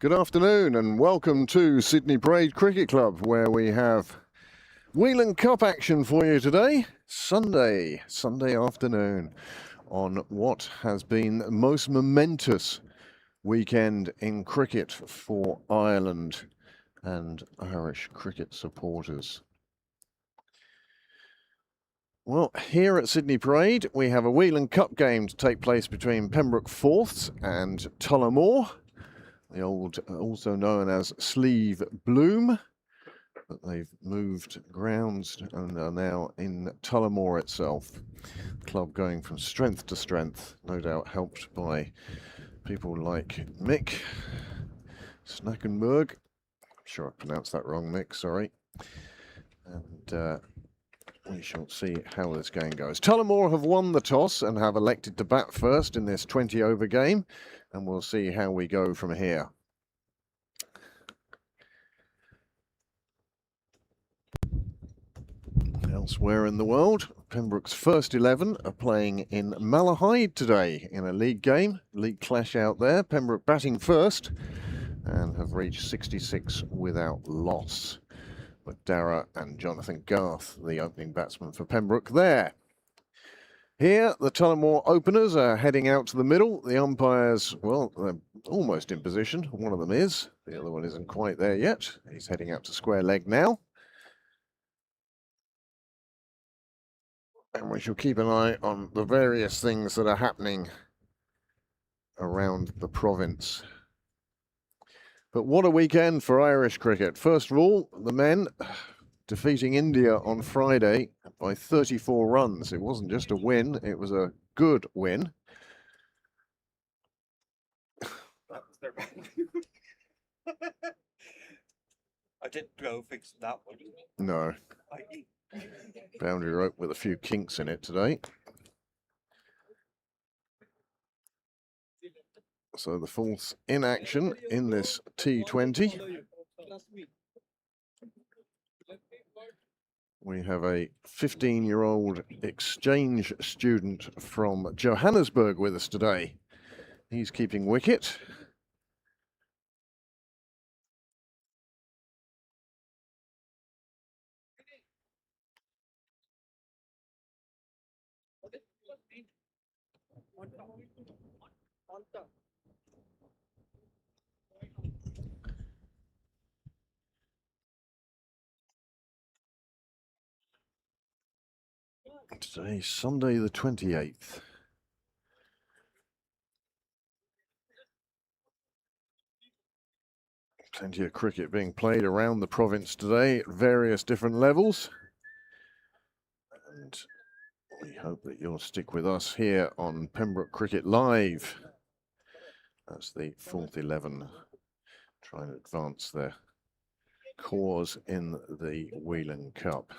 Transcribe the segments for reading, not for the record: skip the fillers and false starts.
Good afternoon and welcome to Sydney Parade Cricket Club, where we have Whelan Cup action for you today, Sunday afternoon, on what has been the most momentous weekend in cricket for Ireland and Irish cricket supporters. Well, here at Sydney Parade, we have a Whelan Cup game to take place between Pembroke Fourths and Tullamore, the old, also known as Sleeve Bloom, but they've moved grounds and are now in Tullamore itself. Club going from strength to strength, no doubt helped by people like Mick Snackenberg. I'm sure I pronounced that wrong, Mick, sorry. And we shall see how this game goes. Tullamore have won the toss and have elected to bat first in this 20-over game, and we'll see how we go from here. Elsewhere in the world, Pembroke's first 11 are playing in Malahide today in a league game, league clash out there. Pembroke batting first and have reached 66 without loss. But Dara and Jonathan Garth, the opening batsman for Pembroke, there. Here, the Tullamore openers are heading out to the middle. The umpires, well, they're almost in position. One of them is. The other one isn't quite there yet. He's heading out to square leg now. And we shall keep an eye on the various things that are happening around the province. But what a weekend for Irish cricket. First of all, the men defeating India on Friday by 34 runs. It wasn't just a win, it was a good win. That was their I didn't go fix that one. No. Boundary rope with a few kinks in it today. So the fourth in action in this T20. We have a 15-year-old exchange student from Johannesburg with us today. He's keeping wicket. Today's Sunday the 28th. Plenty of cricket being played around the province today at various different levels. And we hope that you'll stick with us here on Pembroke Cricket Live. That's the fourth 11 trying to advance their cause in the Whelan Cup.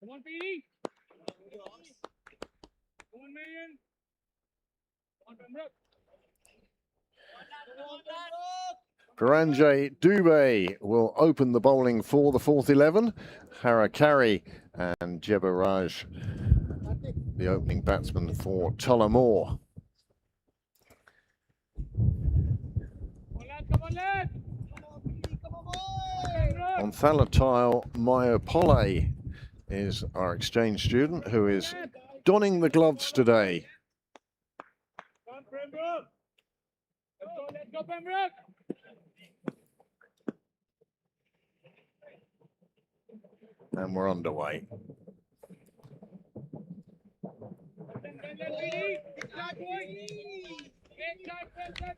Come on, Petey. Come on, Marion. Come on, Pembroke. Paranjay Dubey will open the bowling for the fourth 11. Harakari and Jebaraj, the opening batsman for Tullamore. On Thalatile, Mayopole is our exchange student who is donning the gloves today. Come on, Pembroke. Let's go, Pembroke. And we're underway.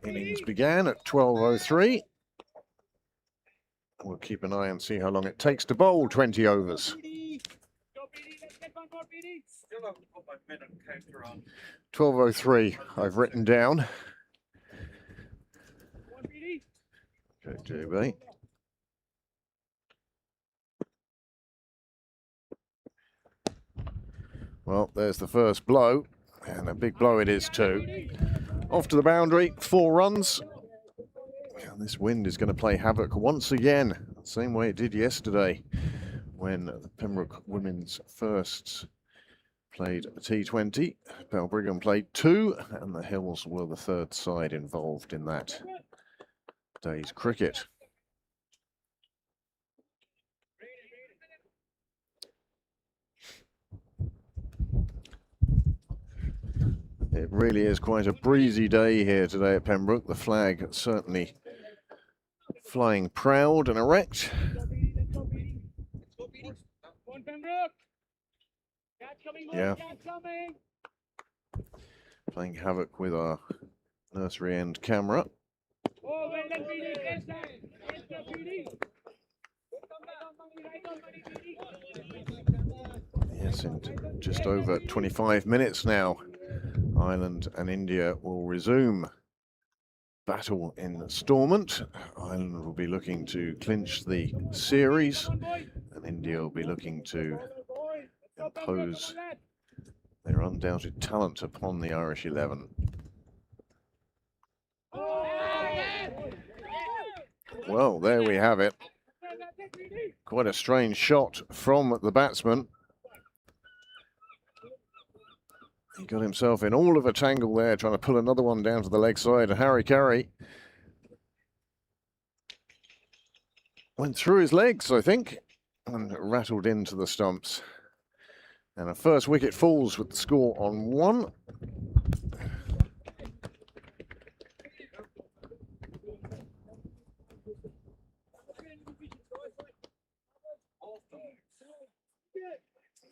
Innings began at 12:03. We'll keep an eye and see how long it takes to bowl 20 overs. 12:03 I've written down. Okay, JB. Well, there's the first blow, and a big blow it is too. Off to the boundary, 4 runs. And this wind is going to play havoc once again, the same way it did yesterday when the Pembroke women's firsts played a T20, Pembroke played 2, and the Hills were the third side involved in that day's cricket. It really is quite a breezy day here today at Pembroke. The flag certainly flying proud and erect. One Pembroke. Catch coming, Yeah. catch coming. Playing havoc with our nursery end camera. Oh, Whelan PD, yes, sir. PD. Yes, in just over 25 minutes now, Ireland and India will resume battle in Stormont. Ireland will be looking to clinch the series, and India will be looking to impose their undoubted talent upon the Irish 11. Well, there we have it. Quite a strange shot from the batsman. He got himself in all of a tangle there, trying to pull another one down to the leg side. And Harry Carey went through his legs, I think, and rattled into the stumps. And a first wicket falls with the score on 1.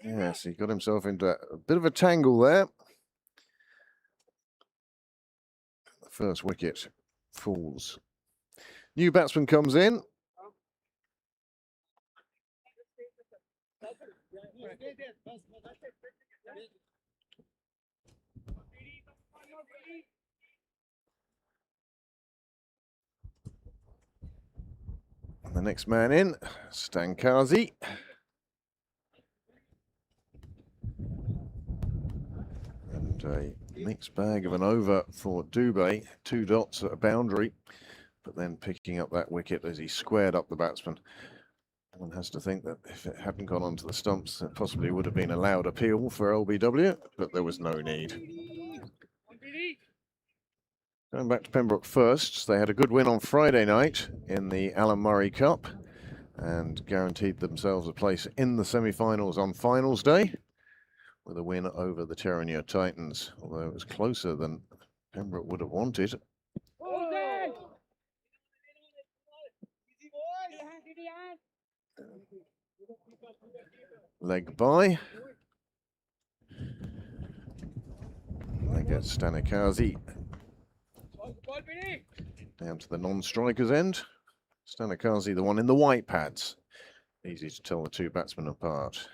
Yes, he got himself into a bit of a tangle there. The first wicket falls. New batsman comes in. And the next man in, Stankazi. And a mixed bag of an over for Dubé. 2 dots at a boundary, but then picking up that wicket as he squared up the batsman. One has to think that if it hadn't gone onto the stumps, it possibly would have been a loud appeal for LBW, but there was no need. Going back to Pembroke first, they had a good win on Friday night in the Alan Murray Cup and guaranteed themselves a place in the semi-finals on finals day with a win over the Terranure Titans, although it was closer than Pembroke would have wanted. Leg by. They get Stanikazi down to the non-striker's end. Stanikazi, the one in the white pads. Easy to tell the 2 batsmen apart.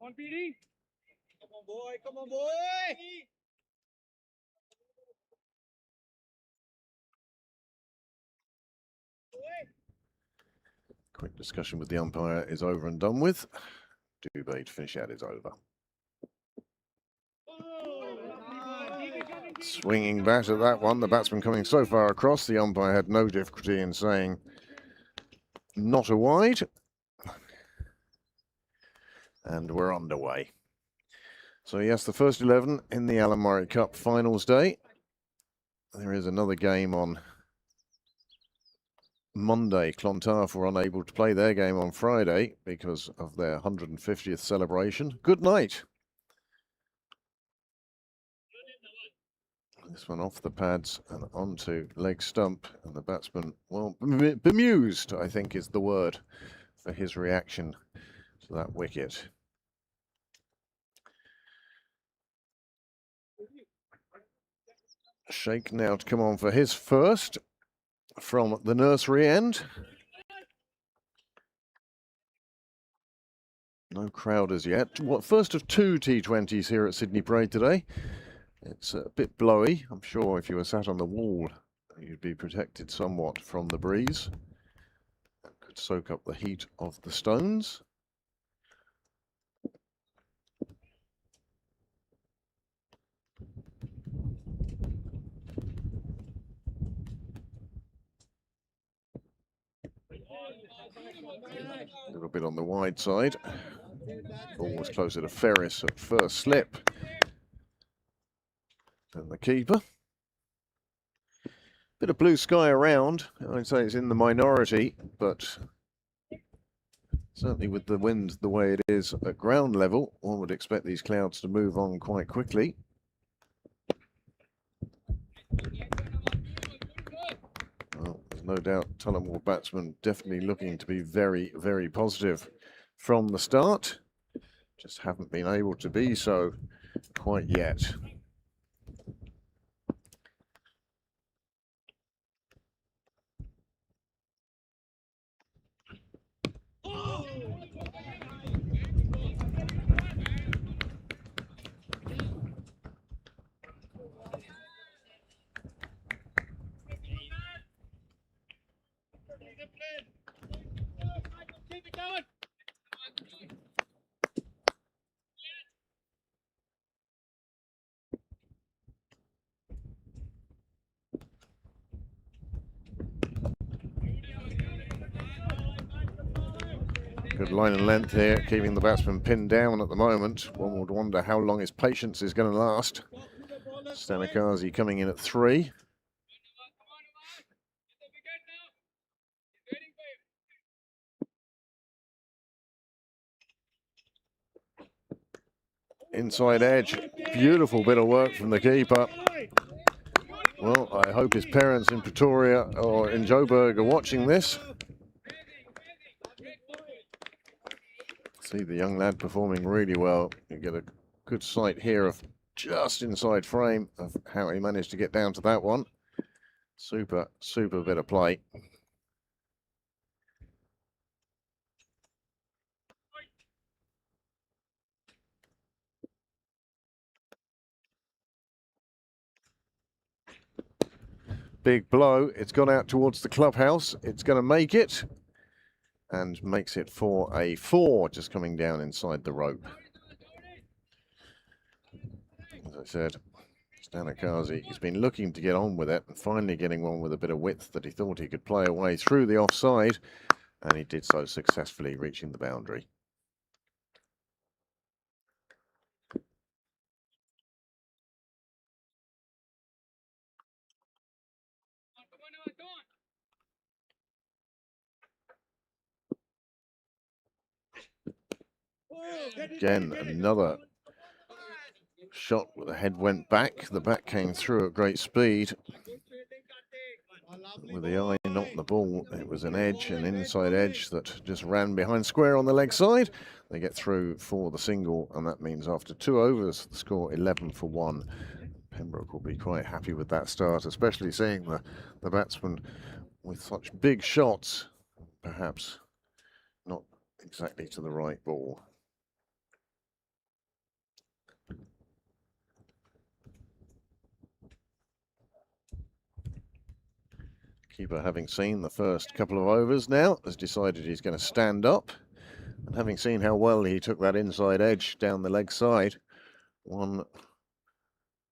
On PD. Come on, boy. Come on, boy. Quick discussion with the umpire is over and done with. Dubé to finish out his over. Swinging bat at that one, the batsman coming so far across, the umpire had no difficulty in saying not a wide. And we're underway. So yes, the first 11 in the Alan Murray Cup finals day. There is another game on Monday. Clontarf were unable to play their game on Friday because of their 150th celebration. Good night. This one off the pads and onto leg stump, and the batsman, well, bemused, I think is the word for his reaction to that wicket. Sheikh now to come on for his first from the nursery end. No crowd as yet. What, first of 2 T20s here at Sydney Parade today. It's a bit blowy. I'm sure if you were sat on the wall, you'd be protected somewhat from the breeze. That could soak up the heat of the stones. A little bit on the wide side. Ball was closer to Ferris at first slip than the keeper. Bit of blue sky around. I'd say it's in the minority, but certainly with the wind the way it is at ground level, one would expect these clouds to move on quite quickly. Well, there's no doubt Tullamore batsmen definitely looking to be very, very positive from the start. Just haven't been able to be so quite yet. Keep it going. Good line and length here, keeping the batsman pinned down at the moment. One would wonder how long his patience is going to last. Stanakazi coming in at 3. Inside edge, beautiful bit of work from the keeper. Well, I hope his parents in Pretoria or in Joburg are watching this. See the young lad performing really well. You get a good sight here of just inside frame of how he managed to get down to that one. Super, super bit of play. Big blow. It's gone out towards the clubhouse. It's going to make it. And makes it for a 4, just coming down inside the rope. As I said, Stanakazi, he's been looking to get on with it and finally getting one with a bit of width that he thought he could play away through the offside, and he did so successfully, reaching the boundary. Again, another shot where the head went back. The bat came through at great speed. With the eye, not the ball. It was an edge, an inside edge that just ran behind square on the leg side. They get through for the single, and that means after 2 overs, the score 11 for 1. Pembroke will be quite happy with that start, especially seeing the batsman with such big shots, perhaps not exactly to the right ball. Keeper, having seen the first couple of overs now, has decided he's going to stand up. And having seen how well he took that inside edge down the leg side, one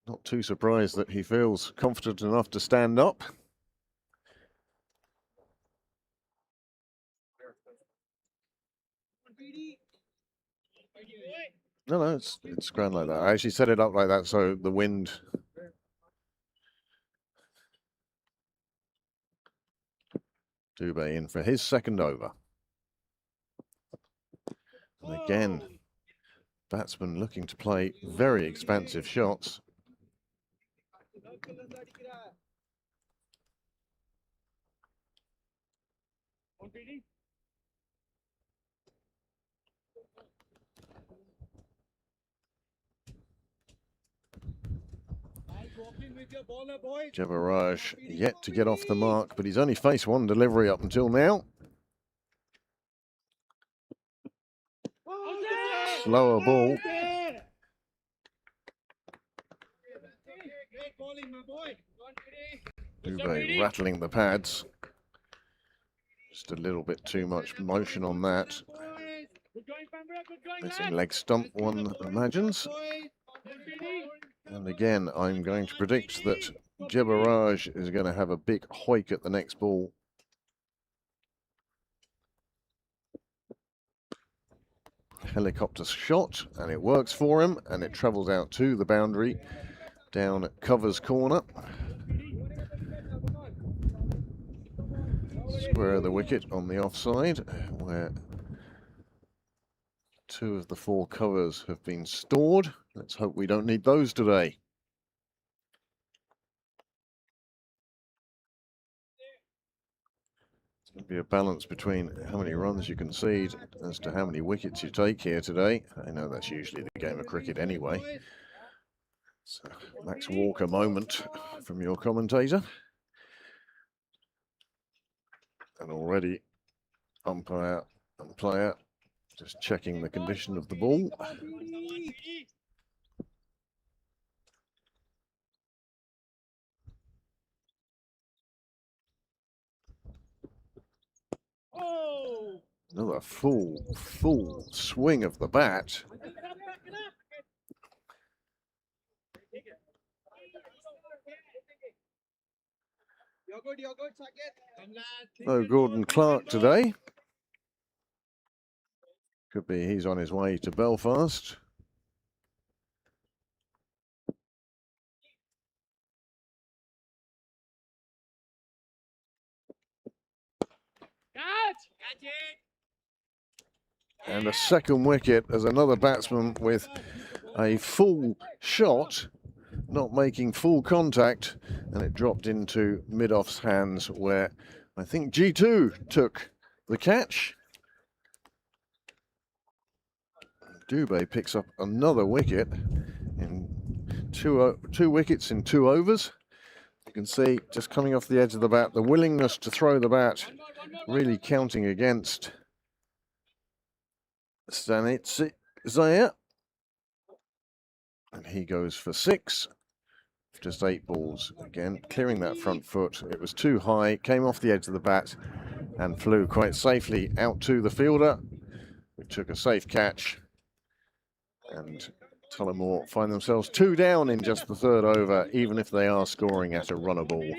not too surprised that he feels confident enough to stand up. No, it's grand like that. I actually set it up like that so the wind... Dubé in for his second over. And again, batsman looking to play very expansive shots. Jabaraj yet to get off the mark, but he's only faced one delivery up until now. Slower ball. Dubé rattling the pads. Just a little bit too much motion on that. Missing leg stump, one imagines. And again, I'm going to predict that Jabaraj is going to have a big hoik at the next ball. helicopter shot, and it works for him, and it travels out to the boundary down at Covers corner. Square of the wicket on the offside, where 2 of the 4 covers have been stored. Let's hope we don't need those today. It's going to be a balance between how many runs you concede as to how many wickets you take here today. I know that's usually the game of cricket anyway. So, Max Walker moment from your commentator. And already umpire and player just checking the condition of the ball. Another full swing of the bat. No Gordon Clark today. Could be he's on his way to Belfast. And a second wicket as another batsman with a full shot, not making full contact, and it dropped into mid-off's hands, where I think G2 took the catch. Dubé picks up another wicket in two wickets in 2 overs. You can see just coming off the edge of the bat, the willingness to throw the bat really counting against Stanitz Zaire. And he goes for 6. Just 8 balls again, clearing that front foot. It was too high, came off the edge of the bat and flew quite safely out to the fielder, who took a safe catch. And Tullamore find themselves 2 down in just the 3rd over, even if they are scoring at a runner ball.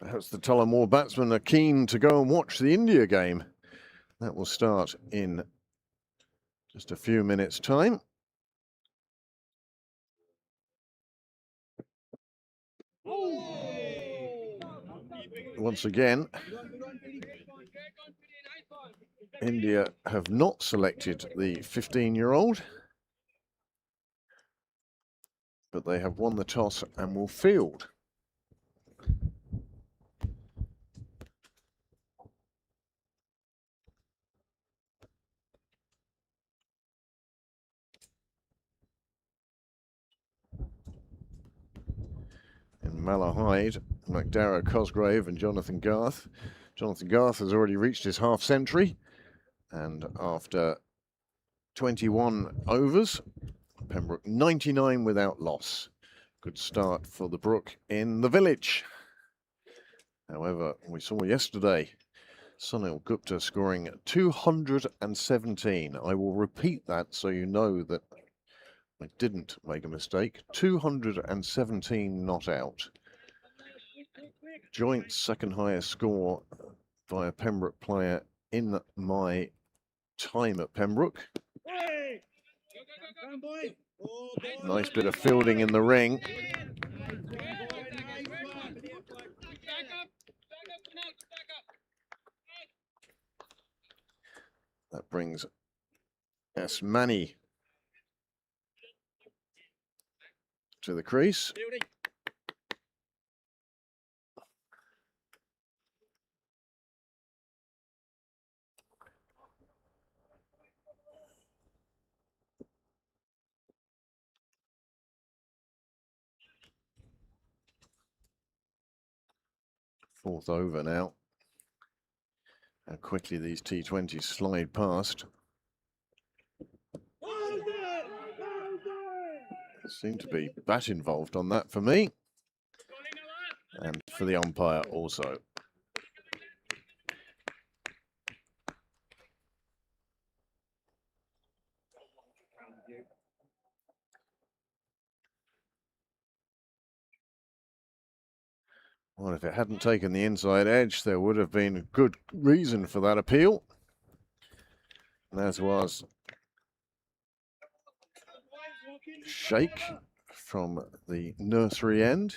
Perhaps the Tullamore batsmen are keen to go and watch the India game. That will start in just a few minutes' time. Once again, India have not selected the 15-year-old, but they have won the toss and will field. In Malahide, McDarragh, Cosgrave and Jonathan Garth. Jonathan Garth has already reached his half century, and after 21 overs, Pembroke 99 without loss. Good start for the Brook in the village. However, we saw yesterday Sunil Gupta scoring 217. I will repeat that so you know that I didn't make a mistake. 217 not out. Joint second highest score by a Pembroke player in my time at Pembroke. Nice bit of fielding in the ring. That brings Asmani to the crease. Fourth over now. How quickly these T20s slide past. There seemed to be bat involved on that for me. And for the umpire also. Well, if it hadn't taken the inside edge, there would have been a good reason for that appeal. And as was shake from the nursery end.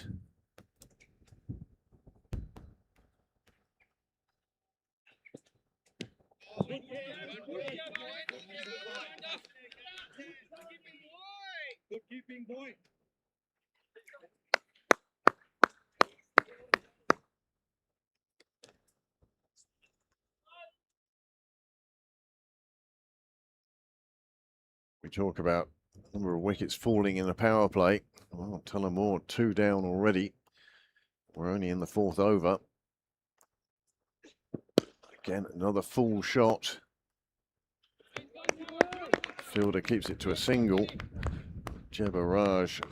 Good keeping, boy. We talk about the number of wickets falling in the power play. Well, Tullamore 2 down already. We're only in the 4th over. Again, another full shot. Fielder keeps it to a single. Jebaraj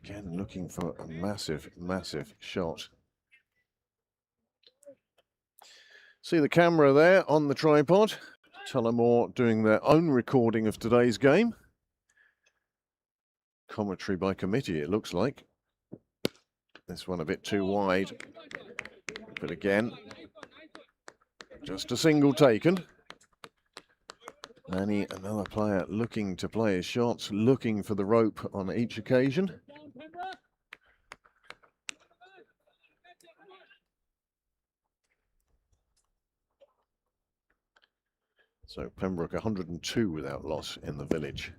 again looking for a massive, massive shot. See the camera there on the tripod. Tullamore doing their own recording of today's game. Commentary by committee, it looks like. This one a bit too wide. But again, just a single taken. Manny, another player looking to play his shots, looking for the rope on each occasion. So Pembroke 102 without loss in the village.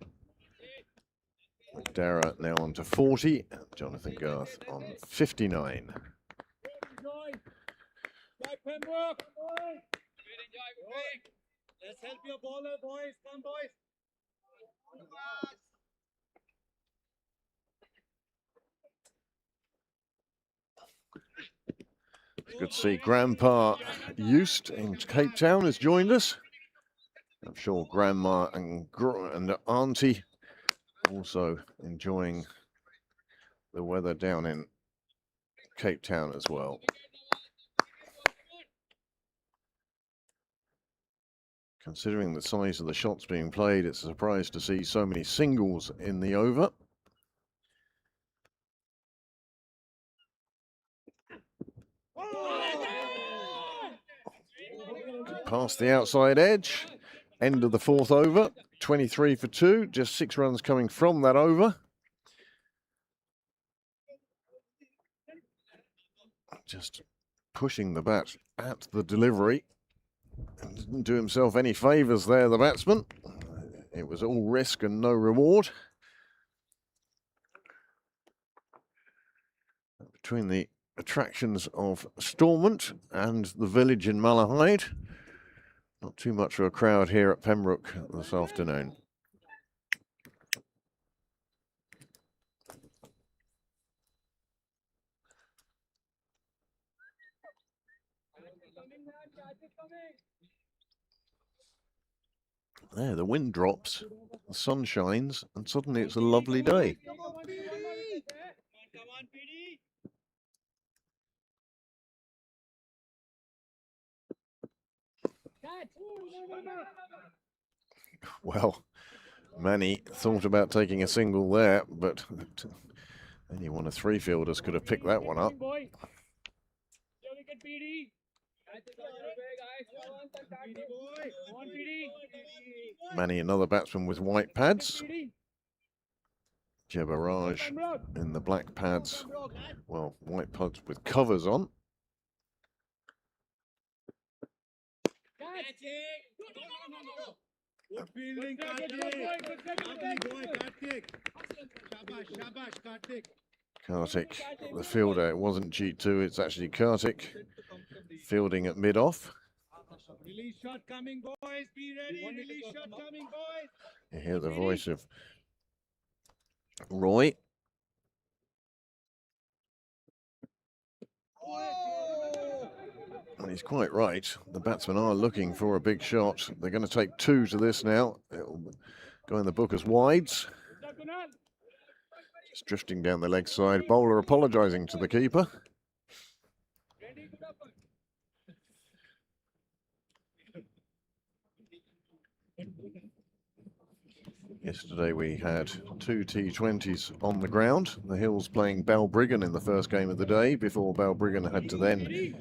Dara now on to 40, Jonathan Garth on 59. Let's help your bowler, boys. Come, boys. It's good to see Grandpa Eust in Cape Town has joined us. I'm sure Grandma and Auntie also enjoying the weather down in Cape Town as well. Considering the size of the shots being played, it's a surprise to see so many singles in the over. Past the outside edge. End of the 4th over. 23 for 2. Just 6 runs coming from that over. Just pushing the bat at the delivery. Didn't do himself any favours there, the batsman. It was all risk and no reward. Between the attractions of Stormont and the village in Malahide, not too much of a crowd here at Pembroke this afternoon. There, the wind drops, the sun shines, and suddenly it's a lovely day. Come on, PD. Well, Manny thought about taking a single there, but any one of 3 fielders could have picked that one up. Manny, another batsman with white pads. Jebaraj in the black pads. Well, white pads with covers on. Good fielding, Kartik. Kartik, the fielder, it wasn't G2, it's actually Kartik fielding at mid-off. Release shot coming, boys. Be ready. Release shot coming, boys. You hear the voice of Roy. And he's quite right. The batsmen are looking for a big shot. They're going to take 2 to this now. It'll go in the book as wides. Just drifting down the leg side. Bowler apologising to the keeper. Yesterday we had two T20s on the ground. The Hills playing Balbriggan in the first game of the day before Balbriggan had to then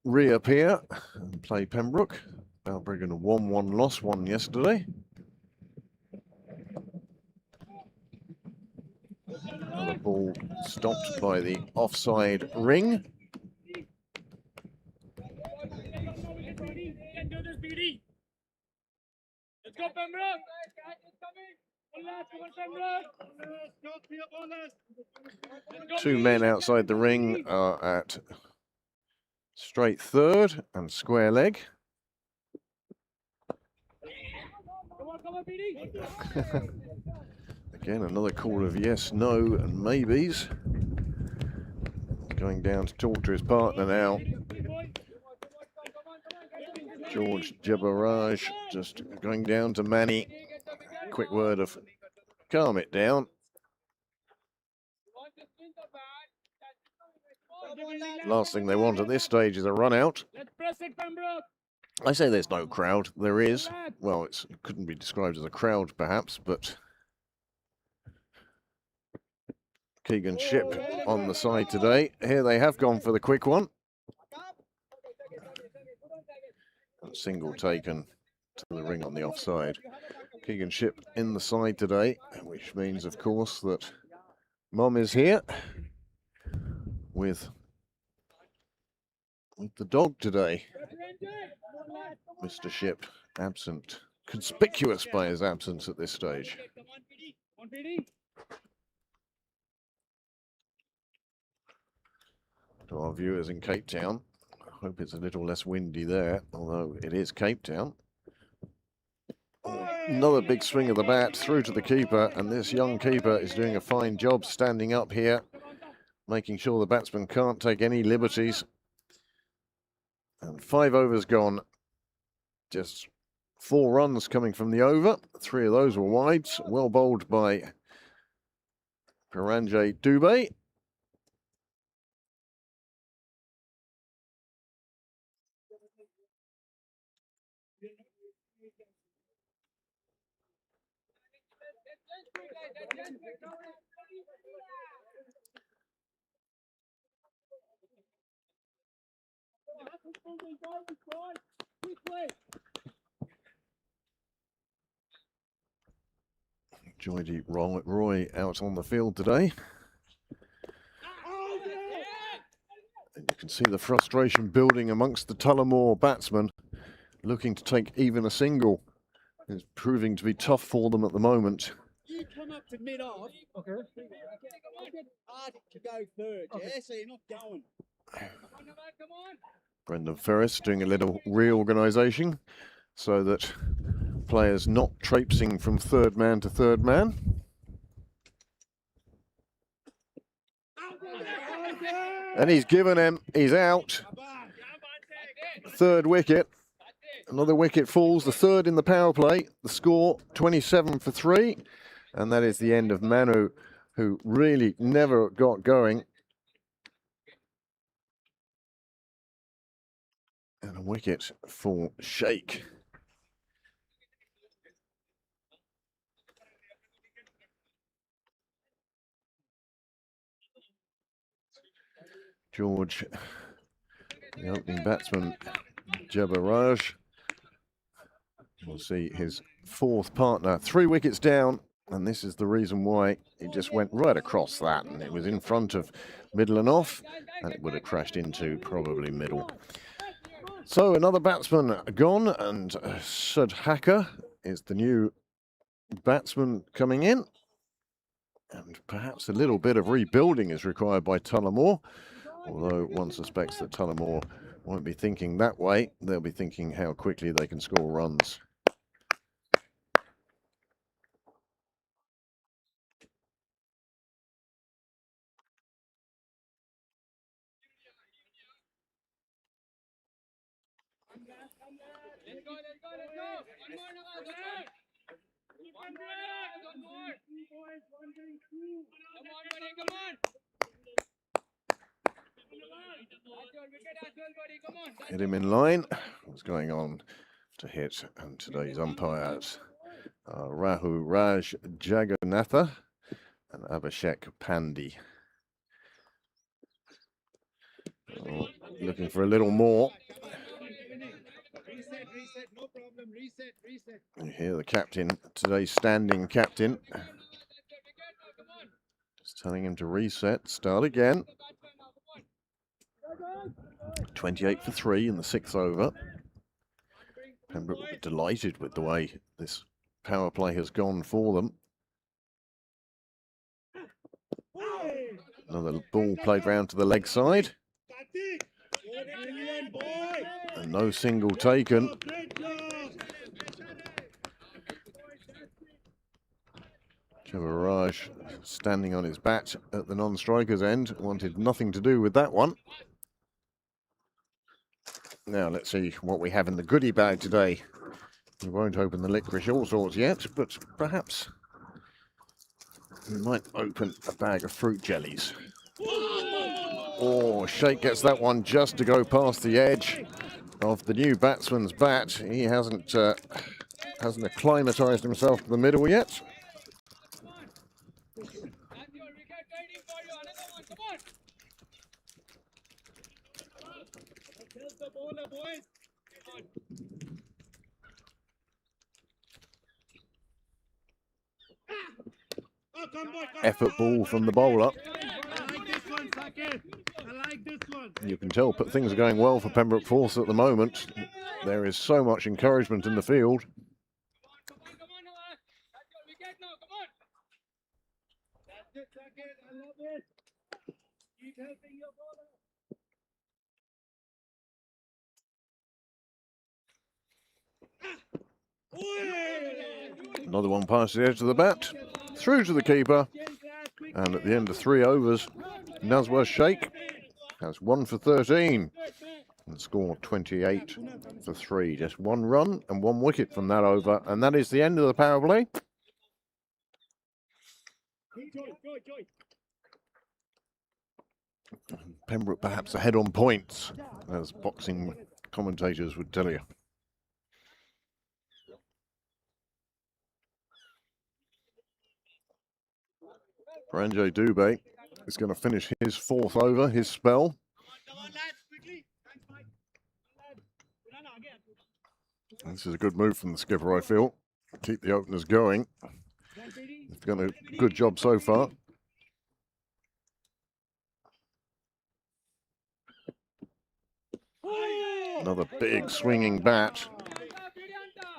reappear and play Pembroke. Balbriggan 1-1 loss, won yesterday. Another ball stopped by the offside ring. Let's go, Pembroke! Two men outside the ring are at straight third and square leg. Again, another call of yes, no, and maybes. Going down to talk to his partner now. George Jabbaraj just going down to Manny. Quick word of calm it down. Last thing they want at this stage is a run out. I say there's no crowd. There is. Well, it couldn't be described as a crowd perhaps, but Keegan Ship on the side today. Here they have gone for the quick one. And single taken to the ring on the offside. Keegan Ship in the side today, which means, of course, that Mum is here with the dog today. Mr. Ship absent, conspicuous by his absence at this stage. To our viewers in Cape Town, I hope it's a little less windy there, although it is Cape Town. Another big swing of the bat through to the keeper, and this young keeper is doing a fine job standing up here, making sure the batsman can't take any liberties. And 5 overs gone. Just 4 runs coming from the over. 3 of those were wides. Well bowled by Piranjay Dubey. Joydeep Roy out on the field today. And you can see the frustration building amongst the Tullamore batsmen, looking to take even a single. It's proving to be tough for them at the moment. You come up to mid-off. Okay. Hard to go third, yeah? So you're not going. Brendan Ferris doing a little reorganisation so that players not traipsing from third man to third man. And he's given him, he's out. Third wicket. Another wicket falls, the third in the power play. The score 27 for 3. And that is the end of Manu, who really never got going. And a wicket for Sheikh. George, the opening batsman, Jabbaraj. We'll see his 4th partner. 3 wickets down, and this is the reason why he just went right across that, and it was in front of middle and off, and it would have crashed into probably middle. So another batsman gone, and Sudhakar is the new batsman coming in. And perhaps a little bit of rebuilding is required by Tullamore, although one suspects that Tullamore won't be thinking that way. They'll be thinking how quickly they can score runs. Let's go. Come on. Hit him in line. What's going on to hit? And today's umpires Rahu Raj Jagannatha and Abhishek Pandey. Oh, looking for a little more. Reset, no problem. Reset. You hear the captain, today's standing captain, just telling him to reset, start again. 28 for 3 in the 6th over. Pembroke will be delighted with the way this power play has gone for them. Another ball played round to the leg side. And no single taken. Chavaraj standing on his bat at the non-striker's end, wanted nothing to do with that one. Now let's see what we have in the goodie bag today. We won't open the licorice all sorts yet, but perhaps we might open a bag of fruit jellies. Oh, Sheikh gets that one just to go past the edge of the new batsman's bat. He hasn't acclimatized himself to the middle yet. Effort ball from the bowler. You can tell things are going well for Pembroke Force at the moment. There is so much encouragement in the field. Another one past the edge of the bat, through to the keeper, and at the end of 3 overs, Nazwa Sheikh has 1 for 13 and scored 28 for 3. Just 1 run and 1 wicket from that over, and that is the end of the power play. Pembroke perhaps ahead on points, as boxing commentators would tell you. Ranjay Dubey is going to finish his 4th over, his spell. This is a good move from the skipper, I feel. Keep the openers going. They've done a good job so far. Another big swinging bat.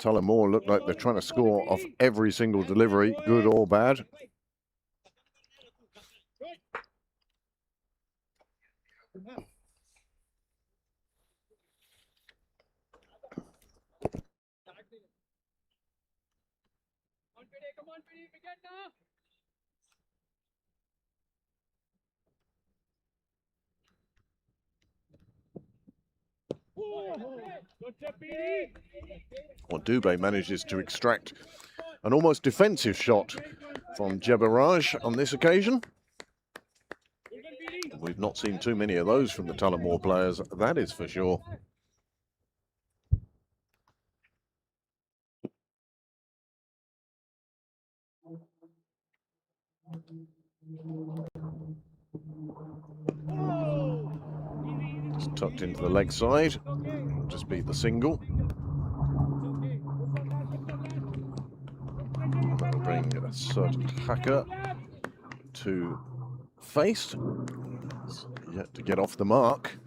Tullamore look like they're trying to score off every single delivery, good or bad. Well, Dubey manages to extract an almost defensive shot from Jabaraj on this occasion. We've not seen too many of those from the Tullamore players, that is for sure. Just tucked into the leg side, just beat the single. That'll bring a certain hacker to face. He's yet to get off the mark.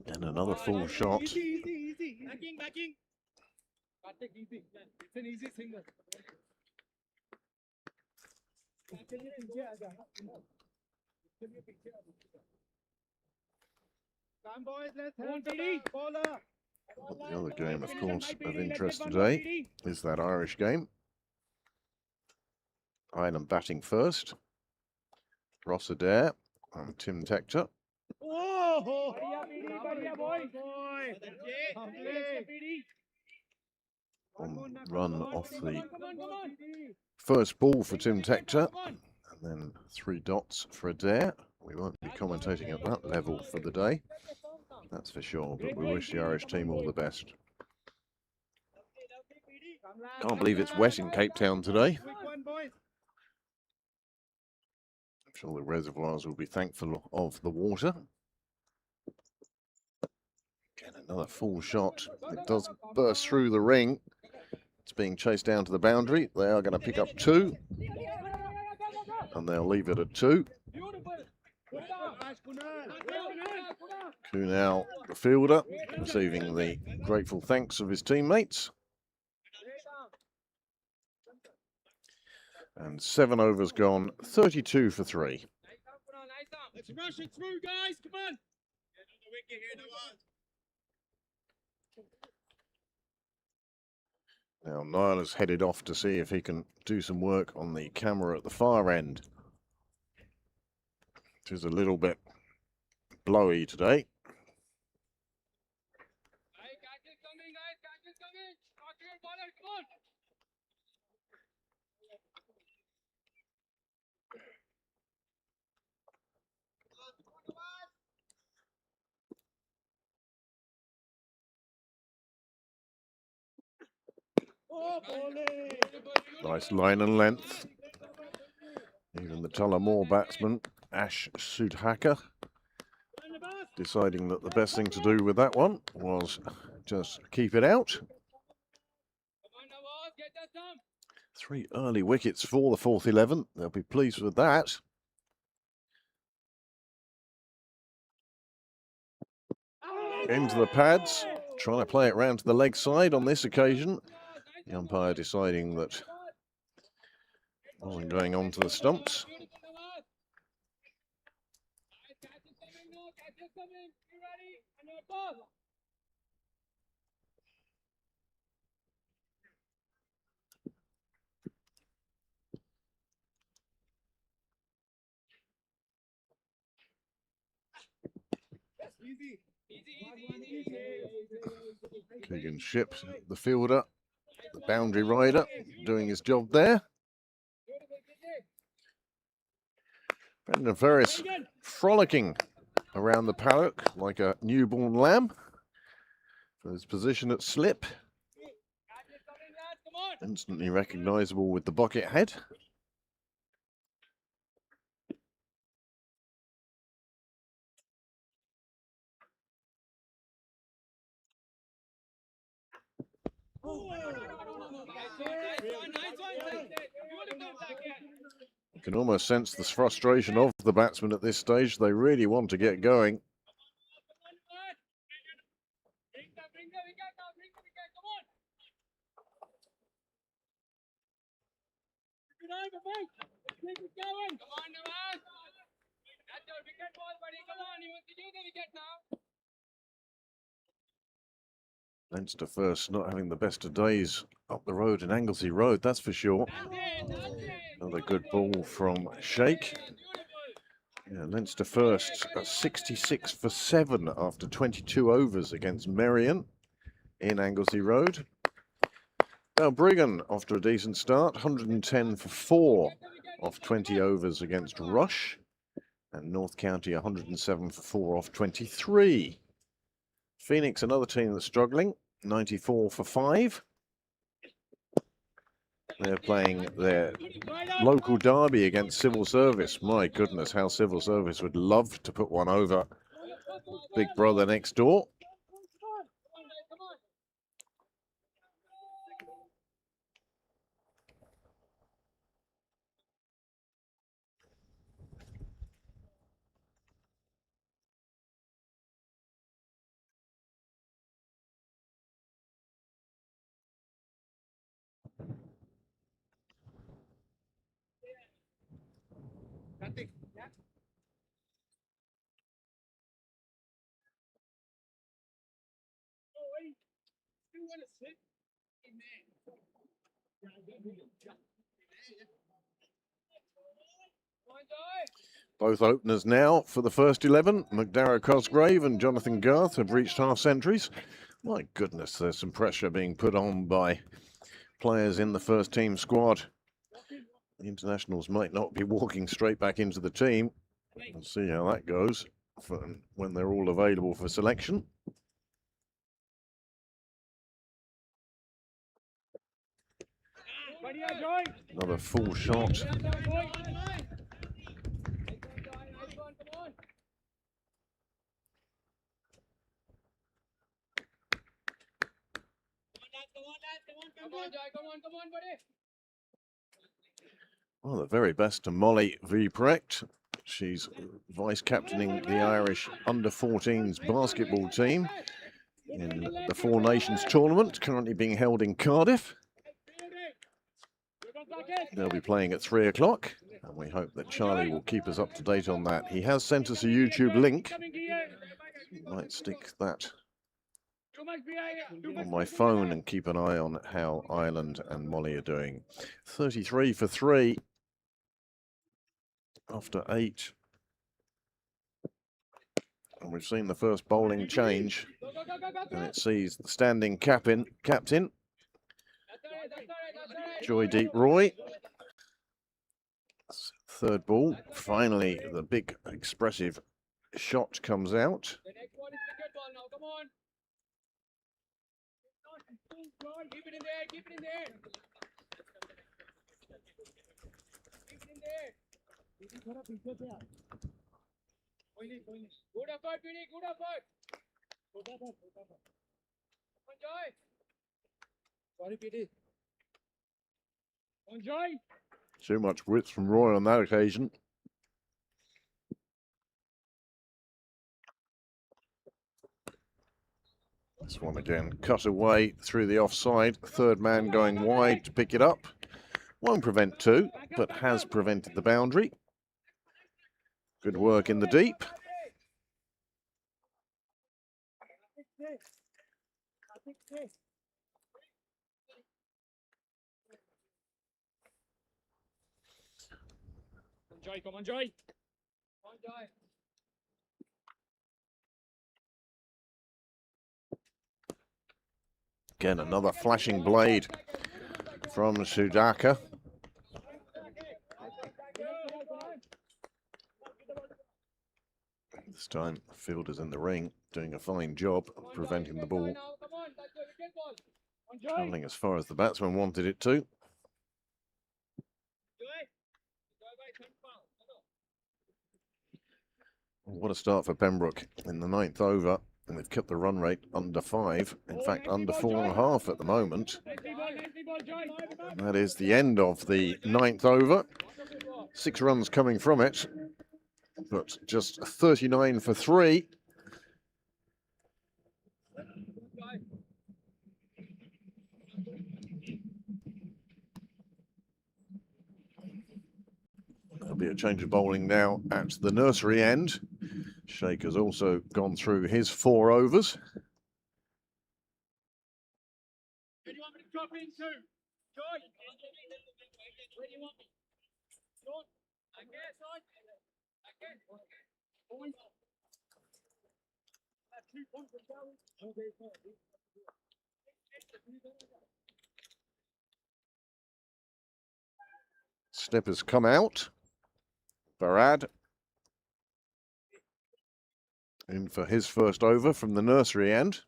And another full shot. Backing. Easy. It's an easy single. Come boys, let's help the bowler. Well, the other game, of course, of interest today is that Irish game. Ireland batting first. Ross Adair and Tim Tector. Oh, boy. Run off the first ball for Tim Tector, and then 3 dots for Adair. We won't be commentating at that level for the day, that's for sure, but we wish the Irish team all the best. Can't believe it's wet in Cape Town today. I'm sure the reservoirs will be thankful of the water. Again, another full shot. It does burst through the ring. It's being chased down to the boundary. They are going to pick up 2. And they'll leave it at 2. Kunal, the fielder, receiving the grateful thanks of his teammates. And 7 overs gone, 32 for 3. Let's rush it through, guys. Come on. Now Niall has headed off to see if he can do some work on the camera at the far end. It is a little bit blowy today. Nice line and length. Even the Tullamore batsman, Ash Sudhakar, deciding that the best thing to do with that one was just keep it out. 3 early wickets for the 4th 11. They'll be pleased with that. Into the pads, trying to play it round to the leg side on this occasion. The umpire deciding that wasn't going on to the stumps. Keegan Shipp, the fielder, the boundary rider, doing his job there. Brendan Ferris frolicking around the paddock like a newborn lamb for his position at slip. Instantly recognisable with the bucket head. You can almost sense the frustration of the batsmen at this stage. They really want to get going. Leinster first not having the best of days up the road in Anglesey Road, that's for sure. Another good ball from Sheikh. Yeah, Leinster first at 66 for 7 after 22 overs against Merion in Anglesey Road. Now Brigham off to a decent start, 110 for 4 off 20 overs against Rush. And North County 107 for 4 off 23. Phoenix, another team that's struggling, 94 for 5. They're playing their local derby against Civil Service. My goodness, how Civil Service would love to put one over Big Brother next door. Both openers now for the first 11. McDarragh Cosgrave and Jonathan Garth have reached half centuries. My goodness, there's some pressure being put on by players in the first team squad. The internationals might not be walking straight back into the team. We'll see how that goes when they're all available for selection. Another full shot. Well, the very best to Molly Vprecht. She's vice-captaining the Irish under-14s basketball team in the Four Nations tournament, currently being held in Cardiff. They'll be playing at 3 o'clock, and we hope that Charlie will keep us up to date on that. He has sent us a YouTube link. Might stick that on my phone and keep an eye on how Ireland and Molly are doing. 33 for 3 after 8. And we've seen the first bowling change, and it sees the standing captain, Joydeep Roy. Third ball, finally the big expressive shot comes out. The next one is the good one now, come on. Keep it in there, keep it in there. Keep it in there. Good effort, Vinny, good effort. Come on, Joy. Sorry, Petey. Come on, Joy. Too much width from Roy on that occasion. This one again, cut away through the offside. Third man going wide to pick it up. Won't prevent 2, but has prevented the boundary. Good work in the deep. Joy, come on, Joy. Come on, Joy. Again, another flashing blade from Sudhakar. This time, fielders in the ring doing a fine job of preventing the ball travelling as far as the batsman wanted it to. What a start for Pembroke in the 9th over, and they've kept the run rate under 5, in fact under 4.5 at the moment. And that is the end of the 9th over. 6 runs coming from it, but just 39 for 3. There'll be a change of bowling now at the nursery end. Sheikh has also gone through his 4 overs. Where do you want me to drop into? Joy. Where do you want me? John. I guess, son. I guess. Point. That's 2 points for Charlie. Snip has come out. Barad in for his first over from the nursery end.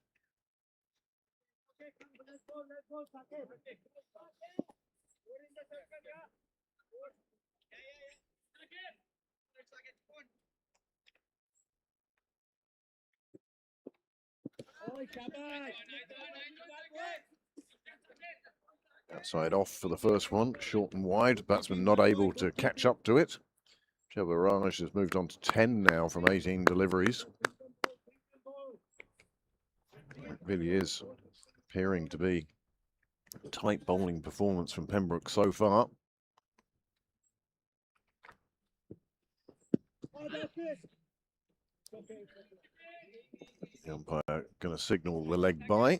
Outside off for the first one, short and wide. Batsman not able to catch up to it. Chabaraj has moved on to 10 now from 18 deliveries. It really is appearing to be a tight bowling performance from Pembroke so far. The umpire going to signal the leg by.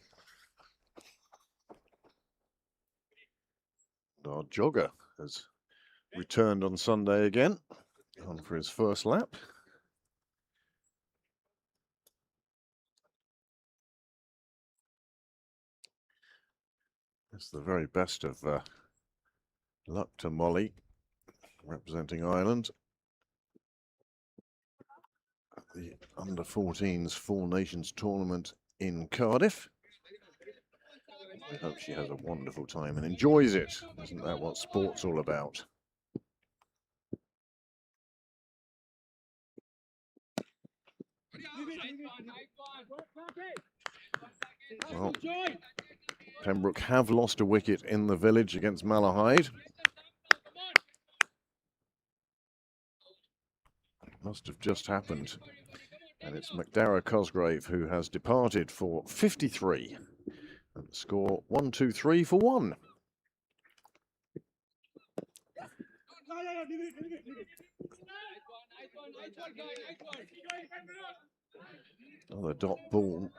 Our jogger has returned on Sunday again. On for his first lap. It's the very best of luck to Molly, representing Ireland. The under-14s Four Nations tournament in Cardiff. I hope she has a wonderful time and enjoys it. Isn't that what sport's all about? Well, Pembroke have lost a wicket in the village against Malahide. Must have just happened. And it's McDara Cosgrave who has departed for 53. And the score 1-2-3 for 1. Another dot ball.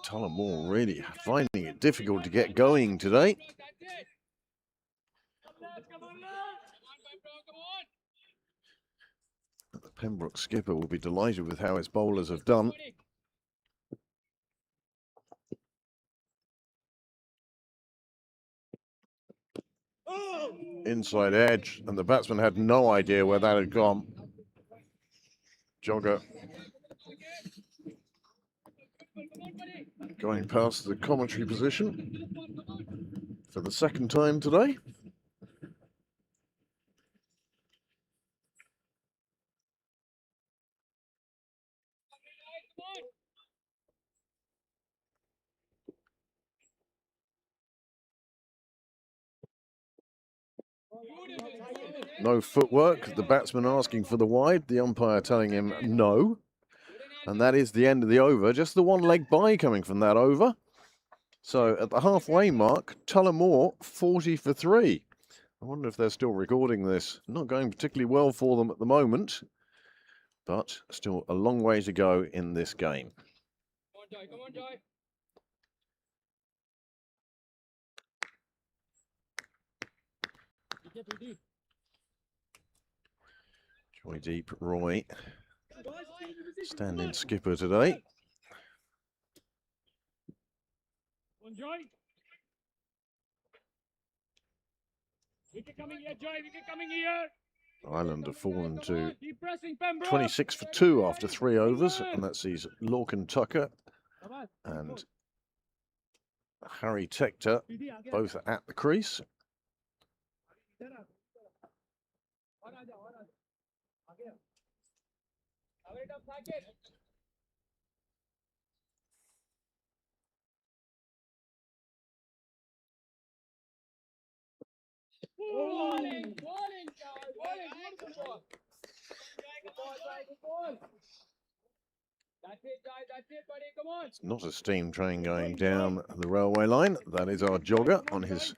Tullamore really finding it difficult to get going today. The Pembroke skipper will be delighted with how his bowlers have done. Inside edge, and the batsman had no idea where that had gone. Jogger going past the commentary position for the second time today. No footwork, the batsman asking for the wide, the umpire telling him no. And that is the end of the over, just the one leg bye coming from that over. So at the halfway mark, Tullamore 40 for 3. I wonder if they're still recording this. Not going particularly well for them at the moment, but still a long way to go in this game. Come on, Joy. Come on, Joy. Joydeep Roy, stand-in skipper today. Come on, Joy. Wicket coming here, Joy. Wicket coming here. Ireland have fallen to Keep pressing, Pembroke. 26 for 2 after 3 overs, and that sees Lorcan Tucker and Harry Tector both at the crease. That's it, buddy. Come on. It's not a steam train going down the railway line. That is our jogger on his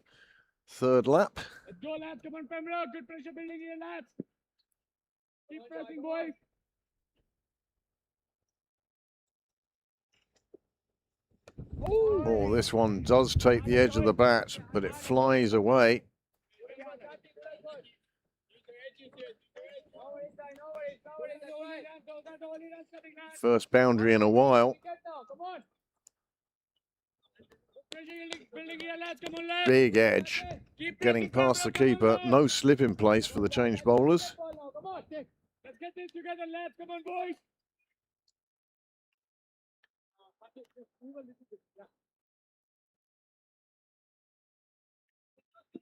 third lap. Let's go, lads. Come on, Pembroke. Good pressure building here, lads. Keep pressing, boys. Oh, this one does take the edge of the bat, but it flies away. First boundary in a while. Big edge, getting past the keeper. No slip in place for the change bowlers. Let's get this together, lads. Come on, boys.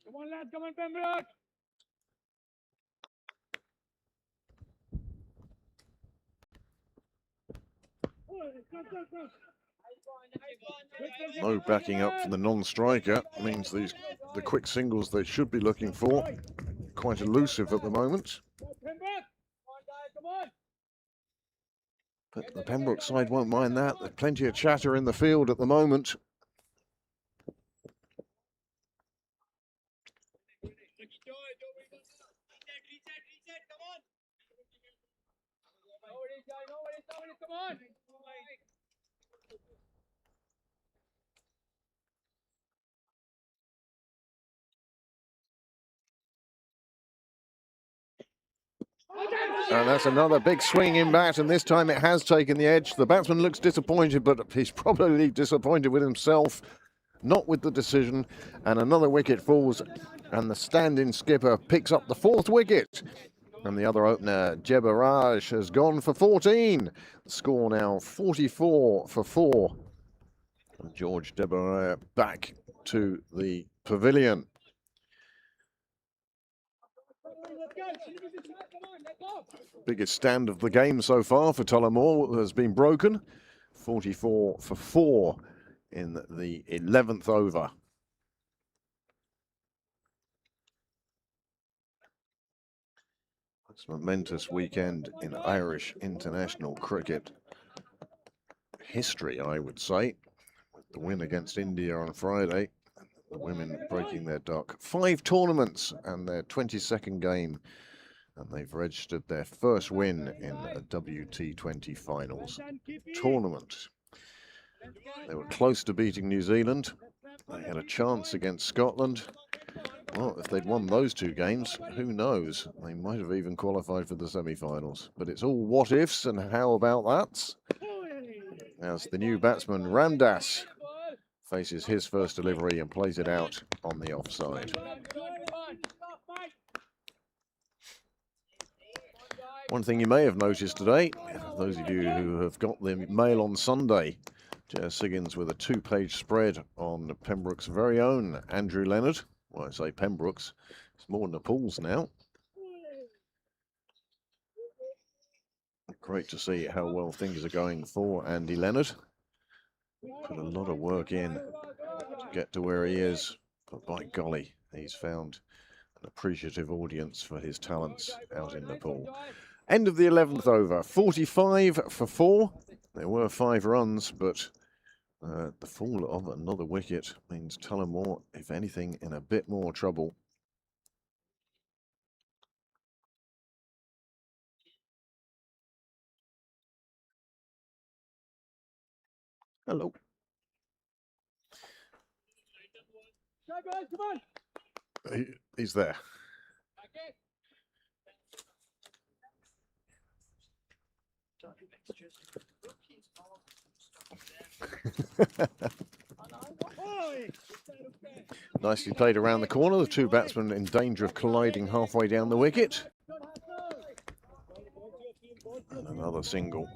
Come on, lads. Come on, Pembroke. No backing up for the non-striker. Means the quick singles they should be looking for. Quite elusive at the moment. But the Pembroke side won't mind that. There's plenty of chatter in the field at the moment. Come on. And that's another big swing in bat, and this time it has taken the edge. The batsman looks disappointed, but he's probably disappointed with himself, not with the decision. And another wicket falls, and the stand-in skipper picks up the 4th wicket. And the other opener, Jebaraj, has gone for 14. The score now 44 for 4. And George Debaraj back to the pavilion. Biggest stand of the game so far for Tullamore has been broken. 44 for 4 in the 11th over. It's a momentous weekend in Irish international cricket history, I would say. With the win against India on Friday, the women breaking their duck. 5 tournaments and their 22nd game. And they've registered their first win in a WT20 finals tournament. They were close to beating New Zealand. They had a chance against Scotland. Well, if they'd won those 2 games, who knows? They might have even qualified for the semi-finals. But it's all what ifs, and how about that? As the new batsman Ramdas faces his first delivery and plays it out on the offside. One thing you may have noticed today, those of you who have got the Mail on Sunday, J.S. Higgins with a 2-page spread on Pembroke's very own Andrew Leonard. Well, I say Pembroke's, it's more Nepal's now. Great to see how well things are going for Andy Leonard. Put a lot of work in to get to where he is, but by golly, he's found an appreciative audience for his talents out in Nepal. End of the 11th over, 45 for 4. There were 5 runs, but the fall of another wicket means Tullamore, if anything, in a bit more trouble. Hello. He's there. Nicely played around the corner. The 2 batsmen in danger of colliding halfway down the wicket. And another single.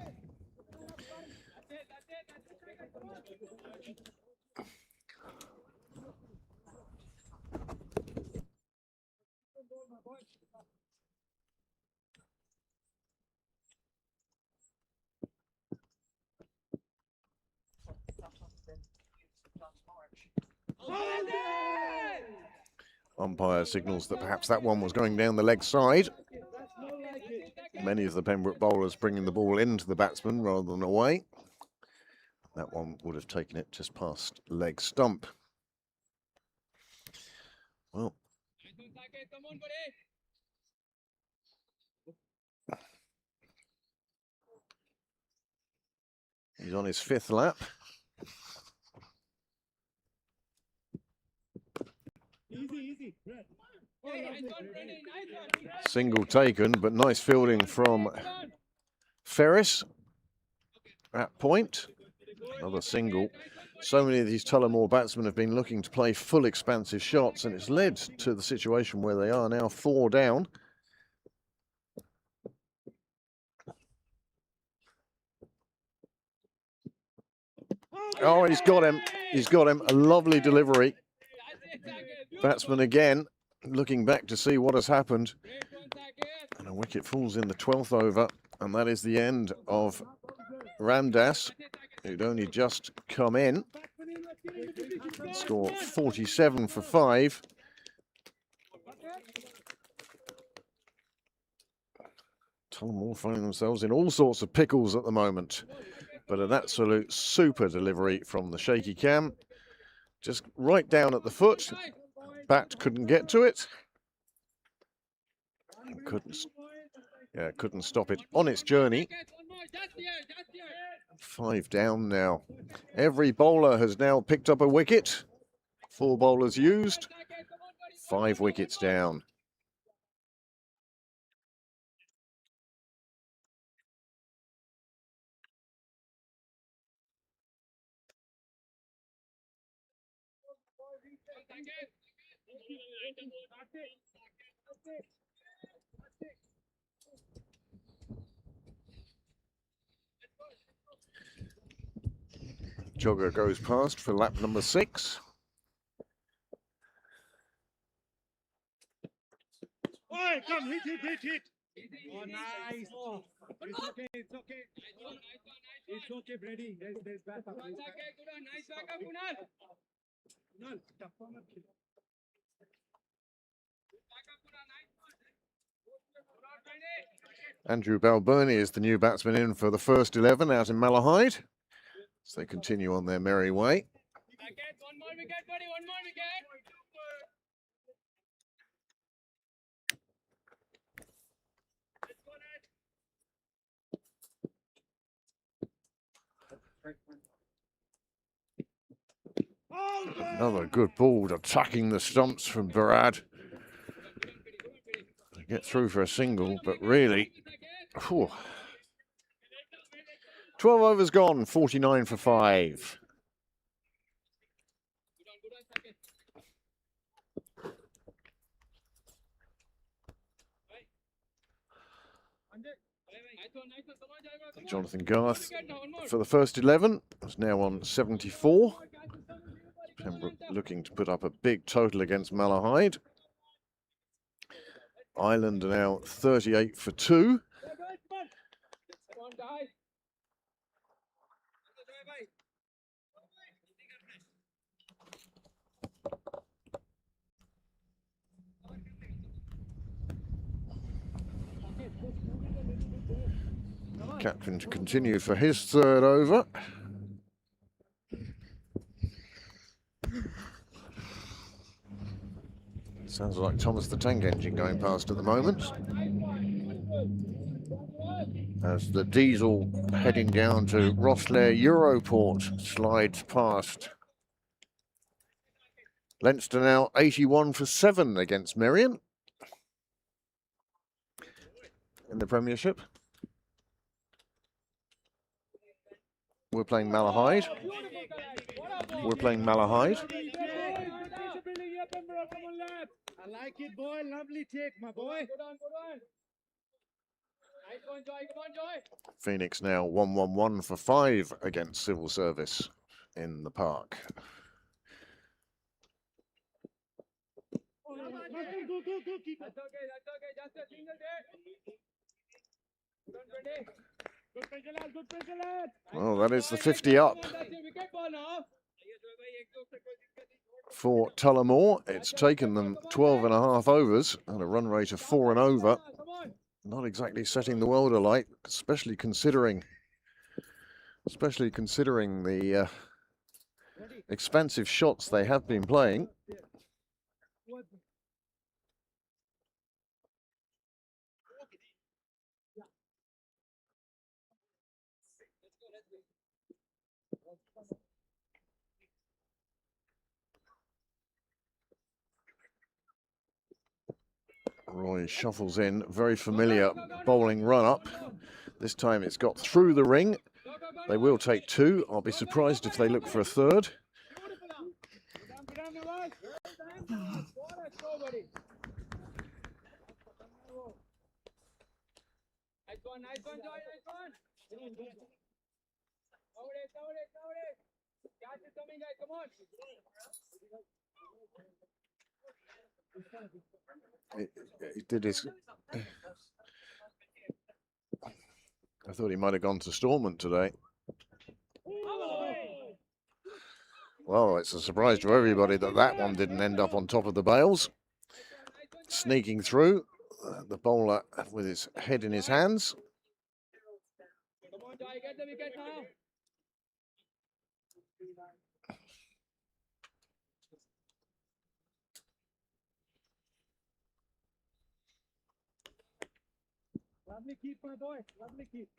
Umpire signals that perhaps that one was going down the leg side. Many of the Pembroke bowlers bringing the ball into the batsman rather than away. That one would have taken it just past leg stump. Well, he's on his 5th lap. Single taken, but nice fielding from Ferris at point. Another single. So many of these Tullamore batsmen have been looking to play full expansive shots, and it's led to the situation where they are now 4 down. Oh, he's got him. He's got him. A lovely delivery. Batsman again, looking back to see what has happened. And a wicket falls in the 12th over, and that is the end of Ramdas, who'd only just come in. Score 47 for 5. Tullamore finding themselves in all sorts of pickles at the moment. But an absolute super delivery from the shaky cam. Just right down at the foot. Bat couldn't get to it. Couldn't stop it on its journey. 5 down now. Every bowler has now picked up a wicket. 4 bowlers used. 5 wickets down. Jogger goes past for lap number 6. Oh, come, hit. Oh, nice. Oh, it's okay. It's okay, Brady. There's backup. Nice backup, Kunal. Kunal, tough one up. Andrew Balburney is the new batsman in for the first 11 out in Malahide, as they continue on their merry way. One more wicket, buddy. One more wicket. Another good ball attacking the stumps from Barad. They get through for a single, but really, whew. 12 overs gone, 49 for 5. Jonathan Garth for the first 11 is now on 74. Pembroke looking to put up a big total against Malahide. Ireland are now 38 for 2. Captain to continue for his third over. Sounds like Thomas the Tank Engine going past at the moment, as the diesel heading down to Rosslare Europort slides past. Leinster now 81 for 7 against Merion in the Premiership. We're playing Malahide. We're playing Malahide. I like it, boy. Lovely take, my boy. Good on. Nice one, Joy. Come on, Joy. Phoenix now 1-1-1 for 5 against Civil Service in the park. Go. Keep That's okay. Just a single there. Good on, Brady. Good pressure, lad. Well, that is the 50 up That's your wicket ball now. for Tullamore. It's taken them 12.5 overs and a run rate of 4 and over. Not exactly setting the world alight, especially considering the expansive shots they have been playing. Roy shuffles in, very familiar bowling run-up. This time it's got through the ring. They will take 2. I'll be surprised if they look for a third. Nice one, Joy. Cover it. Catch is coming, guys. Come on. He did his... I thought he might have gone to Stormont today. Well, it's a surprise to everybody that that one didn't end up on top of the bails. Sneaking through, the bowler with his head in his hands. Come on, Joy. Get the wicket now. Lovely keep, my boy. Lovely keep.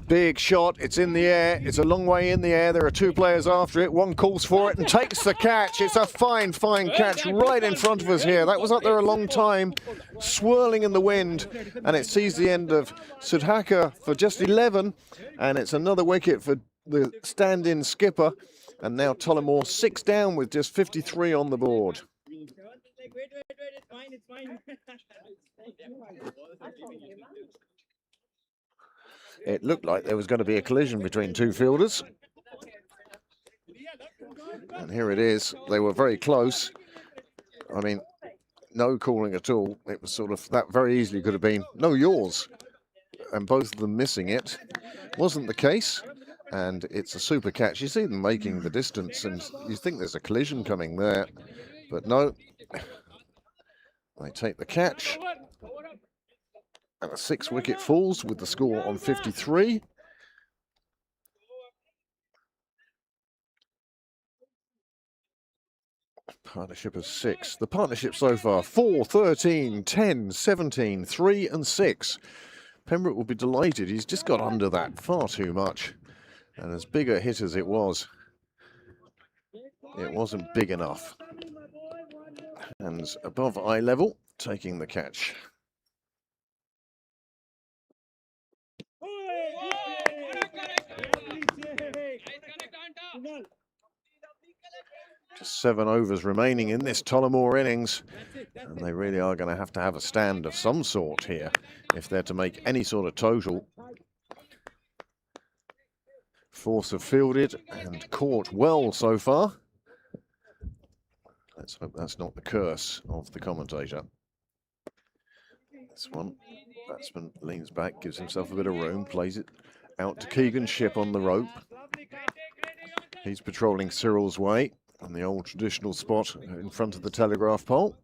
Big shot, it's in the air, it's a long way in the air, there are 2 players after it, one calls for it and takes the catch. It's a fine catch right in front of us here. That was up there a long time, swirling in the wind, and it sees the end of Sudhakar for just 11, and it's another wicket for the stand-in skipper, and now Tullamore 6 down with just 53 on the board. Wait, it's fine, it's fine. It looked like there was going to be a collision between two fielders. And here it is. They were very close. I mean, no calling at all. It was sort of, that very easily could have been, no, yours. And both of them missing it. Wasn't the case. And it's a super catch. You see them making the distance and you think there's a collision coming there. But no. They take the catch. And a 6-wicket falls with the score on 53. Partnership of 6. The partnership so far, 4, 13, 10, 17, 3 and 6. Pembroke will be delighted. He's just got under that far too much. And as big a hit as it wasn't big enough. Hands above eye level, taking the catch. Just 7 overs remaining in this Tullamore innings, and they really are going to have a stand of some sort here if they're to make any sort of total. Force have fielded and caught well so far. Let's hope that's not the curse of the commentator. This one, batsman leans back, gives himself a bit of room, plays it out to Keegan Shipp on the rope. He's patrolling Cyril's way on the old traditional spot in front of the telegraph pole.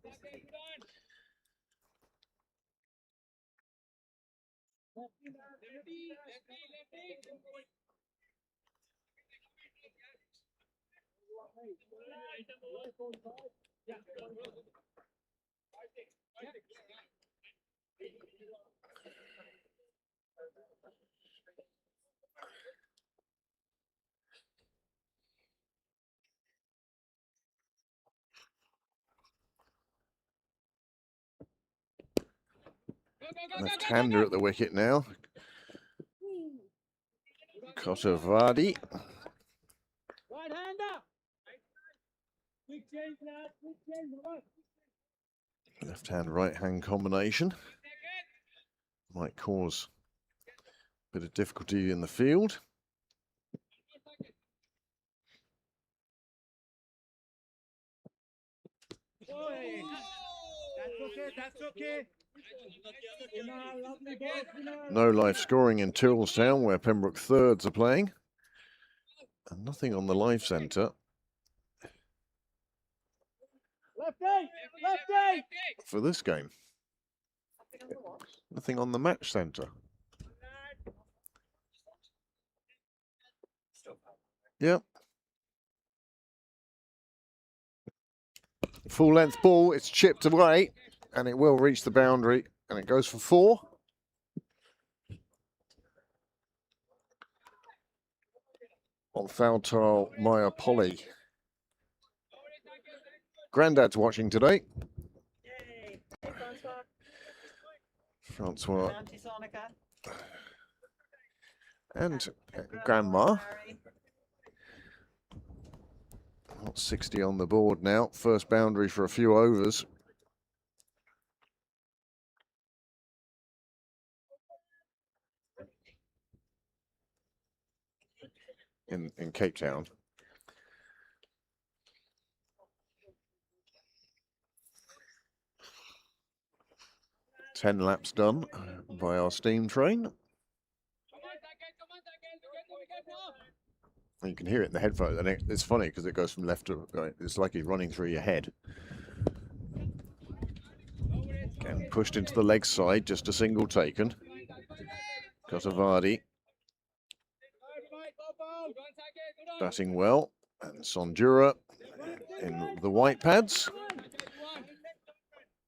Left-hander at the wicket now. Kotavadi. Left-hand, right-hand combination might cause a bit of difficulty in the field. That's okay. No live scoring in Tyrrellstown, where Pembroke thirds are playing. And nothing on the live centre. For this game. Nothing on the match centre. Yep. Full length ball, it's chipped away and it will reach the boundary and it goes for 4. On foul tile, Maya Polly. Grandad's watching today. Yay. Hey, Francois. Auntie Sonica. And Grandma. Not 60 on the board now. First boundary for a few overs. In Cape Town. Ten laps done by our steam train. You can hear it in the headphones, and it's funny because it goes from left to right. It's like he's running through your head. Again, pushed into the leg side, just a single taken. Kotavadi batting well, and Sondura in the white pads.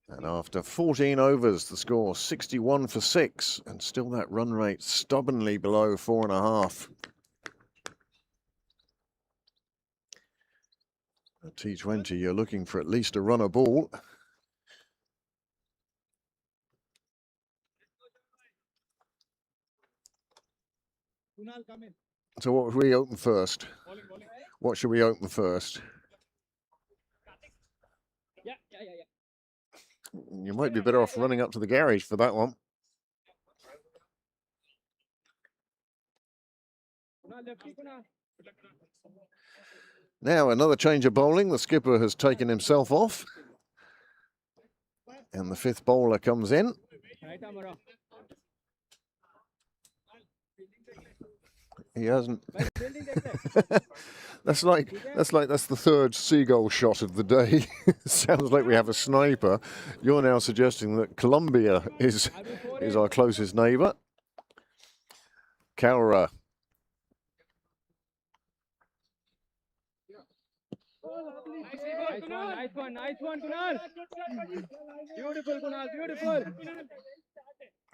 And after 14 overs, the score 61 for 6, and still that run rate stubbornly below 4.5. At T20, you're looking for at least a run a ball. Kunal, come in. So what should we open first? What should we open first? Yeah. You might be better off running up to the garage for that one. Now another change of bowling. The skipper has taken himself off. And the fifth bowler comes in. He hasn't. That's the third seagull shot of the day. Sounds like we have a sniper. You're now suggesting that Colombia is our closest neighbour. Kaura. Nice one, Kunal. Beautiful, Kunal, beautiful.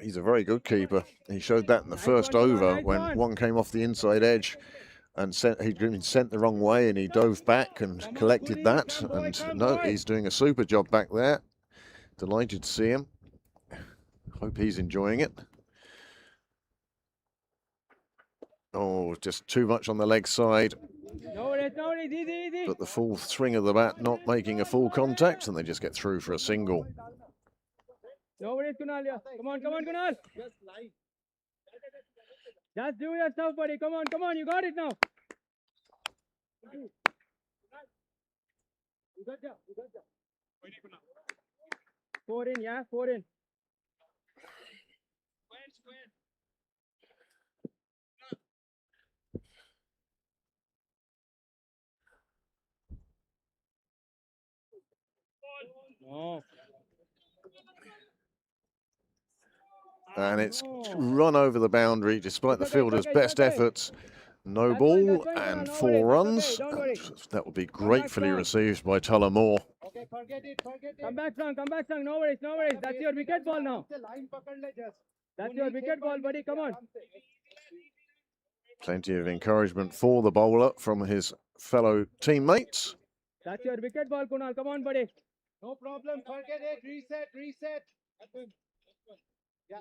He's a very good keeper. He showed that in the first over when one came off the inside edge and he'd been sent the wrong way, and he dove back and collected that. And no, he's doing a super job back there. Delighted to see him. Hope he's enjoying it. Oh, just too much on the leg side. Easy. But the full swing of the bat not making a full contact, and they just get through for a single. No worries, Kunal. Yeah. Come on, Kunal. Just do your stuff, buddy. Come on, you got it now. You got it. 4 in, yeah, 4 in. No. And it's run over the boundary despite the fielder's best efforts. No ball and 4 runs. And that will be gratefully received by Tullamore. Okay, forget it. Come back, son. No worries. That's your wicket ball now. That's your wicket ball, buddy. Come on. Plenty of encouragement for the bowler from his fellow teammates. That's your wicket ball, Kunal. Come on, buddy. No problem. Forget it. Reset. Yeah.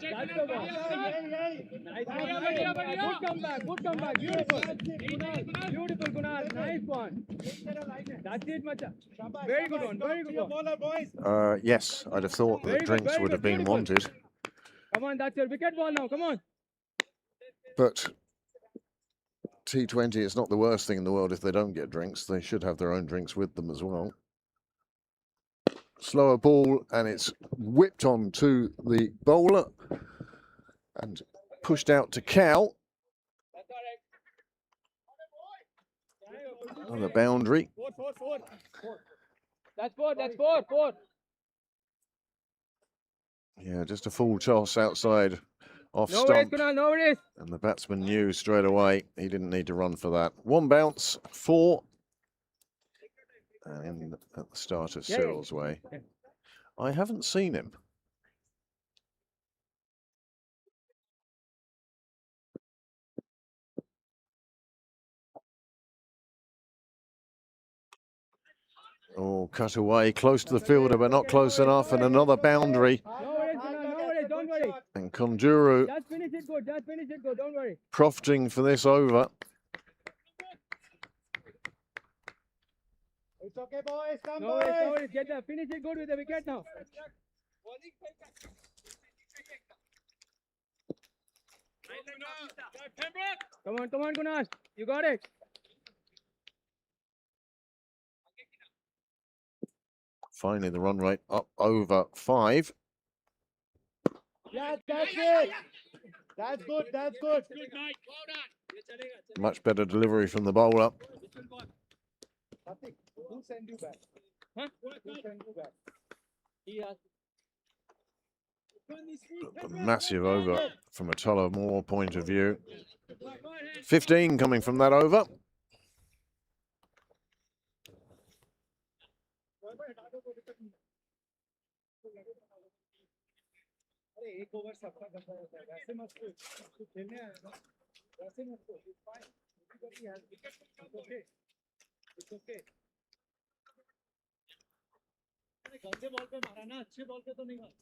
That's the ball. Nice. Good comeback. Beautiful, Kunal. Nice one. That's it, Macha. Very good one. Yes, I'd have thought that drinks would have been wanted. Come on, that's your wicket ball now. Come on. But T20, it's not the worst thing in the world if they don't get drinks. They should have their own drinks with them as well. Slower ball, and it's whipped on to the bowler and pushed out to Cow on the boundary. Four. That's four. Yeah, just a full toss outside off No stump. worries, Kunal, no worries. And the batsman knew straight away he didn't need to run for that. 1 bounce, 4. And at the start of Cyril's way. I haven't seen him. Oh, cut away, close to the fielder, but not close enough, and another boundary. No worries, don't worry. And Konduru Just finish it good, don't worry. profiting for this over. It's okay, boys, come no worries, get there, finish it good with the wicket now. Come on, Kunal, you got it. Finally, the run rate up over 5. Yeah, that's it. That's good. Good, mate. Well done. Much better delivery from the bowler. Who sent you back? Huh? Who sent you back? He has. A massive over from a Tullamore point of view. 15 coming from that over. एक over सबका करता रहता है वैसे मत तू खेलने आया ना वैसे मत तो फाइन ओके It's okay. अरे गंदे बॉल पे मारा ना, अच्छे बॉल पे तो नहीं मारा.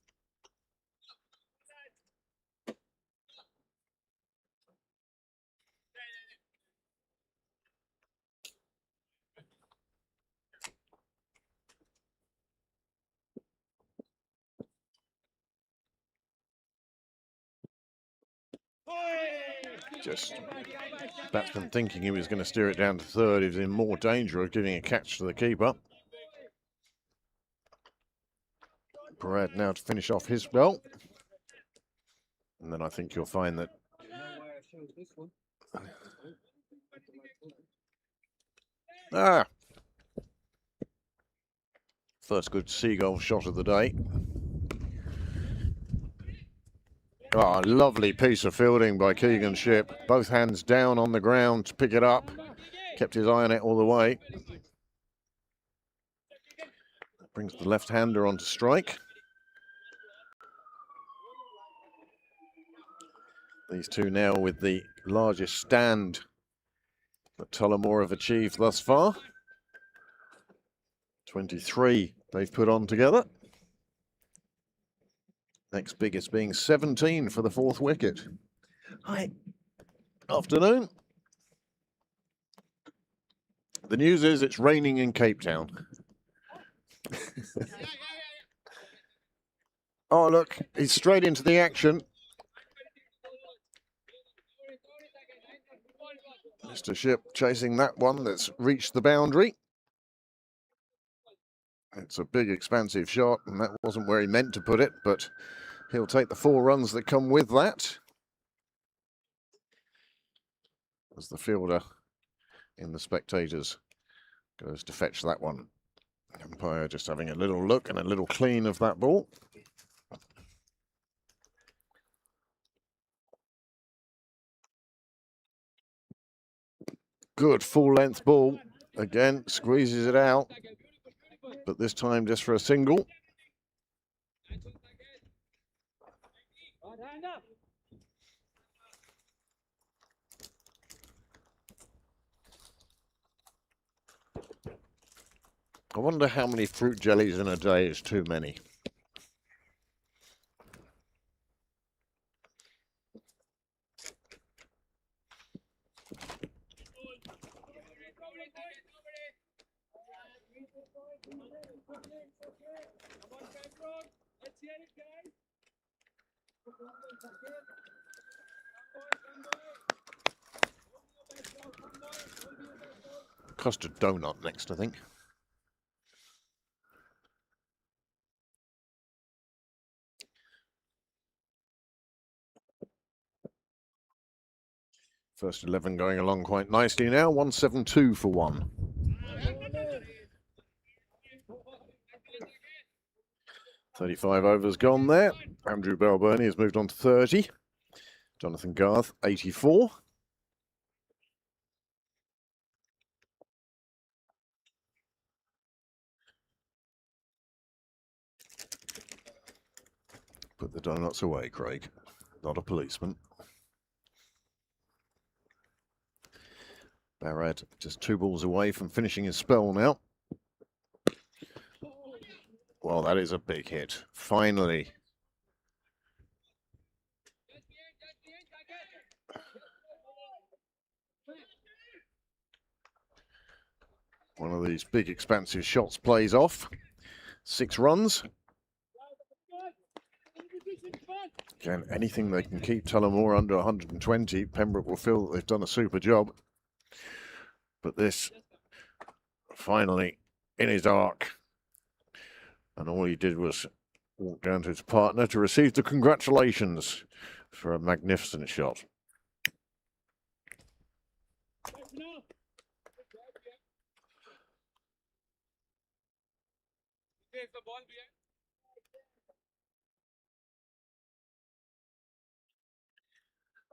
Just batsman thinking he was going to steer it down to third. He was in more danger of giving a catch to the keeper. Parad now to finish off his spell. And then I think you'll find that first good seagull shot of the day. Oh, lovely piece of fielding by Keegan Shipp. Both hands down on the ground to pick it up. Kept his eye on it all the way. Brings the left-hander onto strike. These two now with the largest stand that Tullamore have achieved thus far. 23 they've put on together. Next biggest being 17 for the fourth wicket. Hi. Afternoon. The news is it's raining in Cape Town. Oh, look, he's straight into the action. Mr. Shipp chasing that one that's reached the boundary. It's a big, expansive shot, and that wasn't where he meant to put it, but he'll take the 4 runs that come with that. As the fielder in the spectators goes to fetch that one. Umpire just having a little look and a little clean of that ball. Good full-length ball. Again, squeezes it out, but this time just for a single. I wonder how many fruit jellies in a day is too many. Custard donut next, I think. First 11 going along quite nicely now. 172 for 1. .35 overs gone there. Andrew Balburney has moved on to 30. Jonathan Garth, 84. Put the donuts away, Craig. Not a policeman. Barrett just 2 balls away from finishing his spell now. Well, that is a big hit. Finally. One of these big expansive shots plays off. 6 runs. Again, anything they can keep Tullamore under 120, Pembroke will feel that they've done a super job. But this, finally, in his arc. And all he did was walk down to his partner to receive the congratulations for a magnificent shot.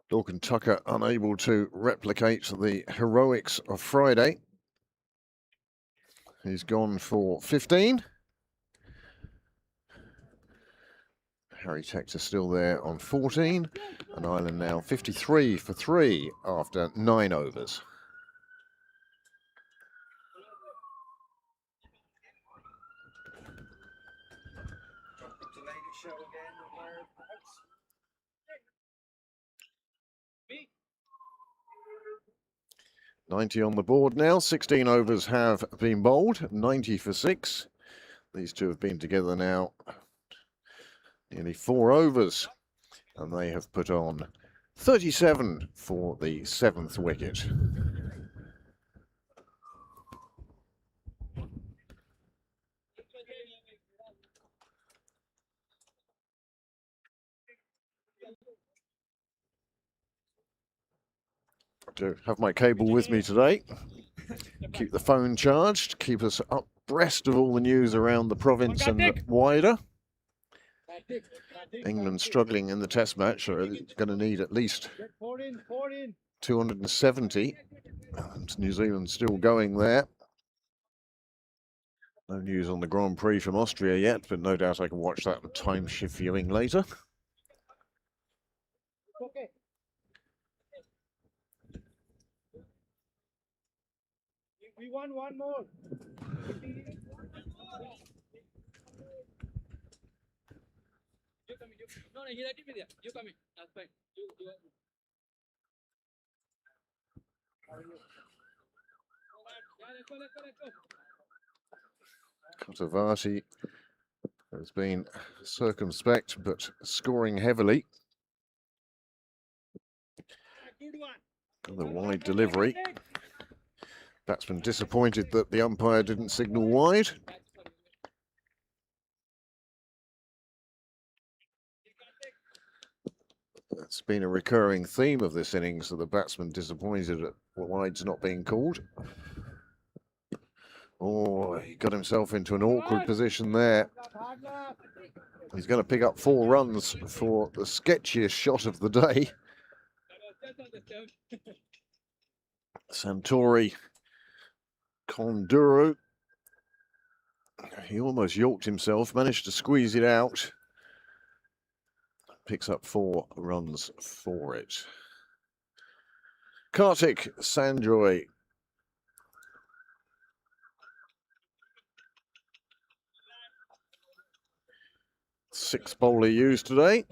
Dorcan Tucker unable to replicate the heroics of Friday. He's gone for 15. Harry Textor still there on 14. And Ireland now 53 for 3 after 9 overs. 90 on the board now. 16 overs have been bowled, 90 for 6. These two have been together now nearly 4 overs, and they have put on 37 for the 7th wicket. To have my cable with me today, keep the phone charged, keep us abreast of all the news around the province and wider. England struggling in the test match, so it's going to need at least 270. And New Zealand still going there. No news on the Grand Prix from Austria yet, but no doubt I can watch that on time shift viewing later. Okay. We want one more. You coming? No, he ready with you. You coming? That's fine. You. Yeah, let's go. Kotavati has been circumspect, but scoring heavily. Good one. And the wide delivery. Batsman disappointed that the umpire didn't signal wide. That's been a recurring theme of this innings, that the batsman disappointed at wides not being called. Oh, he got himself into an awkward position there. He's going to pick up 4 runs for the sketchiest shot of the day. Santori Konduru. He almost yorked himself, managed to squeeze it out. Picks up 4 runs for it. Kartik Sanjoy. Sixth bowler used today,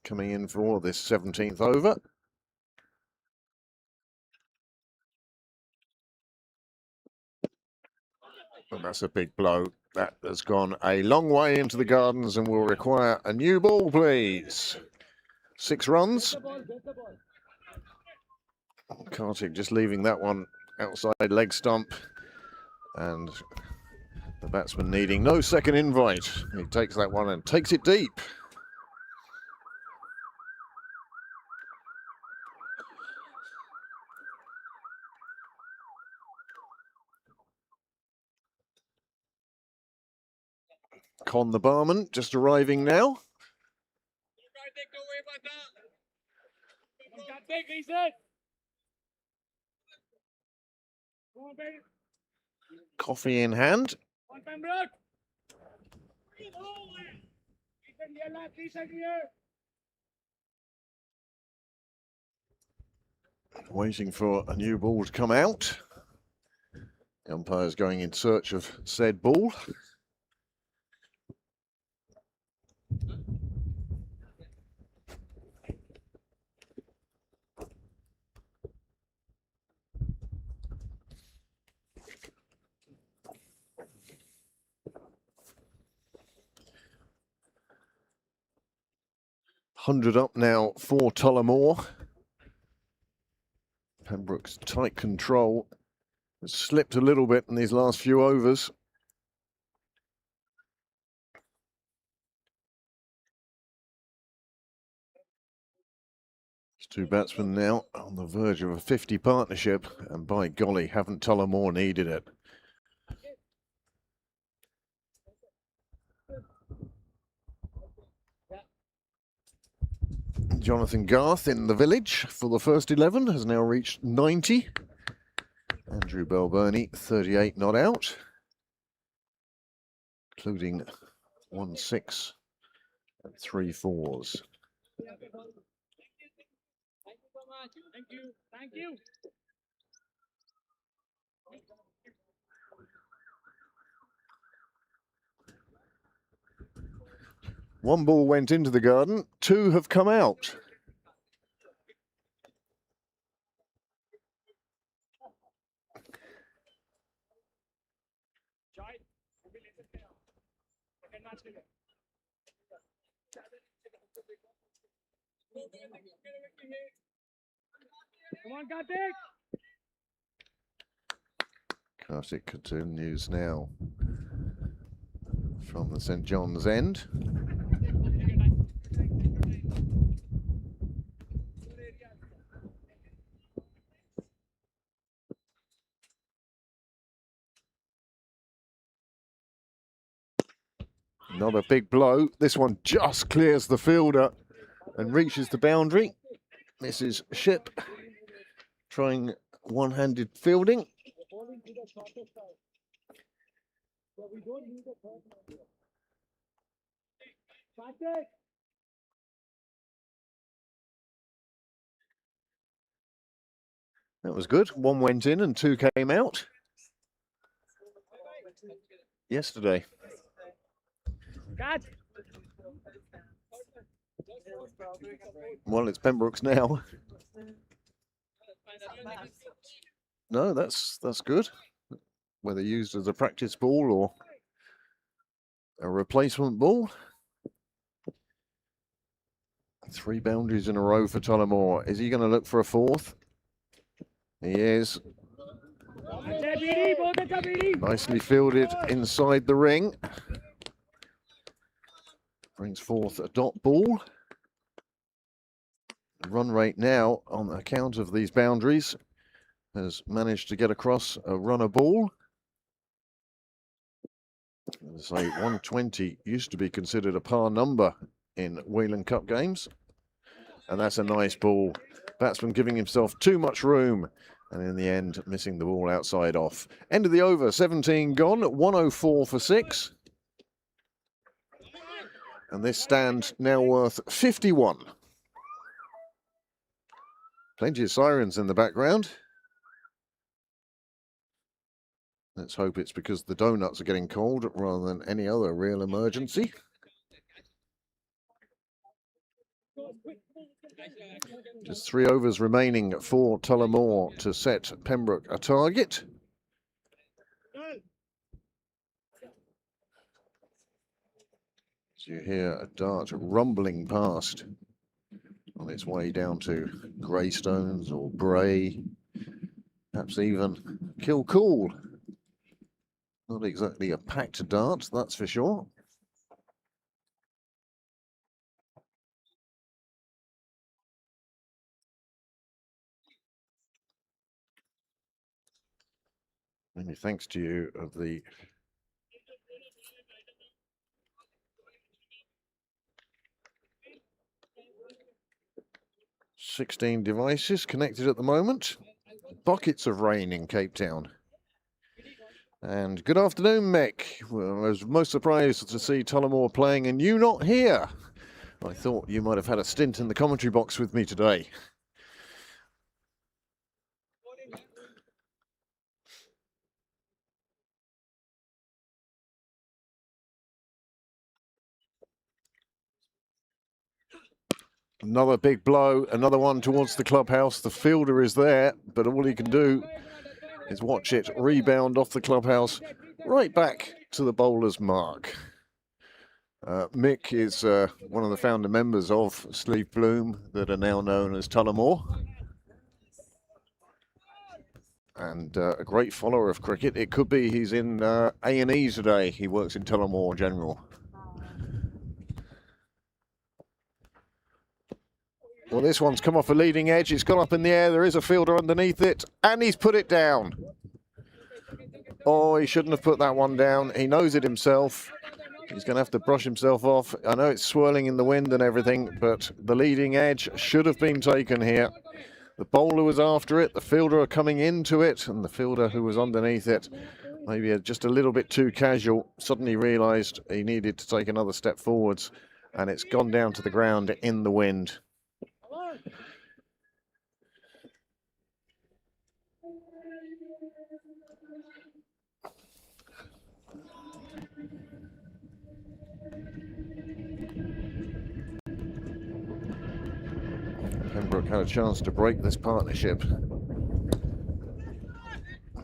coming in for this 17th over. And that's a big blow. That has gone a long way into the gardens and will require a new ball, please. 6 runs. Kartik just leaving that one outside leg stump. And the batsman needing no second invite. He takes that one and takes it deep. Con the barman just arriving now. Coffee in hand. On Pembroke. Waiting for a new ball to come out. The umpire's going in search of said ball. Hundred up now for Tullamore. Pembroke's tight control has slipped a little bit in these last few overs. These two batsmen now on the verge of a 50 partnership, and by golly, haven't Tullamore needed it. Jonathan Garth in the village for the first 11 has now reached 90. Andrew Belburney, 38 not out, including 1 6 and 3 4s. Thank you so much. Thank you. Thank you. One ball went into the garden, 2 have come out. Come on, Karthik. Karthik continues now from the St. John's end. Another big blow. This one just clears the fielder and reaches the boundary. Misses Ship, trying one-handed fielding. That was good. One went in and two came out yesterday. Catch. Well, it's Pembroke's now. No, that's good. Whether used as a practice ball or a replacement ball. 3 boundaries in a row for Tullamore. Is he going to look for a fourth? He is. Nicely fielded inside the ring. Brings forth a dot ball. The run rate now, on account of these boundaries, has managed to get across a runner ball. As I say, 120 used to be considered a par number in Whelan Cup games. And that's a nice ball. Batsman giving himself too much room. And in the end, missing the ball outside off. End of the over, 17 gone, 104 for 6. And this stand now worth 51. Plenty of sirens in the background. Let's hope it's because the donuts are getting cold rather than any other real emergency. Just 3 overs remaining for Tullamore to set Pembroke a target. So you hear a dart rumbling past on its way down to Greystones or Bray, perhaps even Kilcool. Not exactly a packed dart, that's for sure. Many thanks to you of the ...16 devices connected at the moment. Buckets of rain in Cape Town. And good afternoon, Mick. Well, I was most surprised to see Tullamore playing and you not here. I thought you might have had a stint in the commentary box with me today. Another big blow, another one towards the clubhouse. The fielder is there, but all he can do is watch it rebound off the clubhouse right back to the bowler's mark. Mick is one of the founder members of Sleeve Bloom that are now known as Tullamore. And a great follower of cricket. It could be he's in A&E today. He works in Tullamore General. Well, this one's come off a leading edge. It's gone up in the air. There is a fielder underneath it. And he's put it down. Oh, he shouldn't have put that one down. He knows it himself. He's going to have to brush himself off. I know it's swirling in the wind and everything, but the leading edge should have been taken here. The bowler was after it. The fielder coming into it. And the fielder who was underneath it, maybe just a little bit too casual, suddenly realised he needed to take another step forwards. And it's gone down to the ground in the wind. Pembroke had a chance to break this partnership.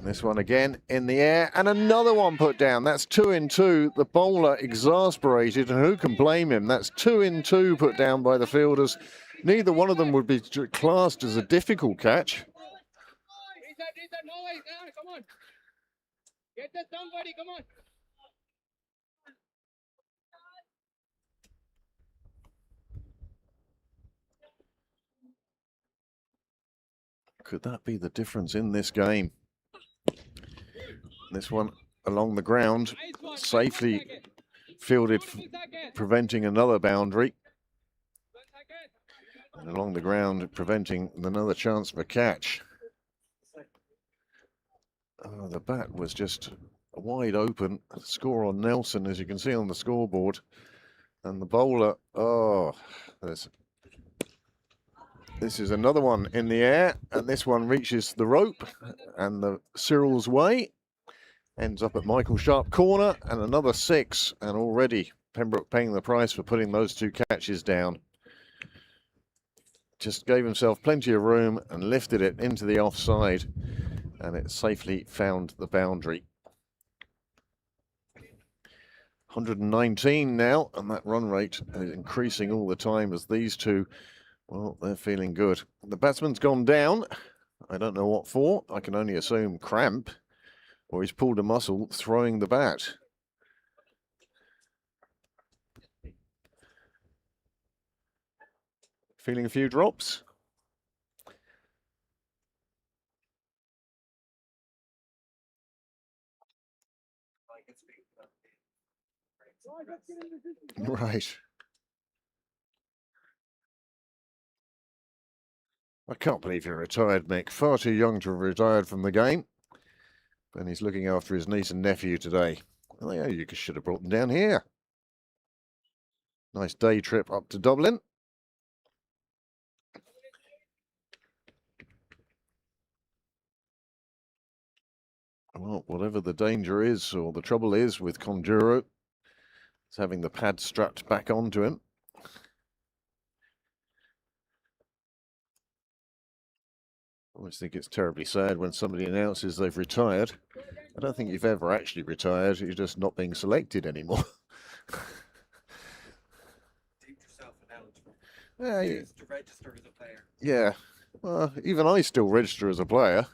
This one again in the air, and another one put down. That's 2 in 2. The bowler exasperated, and who can blame him? That's 2 in 2 put down by the fielders. Neither one of them would be classed as a difficult catch. Reset, no way, come on. Get the thumb, buddy, come on. Could that be the difference in this game? This one along the ground, safely fielded, preventing another boundary. And along the ground, preventing another chance for catch. Oh, the bat was just wide open. Score on Nelson, as you can see on the scoreboard. And the bowler, this is another one in the air, and this one reaches the rope and the Cyril's way. Ends up at Michael Sharp corner, and another 6, and already Pembroke paying the price for putting those 2 catches down. Just gave himself plenty of room and lifted it into the offside, and it safely found the boundary. 119 now, and that run rate is increasing all the time as these two, well, they're feeling good. The batsman's gone down. I don't know what for. I can only assume cramp, or he's pulled a muscle throwing the bat. Feeling a few drops? Right. I can't believe you're retired, Mick. Far too young to have retired from the game. And he's looking after his niece and nephew today. Well, yeah, you should have brought them down here. Nice day trip up to Dublin. Well, whatever the danger is, or the trouble is with Conduro, it's having the pad strapped back onto him. I always think it's terribly sad when somebody announces they've retired. I don't think you've ever actually retired, you're just not being selected anymore. Deemed yourself ineligible. Yeah, To register as a player. yeah. Well, even I still register as a player.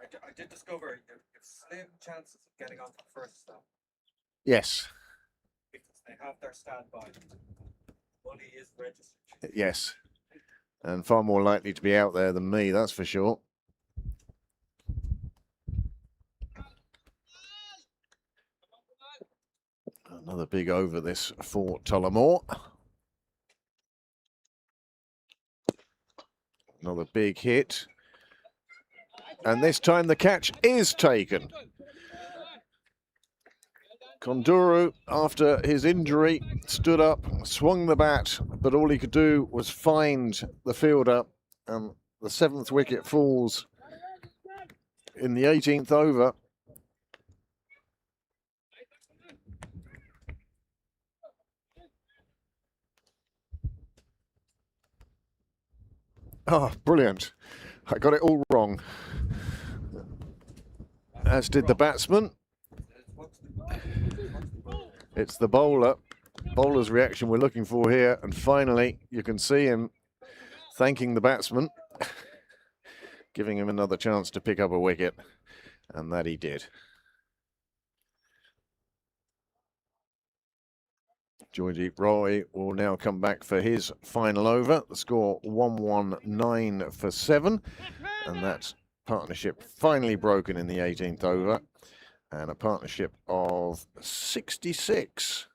I did discover you have slim chances of getting onto the first stop Yes, because they have their standby. Money is registered. yes. And far more likely to be out there than me, that's for sure. Another big over this for Tullamore. Another big hit. And this time the catch is taken. Conduro, after his injury, stood up, swung the bat, but all he could do was find the fielder. And the 7th wicket falls in the 18th over. Oh, brilliant. I got it all wrong. As did the batsman. It's the bowler. Bowler's reaction we're looking for here. And finally, you can see him thanking the batsman, giving him another chance to pick up a wicket. And that he did. Joydeep Roy will now come back for his final over. The score 119 for 7. And that partnership finally broken in the 18th over. And a partnership of 66.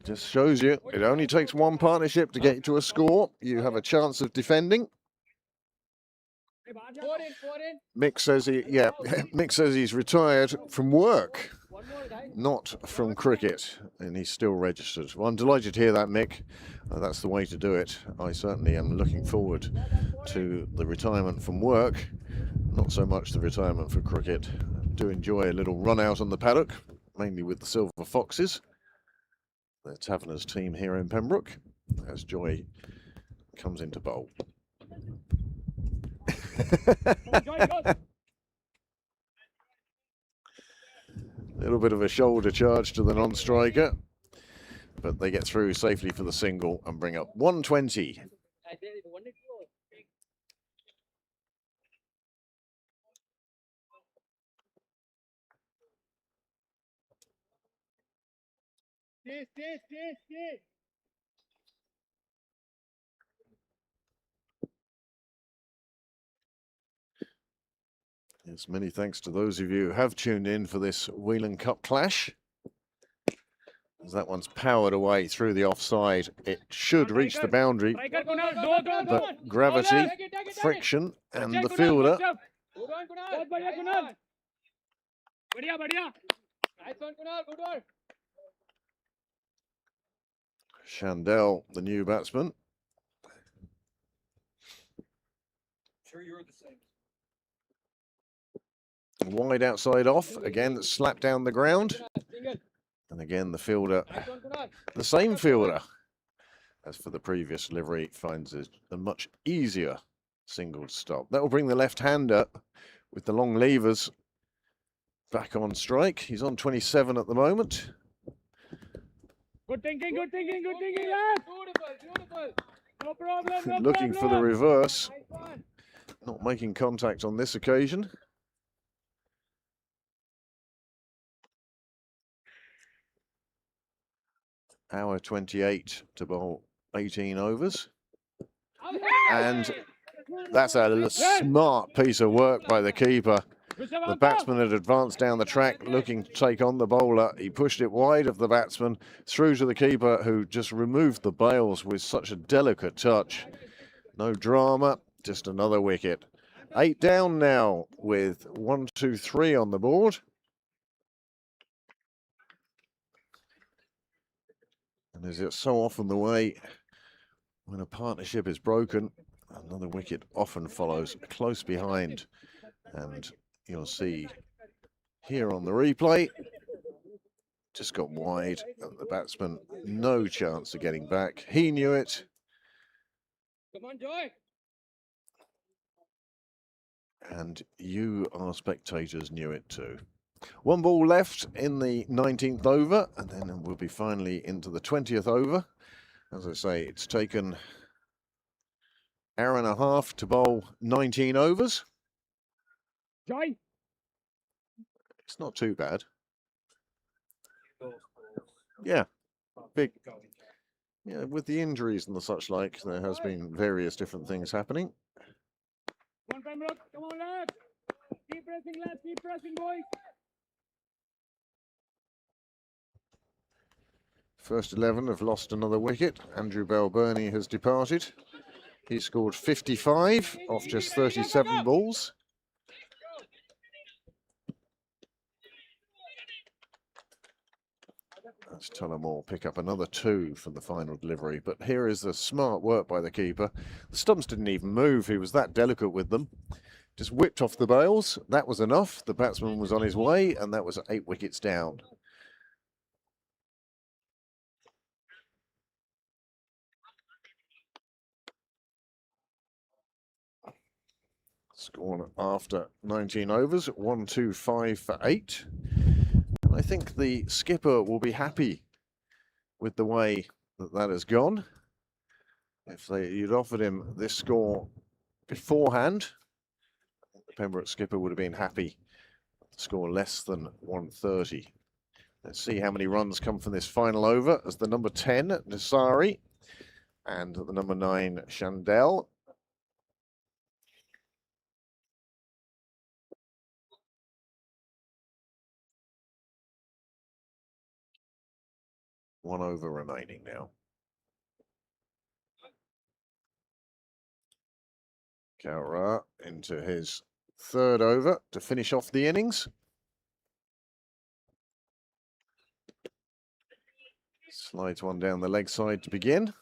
Just shows you it only takes one partnership to get you to a score. You have a chance of defending. Mick says Mick says he's retired from work, not from cricket, and he's still registered. Well, I'm delighted to hear that, Mick. That's the way to do it. I certainly am looking forward to the retirement from work, not so much the retirement for cricket. I do enjoy a little run out on the paddock, mainly with the Silver Foxes, the Taverners team here in Pembroke, as Joy comes into bowl. on, Joy, go. Little bit of a shoulder charge to the non-striker, but they get through safely for the single and bring up 120. Stay. Yes, many thanks to those of you who have tuned in for this Whelan Cup clash. As that one's powered away through the offside, it should reach the boundary, Striker, Kunal, go. but gravity, friction, and the fielder. Good one, Kunal. Badhiya, Kunal. Badhiya. Nice one, Kunal. Good one. Chandel, the new batsman. Sure, you're the same. Wide outside off, again slapped down the ground. Single. And again the fielder, Nice one, Kunal. the same fielder as for the previous delivery, finds it a much easier single to stop. That will bring the left-hander with the long levers back on strike. He's on 27 at the moment. Good thinking, lads. Beautiful. No problem, Looking for the reverse, Nice one. not making contact on this occasion. Hour 28 to bowl 18 overs. And that's a smart piece of work by the keeper. The batsman had advanced down the track looking to take on the bowler. He pushed it wide of the batsman through to the keeper, who just removed the bails with such a delicate touch. No drama, just another wicket. 8 down now with 1, 2, 3 on the board. And as it's so often the way, when a partnership is broken, another wicket often follows close behind. And you'll see here on the replay, just got wide, and the batsman no chance of getting back. He knew it. Come on, Joy. And you, our spectators, knew it too. 1 ball left in the 19th over, and then we'll be finally into the 20th over. As I say, it's taken hour and a half to bowl 19 overs. Joy. It's not too bad. Yeah, big. Yeah, with the injuries and the such like, there has been various different things happening. Come on, Pembroke. Come on, lads. Keep pressing, lads. Keep pressing, boys. First 11 have lost another wicket. Andrew Bell-Burney has departed. He scored 55 off just 37 balls. As Tullamore pick up another 2 for the final delivery. But here is the smart work by the keeper. The stumps didn't even move. He was that delicate with them. Just whipped off the bails. That was enough. The batsman was on his way, and that was 8 wickets down. Scored after 19 overs, 125 for 8. And I think the skipper will be happy with the way that has gone. If you'd offered him this score beforehand, the Pembroke skipper would have been happy to score less than 130. Let's see how many runs come from this final over as the number 10, Nisari, and the number 9, Chandel. One over remaining now. Kaura into his 3rd over to finish off the innings. Slides one down the leg side to begin.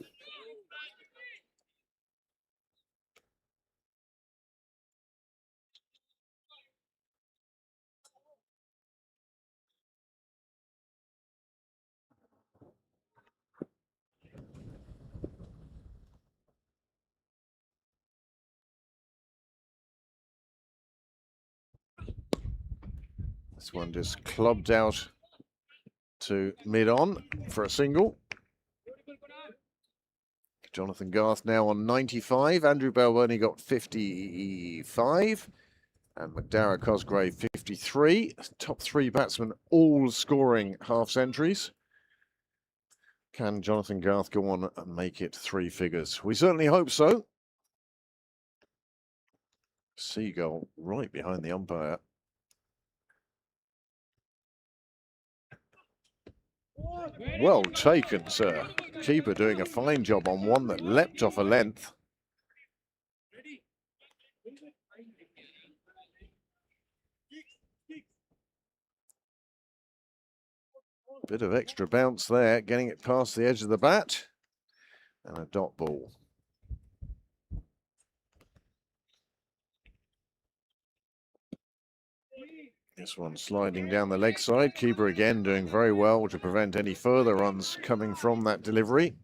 This one just clubbed out to mid-on for a single. Jonathan Garth now on 95. Andrew Balboni got 55. And McDara Cosgrave 53. Top three batsmen all scoring half centuries. Can Jonathan Garth go on and make it three figures? We certainly hope so. Seagull right behind the umpire. Well taken, sir. Keeper doing a fine job on one that leapt off a length. Bit of extra bounce there, getting it past the edge of the bat. And a dot ball. This one sliding down the leg side. Keeper again doing very well to prevent any further runs coming from that delivery.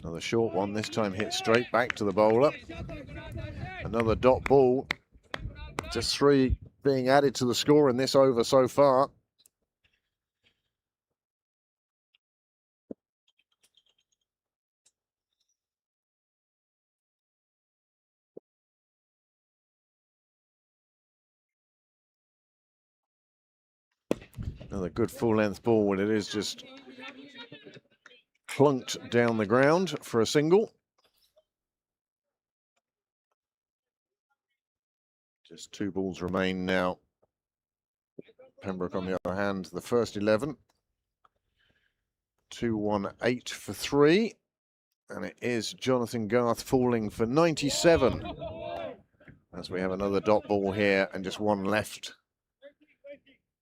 Another short one, this time hit straight back to the bowler. Another dot ball. Just three being added to the score in this over so far. Another good full-length ball, and it is just clunked down the ground for a single. Just two balls remain now. Pembroke, on the other hand, the first 11. 2-1-8 for three. And it is Jonathan Garth falling for 97. As we have another dot ball here and just one left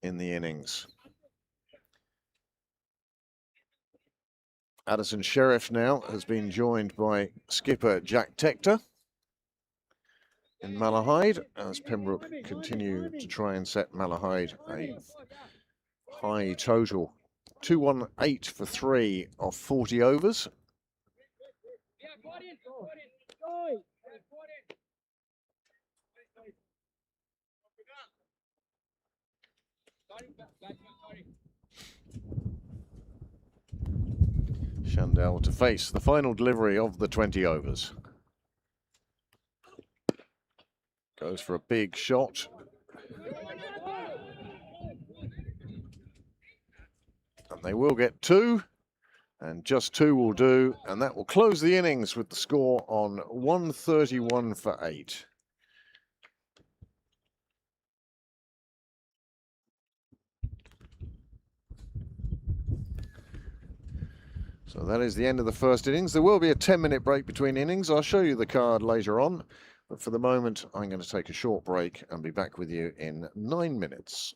in the innings. Addison Sheriff now has been joined by skipper Jack Tector in Malahide as Pembroke continue to try and set Malahide a high total. 2-1-8 for three of 40 overs. Shandell to face the final delivery of the 20 overs. Goes for a big shot. And they will get two. And just two will do. And that will close the innings with the score on 131 for 8. So that is the end of the first innings. There will be a 10-minute break between innings. I'll show you the card later on. But for the moment, I'm going to take a short break and be back with you in 9 minutes.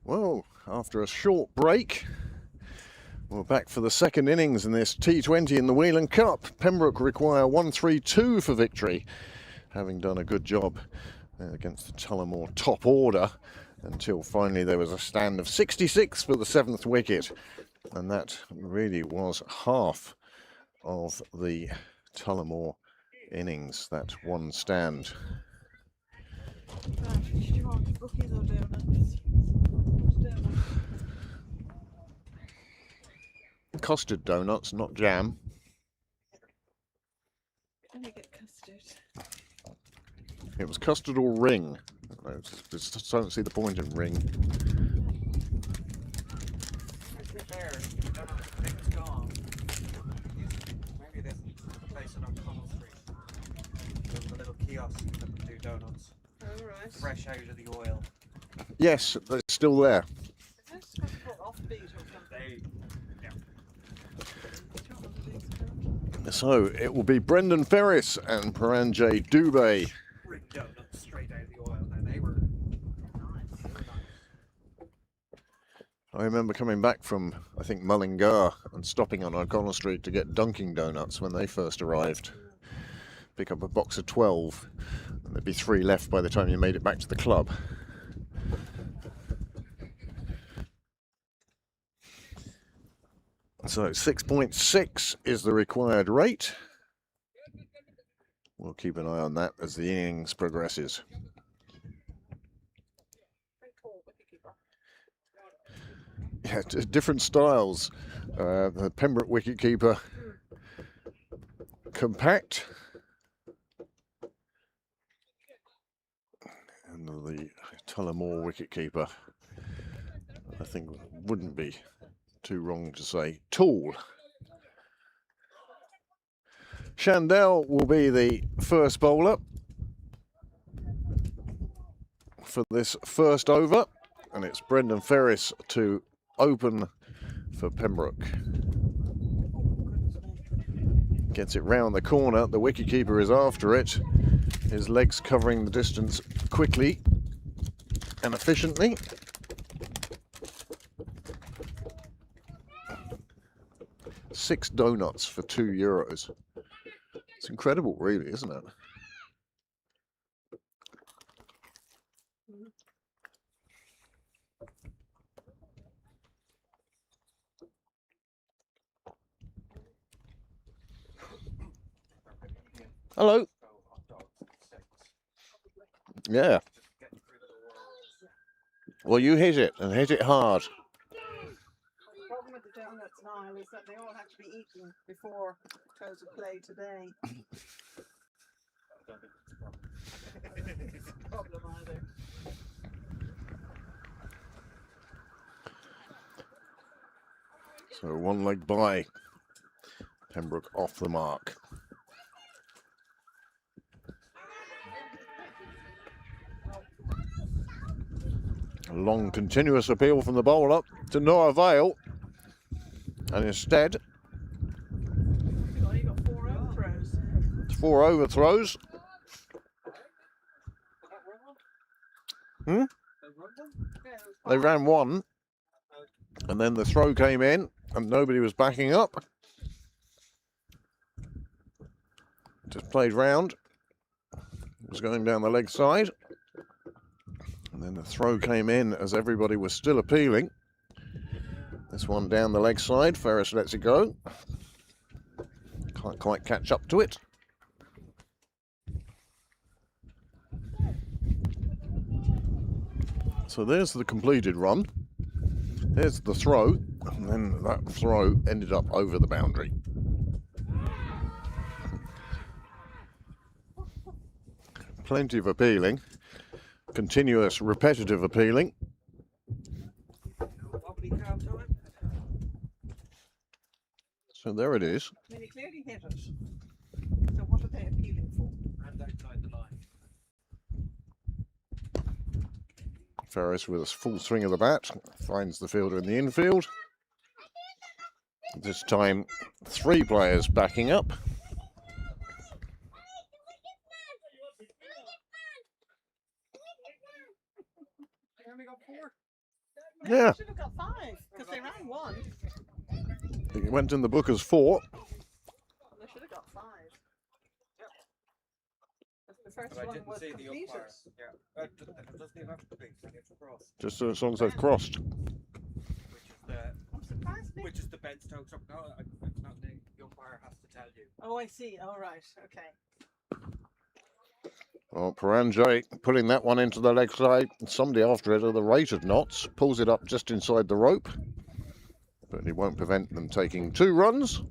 Well, after a short break, we're back for the second innings in this T20 in the Whelan Cup. Pembroke require 1-3-2 for victory, having done a good job against the Tullamore top order until finally there was a stand of 66 for the 7th wicket, and that really was half of the Tullamore innings, that one stand. Right, do you want cookies or donuts? Custard donuts, not jam. Let me get custard. It was custard or ring. I just don't see the point in ring. To be fair, I don't know if the thing's gone. Maybe there's a place on O'Connell Street. There's a little kiosk that would do donuts. All right. Fresh out of the oil. Yes, they're still there. Is this offbeat or something? So it will be Brendan Ferris and Paranjay Dubey. Ring donuts straight out of the oil. Now they were nice. I remember coming back from, I think, Mullingar and stopping on O'Connell Street to get Dunking Donuts when they first arrived. Pick up a box of 12, and there'd be 3 left by the time you made it back to the club. So 6.6 is the required rate. We'll keep an eye on that as the innings progresses. Yeah, different styles. The Pembroke wicketkeeper, compact, and the Tullamore wicketkeeper, I think, wouldn't be too wrong to say, tall. Shandell will be the first bowler for this first over, and it's Brendan Ferris to open for Pembroke. Gets it round the corner, the wicketkeeper is after it, his legs covering the distance quickly and efficiently. £6 donuts for €2. It's incredible, really, isn't it? Hello. Yeah. Well, you hit it, and hit it hard. The problem with the donuts now is that they all have to be eaten before close of play today. It's a problem either. So 1 leg by. Pembroke off the mark. A long continuous appeal from the bowler to no avail, and instead You've only got 4 overthrows. 4 overthrows. Yeah, They ran 1, and then the throw came in, and nobody was backing up. Just played round. It was going down the leg side. And then the throw came in as everybody was still appealing. This one down the leg side. Ferris lets it go. Can't quite catch up to it. So there's the completed run. There's the throw. And then that throw ended up over the boundary. Plenty of appealing, continuous, repetitive appealing. wobbly curl to it. So there it is. I mean, he clearly hit it. So what are Ferris with a full swing of the bat, finds the fielder in the infield. This time, 3 players backing up. They only got 4. Yeah. They should have got 5 because they ran 1. It went in the book as 4. They should have got 5. The first But I one didn't was see the completed. umpire. Yeah. It doesn't even have to be. It's across. Just as long as they've crossed. I'm surprised. Which is the Ben Stokes up. No, it's not the umpire has to tell you. Oh, I see. All right. Okay. Well, Paranjay putting that one into the leg side. Somebody after it at the rate of knots pulls it up just inside the rope. But it won't prevent them taking 2 runs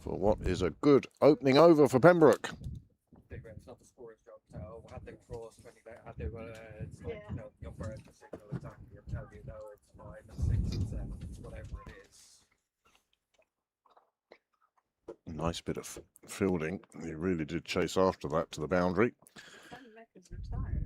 for what is a good opening over for Pembroke. It's not the scorer's job. So had they crossed when had they it's like Yeah. no, the umpire has to signal exactly and tell you no, it's 5 and 6 and 7, it's whatever it is. Nice bit of fielding. He really did chase after that to the boundary. Neck is retired.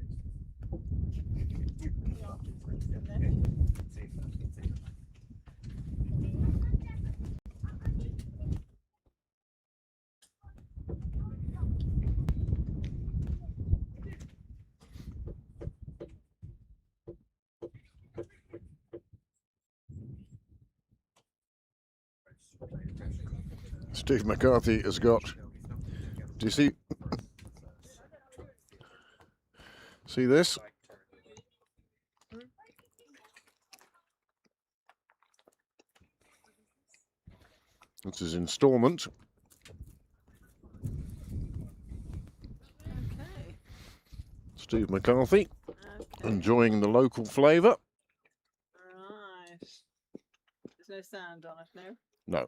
Steve McCarthy has got. Do you see? See this? This is installment. Okay. Steve McCarthy enjoying the local flavour. Right. There's no sound on it, no? No.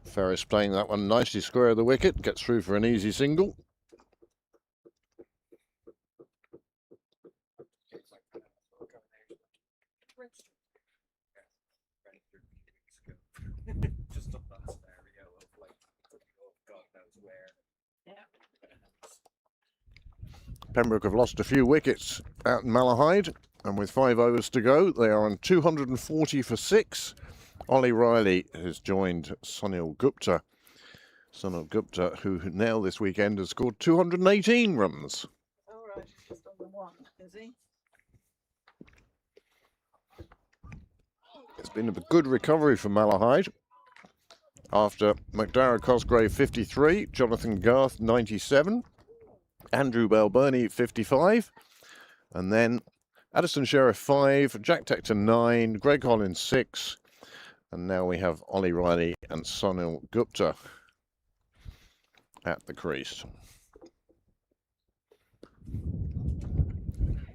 Ferris playing that one nicely square of the wicket, gets through for an easy single. Just up that scenario of like God knows where. Yeah. Pembroke have lost a few wickets out in Malahide, and with 5 overs to go, they are on 240 for 6. Ollie Riley has joined Sunil Gupta. Sunil Gupta, who now this weekend has scored 218 runs. All right. He's just on the 1, is he? It's been a good recovery for Malahide. After McDara Cosgrave 53, Jonathan Garth 97, Andrew Balburney 55, and then Addison Sheriff 5, Jack Tector 9, Greg Hollins 6, and now we have Ollie Riley and Sunil Gupta at the crease.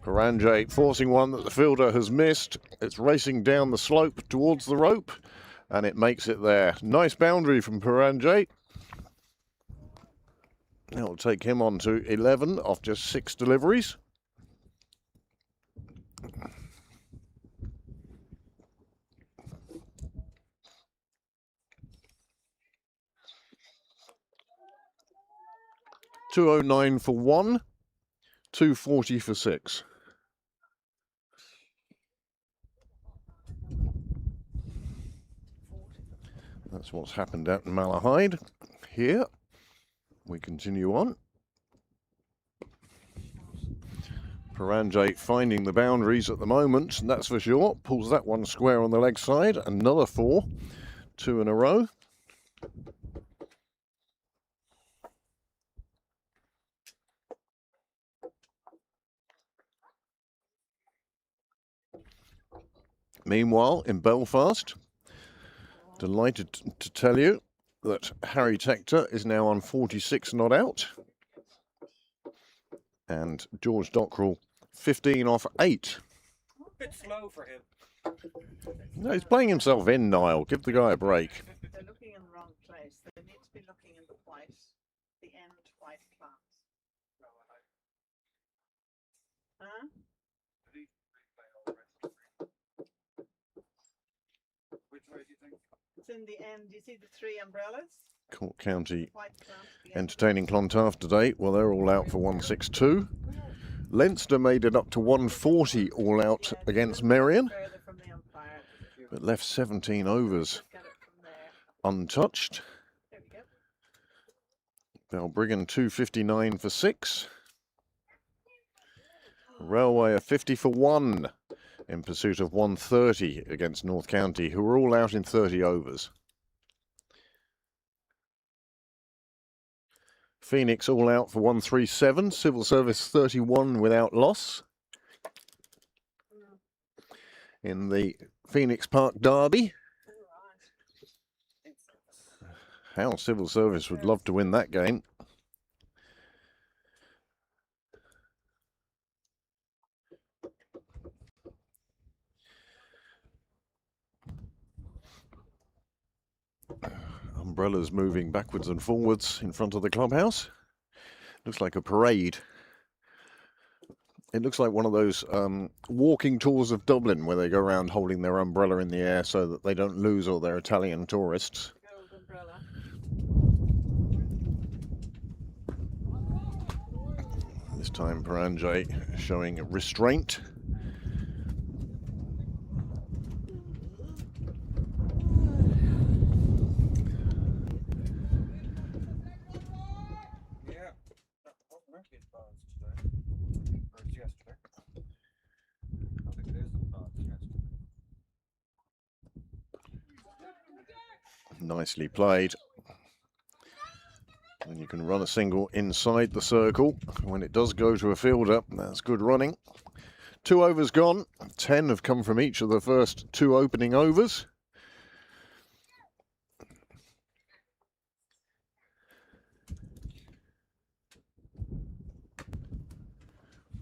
Paranjay forcing one that the fielder has missed. It's racing down the slope towards the rope, and it makes it there. Nice boundary from Paranjay. That'll take him on to 11 off just 6 deliveries. .209 for 1, 240 for 6. That's what's happened out in Malahide. Here, we continue on. Paranjay finding the boundaries at the moment, and that's for sure. Pulls that one square on the leg side. Another 4, 2 in a row. Meanwhile, in Belfast, delighted to tell you that Harry Tector is now on 46 not out. And George Dockrell 15 off 8. A bit slow for him. No, he's playing himself in, Niall. Give the guy a break. They're looking in the wrong place. They need to be looking in the white, the end white class. Huh? Which way do you think? It's in the end. You see the three umbrellas? Cork County White plant at the end. entertaining Clontarf today. Well, they're all out for 162. Leinster made it up to 140 all out Yeah, against a little Marion, further from the umpire. but left 17 overs Just get it from there. untouched. There we go. Balbriggan 259 for 6. Railway a 50 for 1 in pursuit of 130 against North County, who were all out in 30 overs. Phoenix all out for 137. Civil Service 31 without loss. In the Phoenix Park Derby. How Civil Service would love to win that game. Umbrellas moving backwards and forwards in front of the clubhouse. Looks like a parade. It looks like one of those walking tours of Dublin where they go around holding their umbrella in the air so that they don't lose all their Italian tourists. Gold umbrella. This time Paranjay showing restraint. Yeah, that wasn't meant to be as bad as today. Or as yesterday. I think it is as bad as yesterday. Nicely played. And you can run a single inside the circle. When it does go to a fielder, that's good running. 2 overs gone. 10 have come from each of the first 2 opening overs.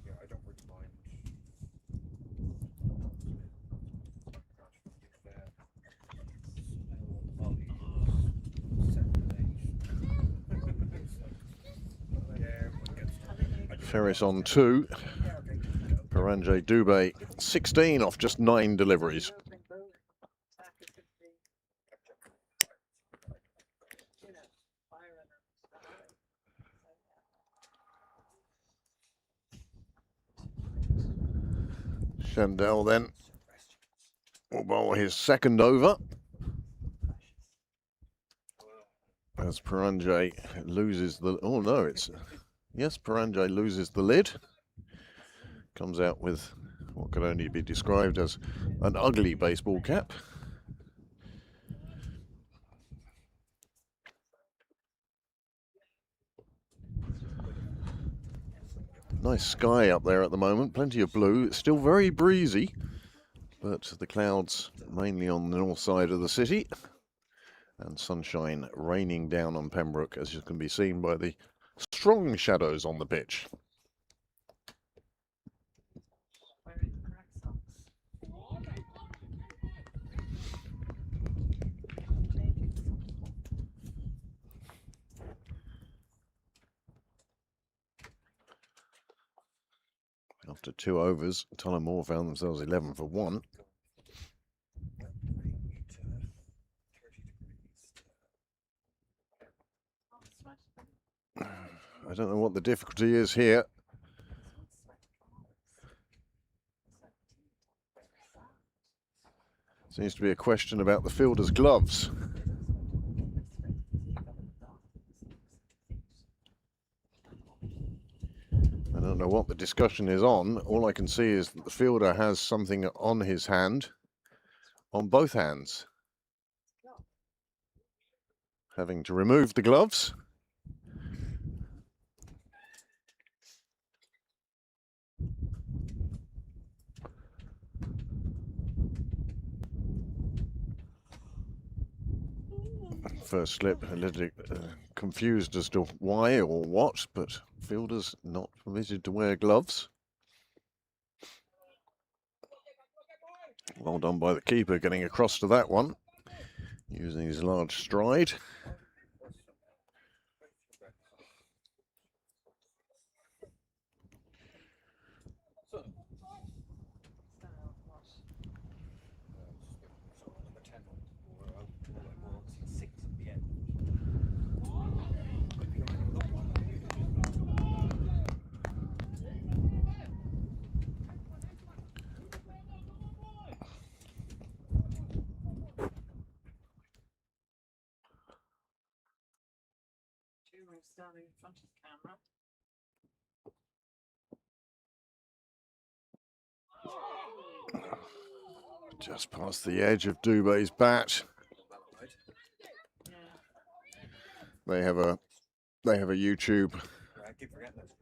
Yeah, I don't really mind. Ferris on 2. Paranjay Dubé 16 off just 9 deliveries. Shandell then will bowl his second over as Paranjay loses the... Oh no, it's... Yes, Paranjay loses the lid. Comes out with what could only be described as an ugly baseball cap. Nice sky up there at the moment, plenty of blue. It's still very breezy, but the clouds mainly on the north side of the city, and sunshine raining down on Pembroke, as you can be seen by the strong shadows on the pitch. After 2 overs, Tullamore found themselves 11 for 1. I don't know what the difficulty is here. Seems to be a question about the fielder's gloves. I don't know what the discussion is on. All I can see is that the fielder has something on his hand, on both hands. Having to remove the gloves. First slip, a little confused as to why or what, but fielders not permitted to wear gloves. Well done by the keeper getting across to that one, using his large stride. We're standing in front of the camera. Just past the edge of Dubé's bat. Yeah. They have a YouTube, I keep forgetting this.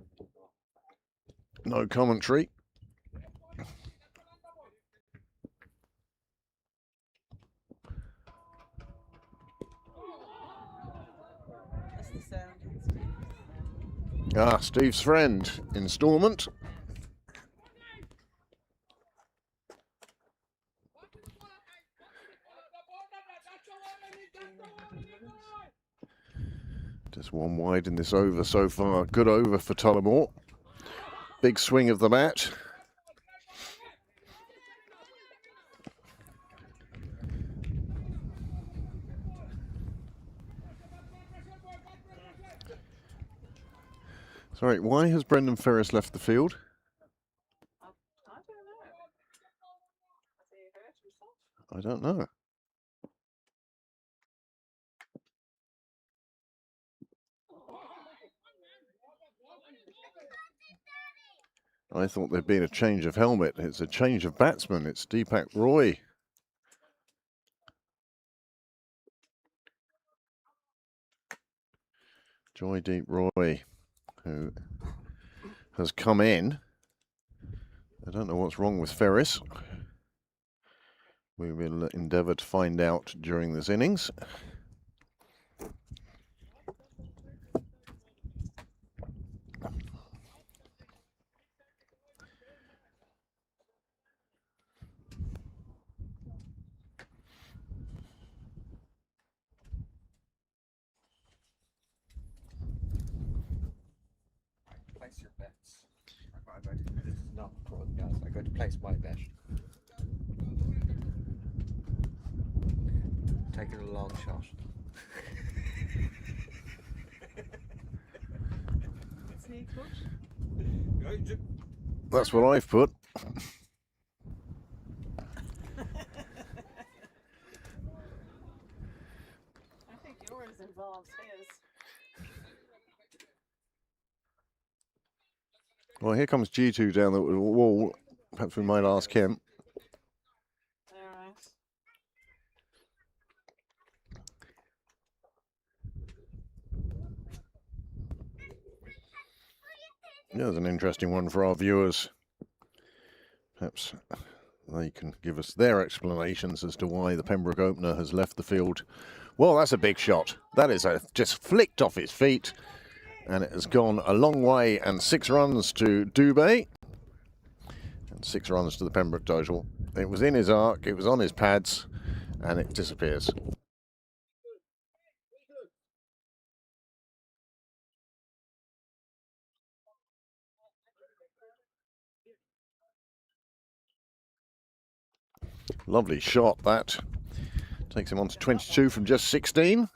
no commentary. That's the sound. Ah, Steve's friend installment. Just one wide in this over so far. Good over for Tullamore. Big swing of the bat. Sorry, why has Brendan Ferris left the field? I don't know. Has he hurt himself? I don't know. I thought there'd been a change of helmet. It's a change of batsman. It's Deepak Roy. Joydeep Roy, who has come in. I don't know what's wrong with Ferris. We will endeavour to find out during this innings. Place your bets. This is not broadcast. I'm going to place my bet. Taking a long shot. Sneak foot. That's what I've put. I think yours involves his. Well, here comes G2 down the wall. Perhaps we might ask him. Alright. There's an interesting one for our viewers. Perhaps they can give us their explanations as to why the Pembroke opener has left the field. Well, that's a big shot. That is just flicked off his feet. And it has gone a long way, and 6 runs to Dubé. And 6 runs to the Pembroke total. It was in his arc, it was on his pads, and it disappears. Lovely shot, that. Takes him on to 22 from just 16.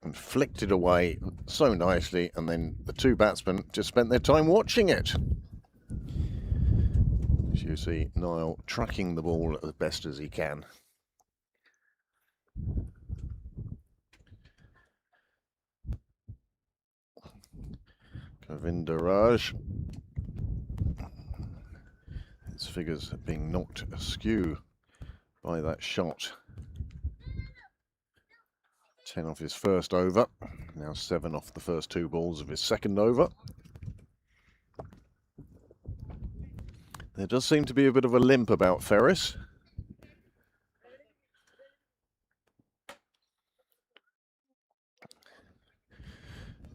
And flicked it away so nicely, and then the 2 batsmen just spent their time watching it. As you see, Niall tracking the ball as best as he can. Govindaraj. His figures being knocked askew by that shot. 10 off his first over, now 7 off the first 2 balls of his second over. There does seem to be a bit of a limp about Ferris.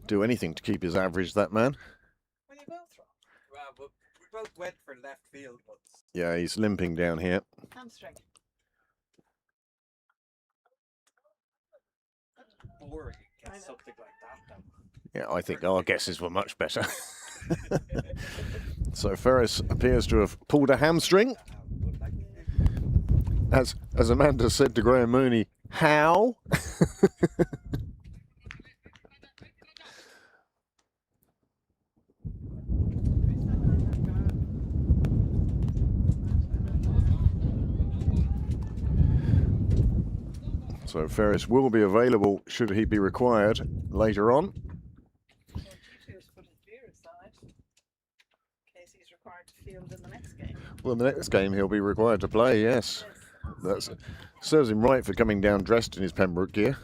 Do anything to keep his average, that man. Well, you both wrong. Well, we both went for left field, but Yeah, he's limping down here. Hamstring. boring. I know. Get something like that though. Yeah, I think our guesses were much better. So Ferris appears to have pulled a hamstring. As Amanda said to Graham Mooney, how? So So Ferris will be available should he be required later on. Well, Tutu's put his beer aside in case he's required to field in the next game. Well, the next game he'll be required to play, yes. Yes. That serves him right for coming down dressed in his Pembroke gear.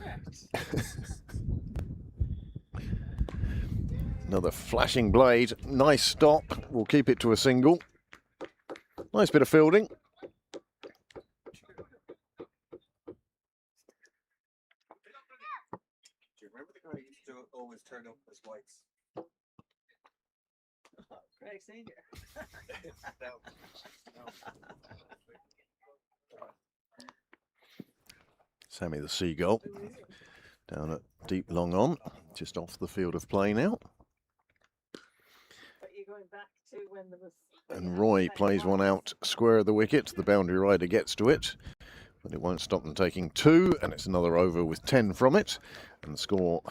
Another flashing blade. Nice stop. We'll keep it to a single. Nice bit of fielding. Do you remember the guy who used to always turn up as whites? Craig Senior. No. Sammy the Seagull down at deep long on, just off the field of play now. But you're going back to when there was. And Roy plays one out square of the wicket. The boundary rider gets to it, but it won't stop them taking two, and it's another over with 10 from it. And the score,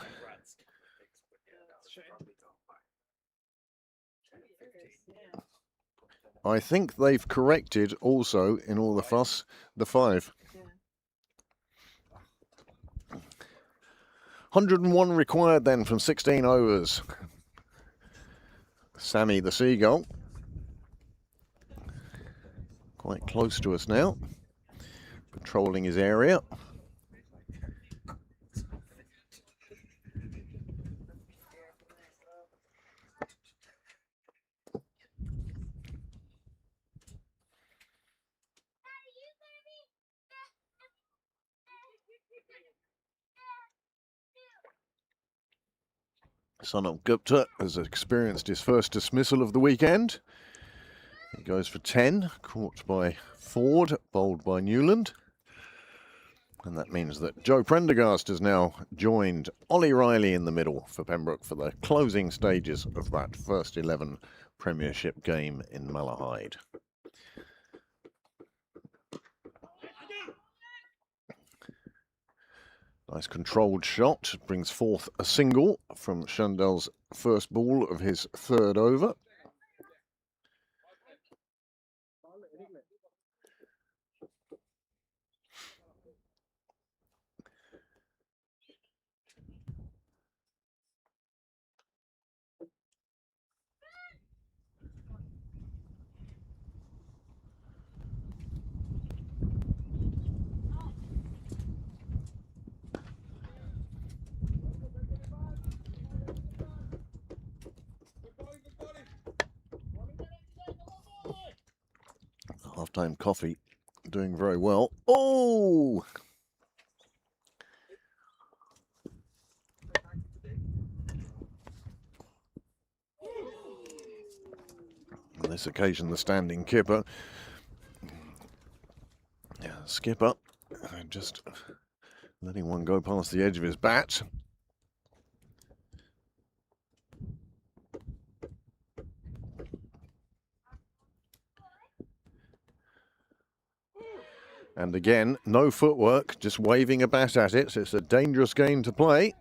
I think they've corrected also in all the fuss, the 5. Yeah. 101 required then from 16 overs. Sammy the Seagull. Quite close to us now. Patrolling his area. Sanal Gupta has experienced his first dismissal of the weekend. He goes for 10, caught by Ford, bowled by Newland. And that means that Joe Prendergast has now joined Ollie Riley in the middle for Pembroke for the closing stages of that first 11 Premiership game in Malahide. Nice controlled shot, brings forth a single from Shandell's first ball of his 3rd over. Half-time coffee doing very well. Oh! On this occasion, the standing skipper, just letting one go past the edge of his bat. And again, no footwork, just waving a bat at it. So it's a dangerous game to play.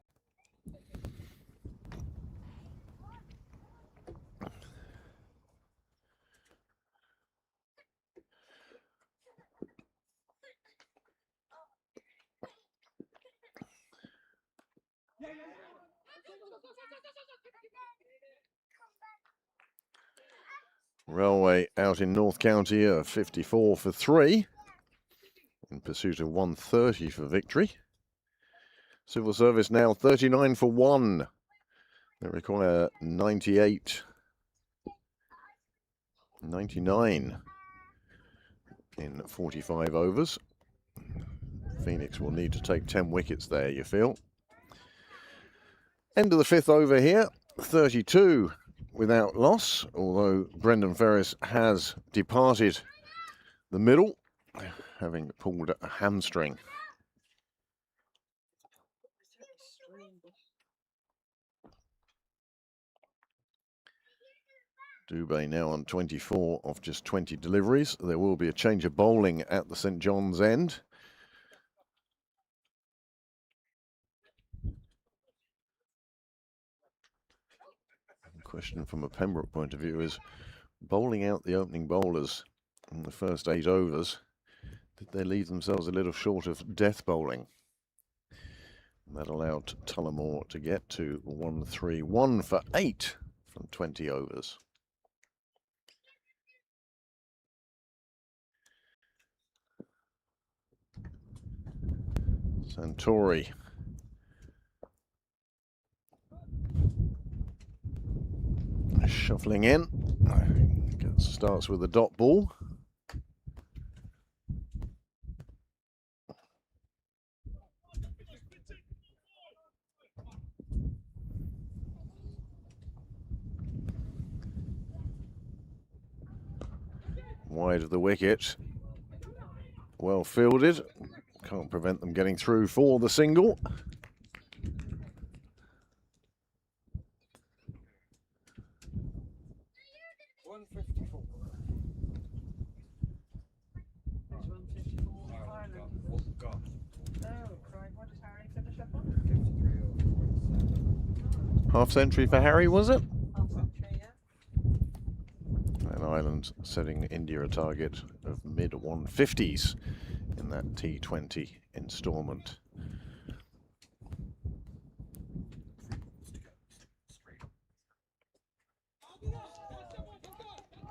Railway out in North County are 54 for 3. In pursuit of 130 for victory. Civil Service now 39 for 1. They require 98, 99 in 45 overs. Phoenix will need to take 10 wickets there, you feel. End of the 5th over here, 32 without loss, although Brendan Ferris has departed the middle, having pulled a hamstring. Dubé now on 24 off just 20 deliveries. There will be a change of bowling at the St John's end. The question from a Pembroke point of view is, bowling out the opening bowlers in the first 8 overs, did they leave themselves a little short of death bowling? That allowed Tullamore to get to 1-3-1 for 8 from 20 overs. Santori shuffling in. Starts with a dot ball. Wide of the wicket. Well fielded. Can't prevent them getting through for the single. Half century for Harry, was it? Half century, yeah. And Ireland setting India a target of mid 150s in that T20 instalment.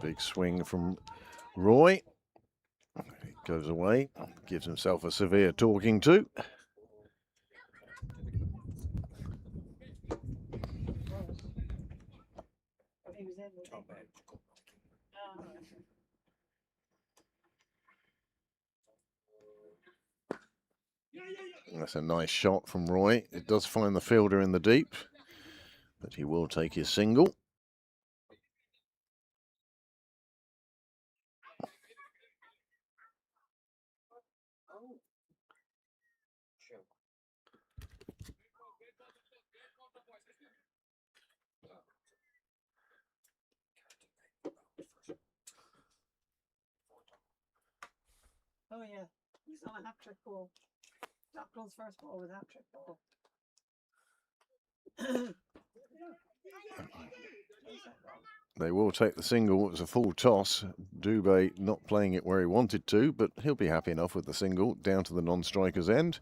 Big swing from Roy. He goes away, gives himself a severe talking to. He was in the That's a nice shot from Roy. It does find the fielder in the deep, but he will take his single. Oh yeah, he's on a hat-trick ball. Doctor's first ball with hat-trick ball. They will take the single. It was a full toss. Dubé not playing it where he wanted to, but he'll be happy enough with the single down to the non-striker's end.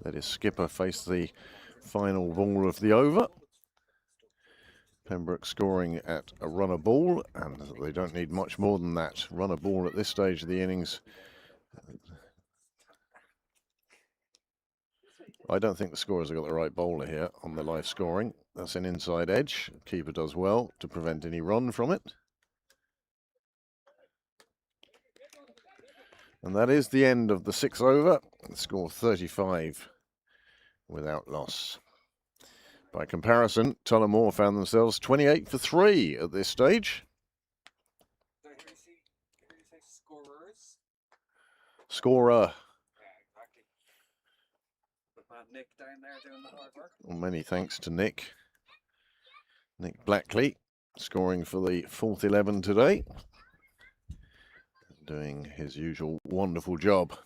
Let his skipper face the final ball of the over. Pembroke scoring at a runner ball, and they don't need much more than that. Runner ball at this stage of the innings. I don't think the scorers have got the right bowler here on the live scoring. That's an inside edge. Keeper does well to prevent any run from it. And that is the end of the 6th over. The score 35 without loss. By comparison, Tullamore found themselves 28 for 3 at this stage. Scorer. Nick down there doing the hard work. Well, many thanks to Nick. Nick Blackley scoring for the 4th 11 today. Doing his usual wonderful job.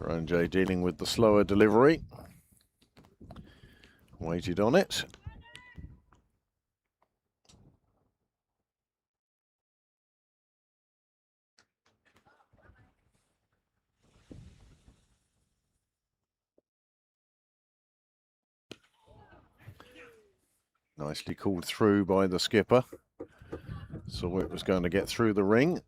Ranjay dealing with the slower delivery. Waited on it. Nicely called through by the skipper. So it was going to get through the ring.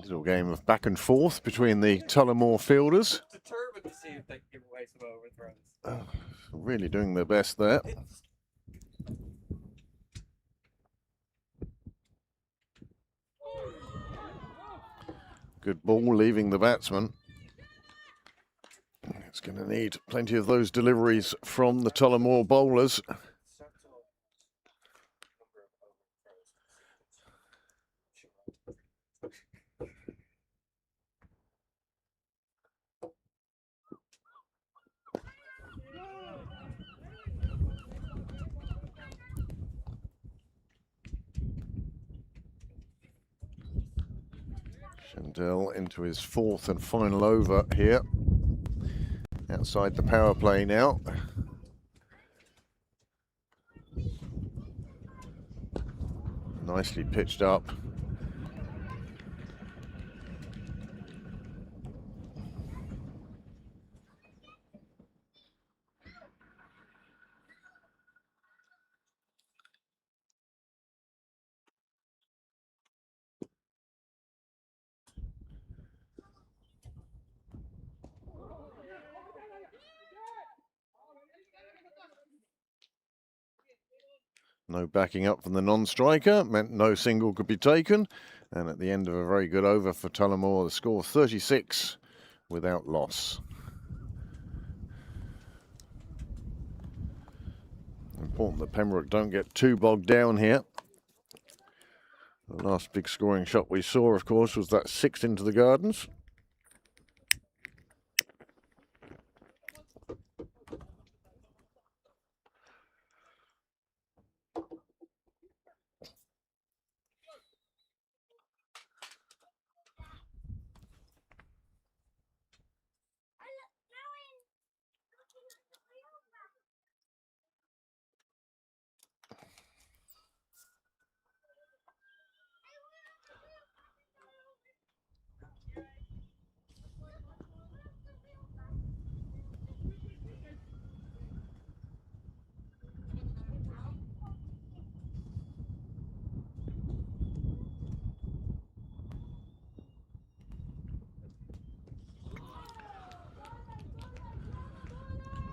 Little game of back and forth between the Tullamore fielders. Determined to see if they can give away some overthrows. Really doing their best there. Good ball leaving the batsman. It's going to need plenty of those deliveries from the Tullamore bowlers. Shandell into his 4th and final over here. Outside the power play now. Nicely pitched up. No backing up from the non-striker, meant no single could be taken. And at the end of a very good over for Tullamore, the score 36 without loss. Important that Pembroke don't get too bogged down here. The last big scoring shot we saw, of course, was that 6 into the gardens.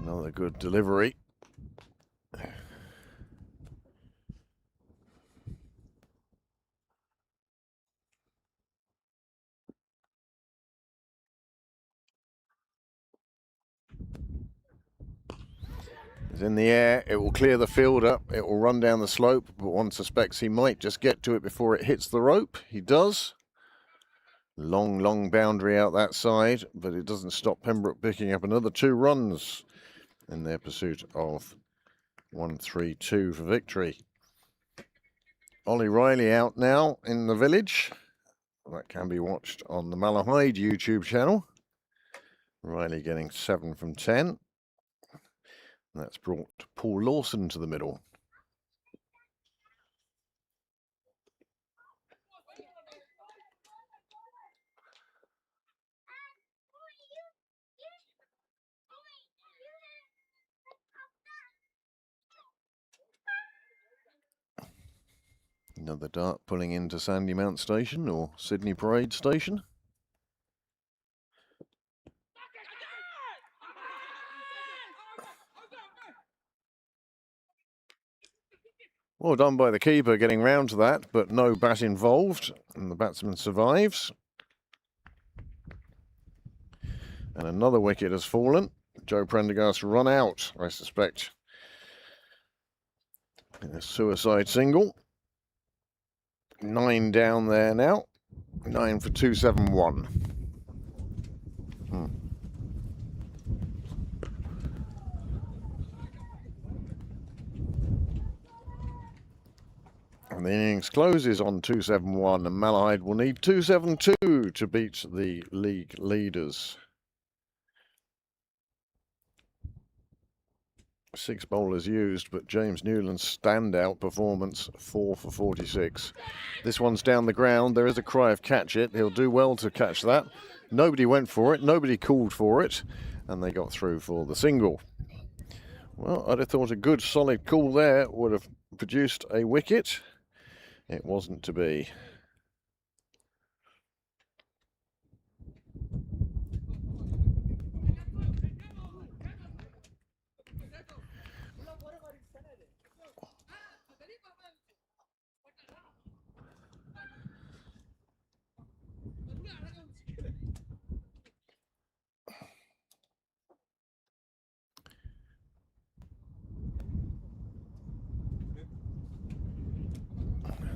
Another good delivery. It's in the air, it will clear the fielder, it will run down the slope, but one suspects he might just get to it before it hits the rope. He does. Long, long boundary out that side, but it doesn't stop Pembroke picking up another 2 runs in their pursuit of 1-3-2 for victory. Ollie Riley out now in the village. That can be watched on the Malahide YouTube channel. Riley getting 7 from 10. That's brought Paul Lawson to the middle. Another dart pulling into Sandymount Station or Sydney Parade Station. Well done by the keeper getting round to that, but no bat involved, and the batsman survives. And another wicket has fallen. Joe Prendergast run out, I suspect, in a suicide single. 9 down there now. 9 for 271. And the innings closes on 271, and Malahide will need 272 to beat the league leaders. 6 bowlers used, but James Newland's standout performance, 4 for 46. This one's down the ground. There is a cry of catch it. He'll do well to catch that. Nobody went for it. Nobody called for it. And they got through for the single. Well, I'd have thought a good solid call there would have produced a wicket. It wasn't to be.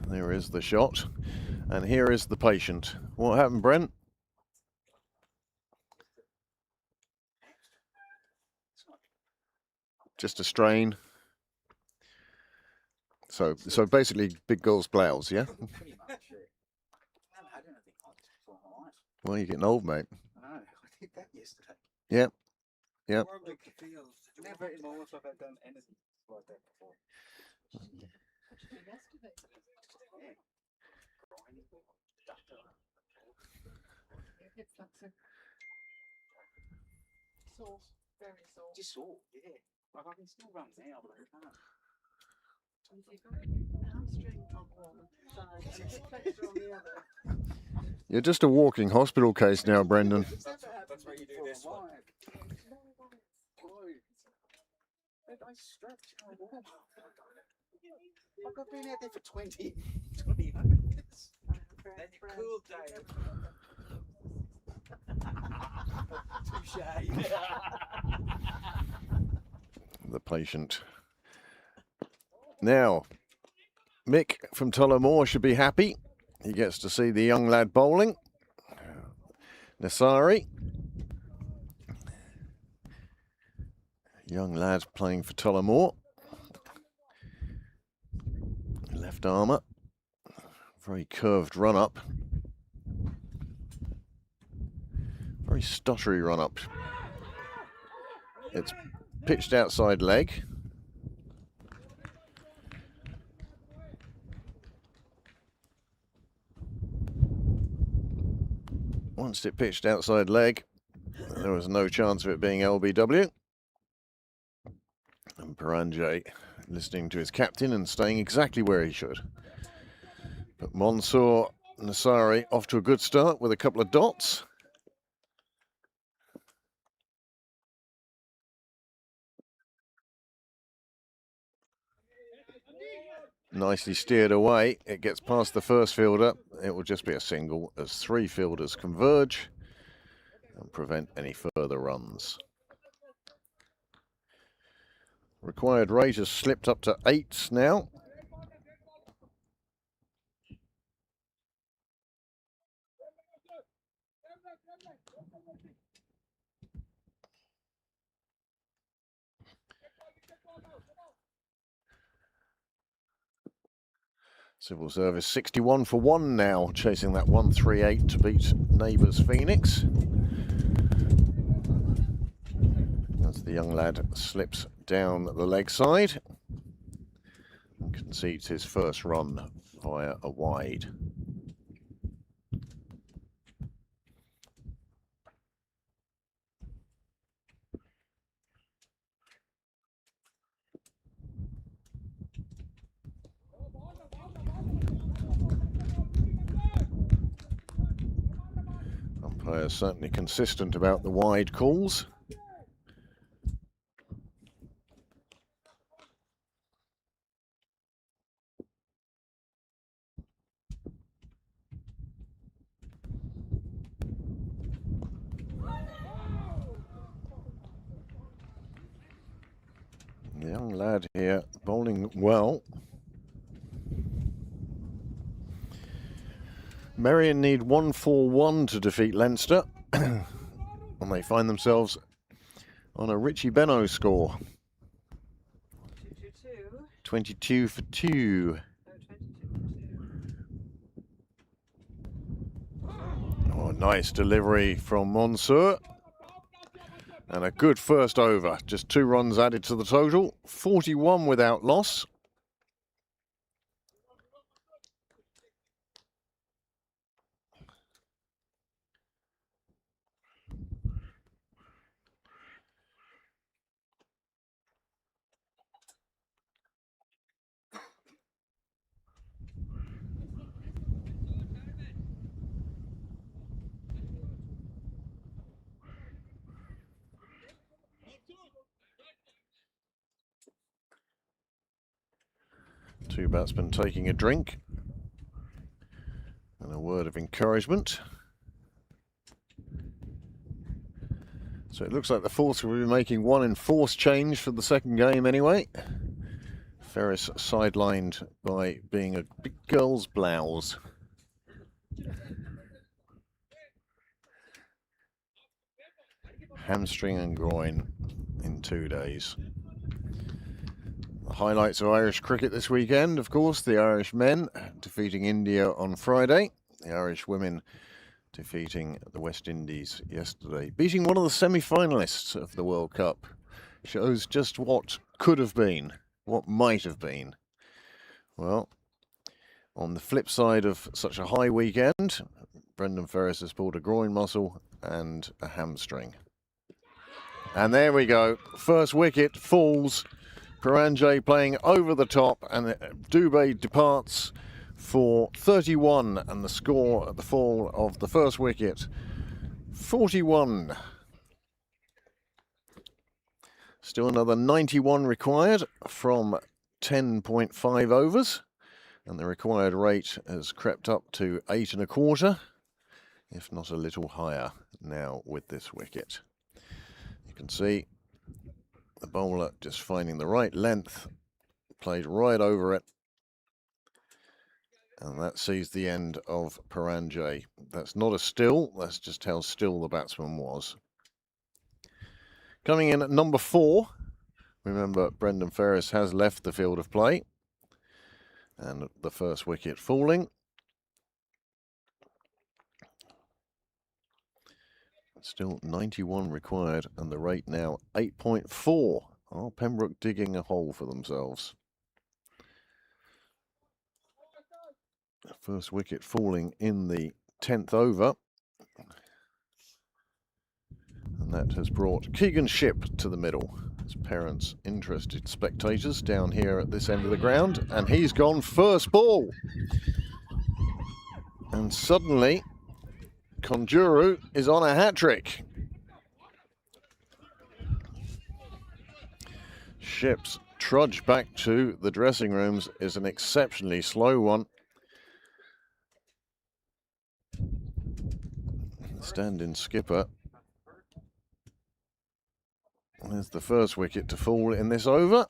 There is the shot, and here is the patient. What happened, Brent? Just a strain. So basically, big girls' blouse, yeah? Well, you're getting old, mate. I know. I did that yesterday. Yep. Yep. Never in my life have I done anything like that before. Sore, very sore. Just sore, yeah. Like I can still run now, but I can't. Hamstring on one side and hip flexor on the other. You're just a walking hospital case now, Brendan. That's why you do this one. I stretch. Like I've been out there for 20 years. Then you cool down. Touche. The patient. Now, Mick from Tullamore should be happy. He gets to see the young lad bowling. Nasari. Young lad playing for Tullamore. Left armour. Very curved run up. Very stuttery run up. It's pitched outside leg. Once it pitched outside leg, there was no chance of it being LBW. And Paranjay listening to his captain and staying exactly where he should. But Mansoor Nasari off to a good start with a couple of dots. Nicely steered away. It gets past the first fielder. It will just be a single as three fielders converge and prevent any further runs. Required rate has slipped up to 8 now. Civil Service 61 for 1 now, chasing that 138 to beat neighbours Phoenix. As the young lad slips down the leg side and concedes his first run via a wide. Umpires certainly consistent about the wide calls. The young lad here bowling well. Merion need 141 to defeat Leinster, and they find themselves on a Richie Benno score. 22 for 2. Oh, nice delivery from Mansour. And a good first over. Just 2 runs added to the total. 41 without loss. Two batsmen taking a drink and a word of encouragement. So it looks like the Force will be making one enforced change for the second game anyway. Ferris sidelined by being a big girl's blouse. Hamstring and groin in 2 days. The highlights of Irish cricket this weekend, of course, the Irish men defeating India on Friday. The Irish women defeating the West Indies yesterday, beating one of the semi-finalists of the World Cup. Shows just what could have been, what might have been. Well, on the flip side of such a high weekend, Brendan Ferris has pulled a groin muscle and a hamstring. And there we go. First wicket falls. Paranjay playing over the top, and Dubé departs for 31, and the score at the fall of the first wicket, 41. Still another 91 required from 10.5 overs, and the required rate has crept up to 8 1/4, if not a little higher now with this wicket. You can see the bowler just finding the right length, played right over it, and that sees the end of Paranjay. That's not a still, that's just how still the batsman was. Coming in at number 4, remember Brendan Ferris has left the field of play, and the first wicket falling. Still 91 required, and the rate now 8.4. Oh, Pembroke digging a hole for themselves. First wicket falling in the 10th over. And that has brought Keegan Shipp to the middle. His parents, interested spectators down here at this end of the ground. And he's gone first ball. And suddenly, Conjuru is on a hat-trick. Shipp's trudge back to the dressing rooms is an exceptionally slow one. Stand-in skipper. There's the first wicket to fall in this over.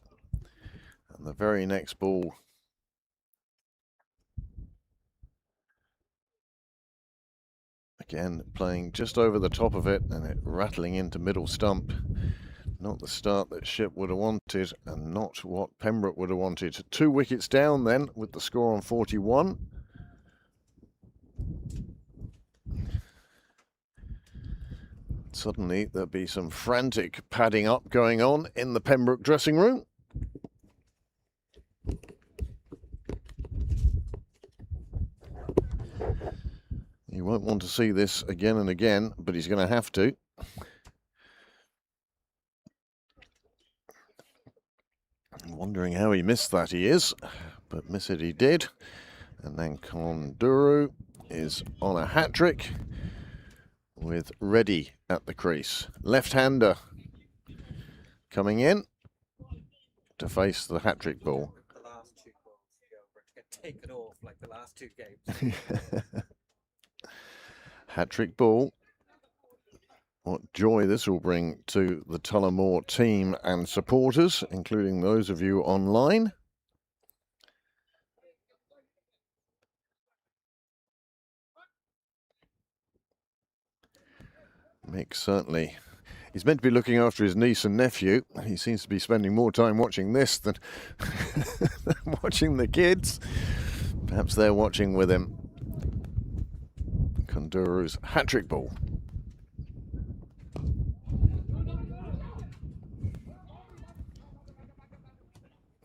And the very next ball again playing just over the top of it, and it rattling into middle stump. Not the start that Shipp would have wanted, and not what Pembroke would have wanted. 2 wickets down then, with the score on 41. Suddenly there'll be some frantic padding up going on in the Pembroke dressing room. You won't want to see this again and again, but he's going to have to. I'm wondering how he missed that, he is, but miss it he did. And then Conjuru is on a hat-trick with Reddy at the crease. Left-hander coming in to face the hat-trick ball. The last 2 balls to get taken off like the last 2 games. Hat-trick ball. What joy this will bring to the Tullamore team and supporters, including those of you online. Mick certainly, he's meant to be looking after his niece and nephew. He seems to be spending more time watching this than watching the kids. Perhaps they're watching with him. Conjuru's hat-trick ball.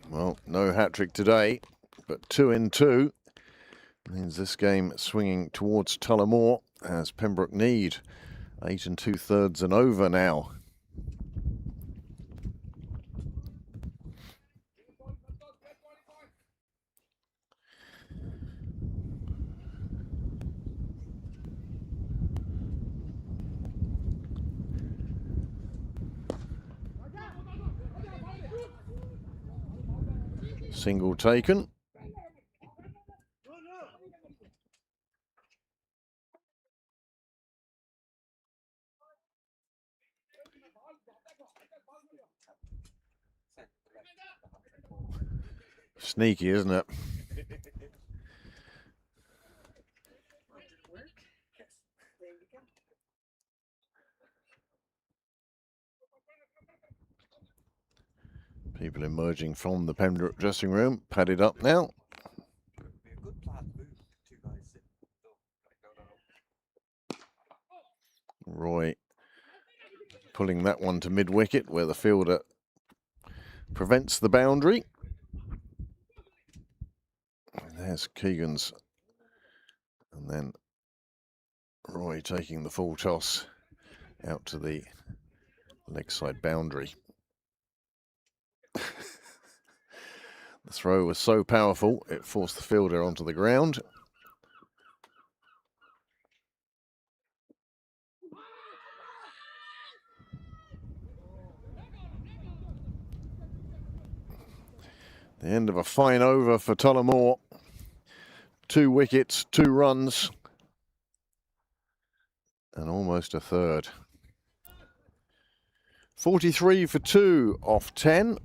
Well, no hat-trick today, but 2 in 2 means this game swinging towards Tullamore as Pembroke need 8 2/3 and over now. Single taken. Sneaky, isn't it? People emerging from the Pembroke dressing room, padded up now. It would be a good planned move. 2 guys sitting. pulling that one to mid-wicket where the fielder prevents the boundary. And there's Keegan's, and then Roy taking the full toss out to the leg side boundary. The throw was so powerful it forced the fielder onto the ground. The end of a fine over for Tullamore. 2 wickets, 2 runs, and almost a third. 43 for 2 off 10.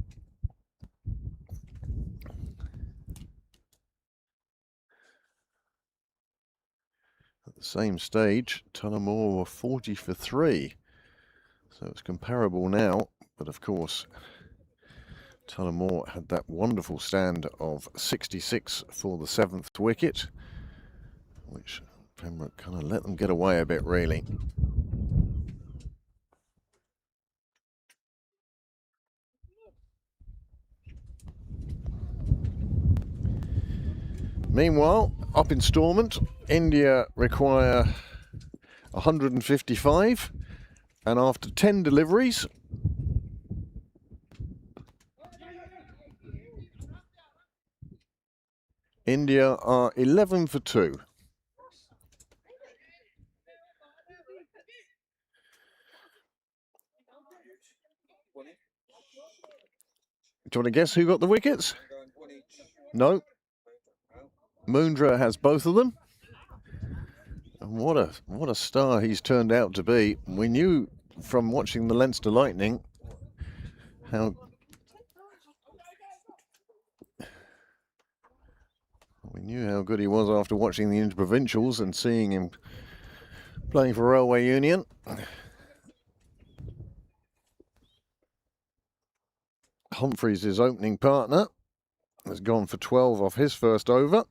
At the same stage, Tullamore were 40 for 3. So it's comparable now, but of course, Tullamore had that wonderful stand of 66 for the 7th wicket, which Pembroke kind of let them get away a bit, really. Meanwhile, up in Stormont, India require 155, and after 10 deliveries, India are 11 for 2. Do you want to guess who got the wickets? No. Mundra has both of them. And what a star he's turned out to be. We knew from watching the Leinster Lightning how good he was after watching the Interprovincials and seeing him playing for Railway Union. Humphreys, his opening partner, has gone for 12 off his first over.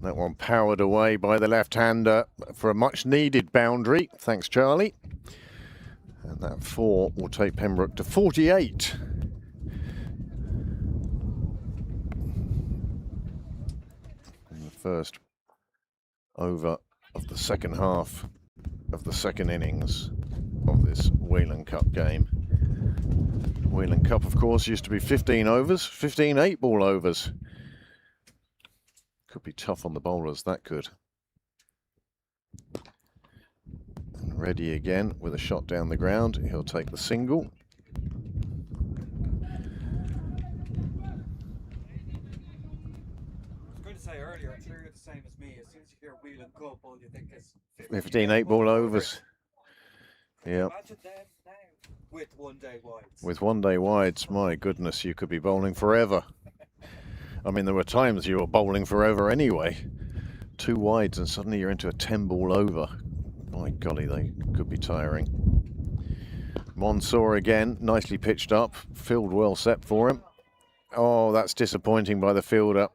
That one powered away by the left-hander for a much-needed boundary. Thanks, Charlie. And that 4 will take Pembroke to 48. In the first over of the second half of the second innings of this Whelan Cup game. Whelan Cup, of course, used to be 15 overs, 15 8-ball overs. Could be tough on the bowlers, that could. And ready again with a shot down the ground. He'll take the single. I was going to say earlier, I'm sure you're the same as me. As soon as you hear Whelan Cup, all you think is 15 8-ball overs. Yeah. Imagine them now with 1 day wides. With 1 day wides, my goodness, you could be bowling forever. I mean, there were times you were bowling forever anyway. 2 wides and suddenly you're into a 10-ball over. My golly, they could be tiring. Mansour again, nicely pitched up. Field well set for him. Oh, that's disappointing by the fielder.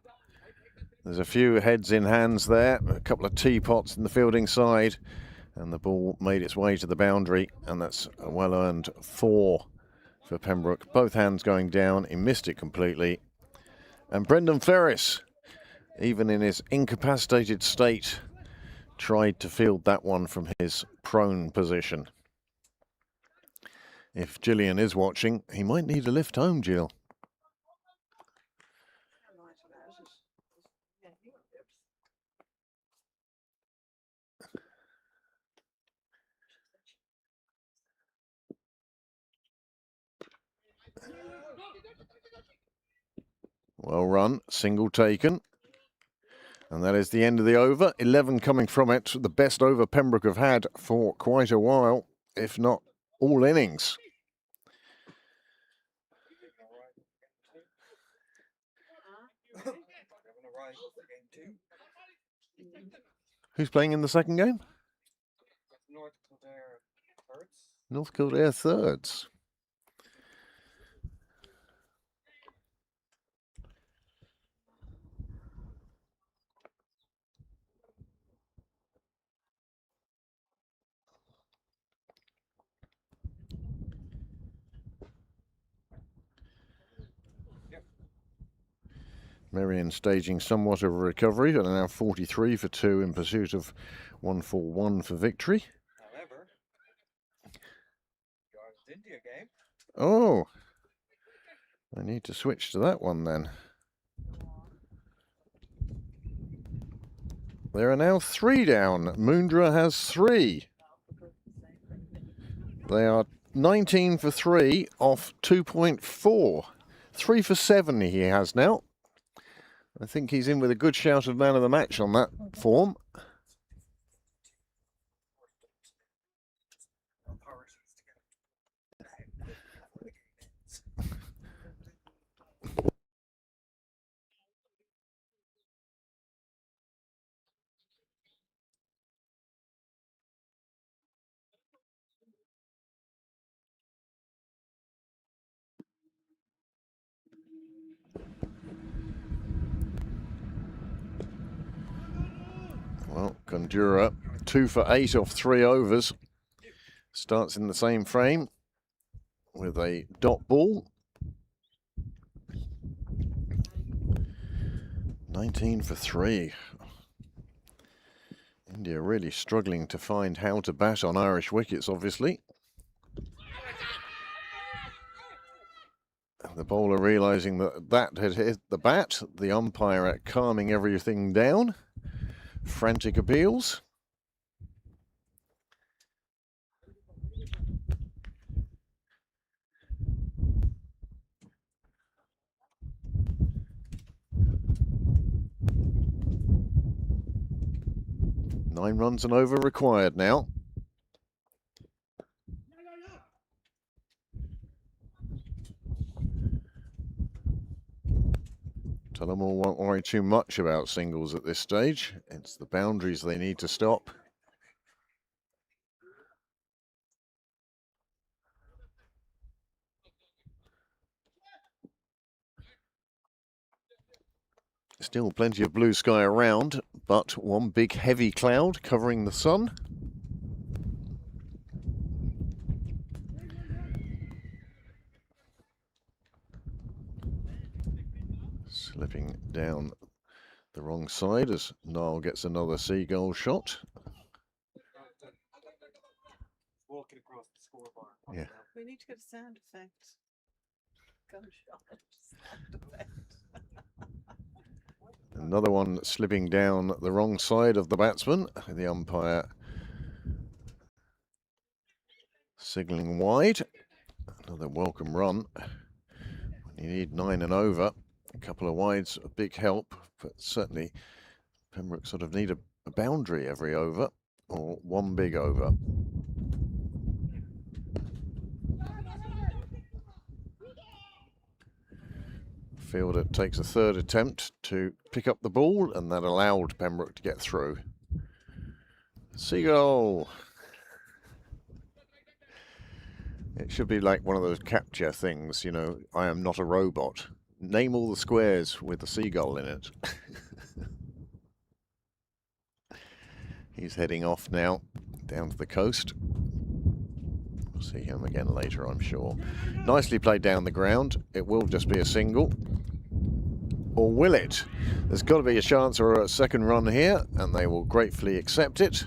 There's a few heads in hands there, a couple of teapots in the fielding side, and the ball made its way to the boundary, and that's a well-earned 4 for Pembroke. Both hands going down, he missed it completely. And Brendan Ferris, even in his incapacitated state, tried to field that one from his prone position. If Gillian is watching, he might need a lift home, Jill. Well run, single taken. And that is the end of the over. 11 coming from it, the best over Pembroke have had for quite a while. if not all innings. Who's playing in the second game? North Kildare thirds. Marion staging somewhat of a recovery, but are now 43 for 2 in pursuit of 141 for victory. However, India game. Oh, I need to switch to that one then. There are now 3 down. Mundra has 3. They are 19 for 3 off 2.4. 3 for 7 he has now. I think he's in with a good shout of man of the match on that form. Well, Kondura, 2 for 8 off 3 overs. Starts in the same frame with a dot ball. 19 for 3. India really struggling to find how to bat on Irish wickets, obviously. The bowler realising that that had hit the bat. The umpire calming everything down. Frantic appeals. Nine runs and over required now. Tullamore won't worry too much about singles at this stage. It's the boundaries they need to stop. Still plenty of blue sky around, but one big heavy cloud covering the sun. Slipping down the wrong side as Niall gets another seagull shot. Walking across the scoreboard. Yeah. We need to get a sound effect. Gunshot sound effect. Another one slipping down the wrong side of the batsman. The umpire signalling wide. Another welcome run. When you need 9 and over, a couple of wides, a big help, but certainly Pembroke sort of need a boundary every over, or one big over. Fielder takes a third attempt to pick up the ball, and that allowed Pembroke to get through. Seagull. It should be like one of those capture things, you know, I am not a robot. Name all the squares with the seagull in it. He's heading off now, down to the coast. We'll see him again later, I'm sure. Nicely played down the ground. It will just be a single. Or will it? There's got to be a chance or a second run here, and they will gratefully accept it.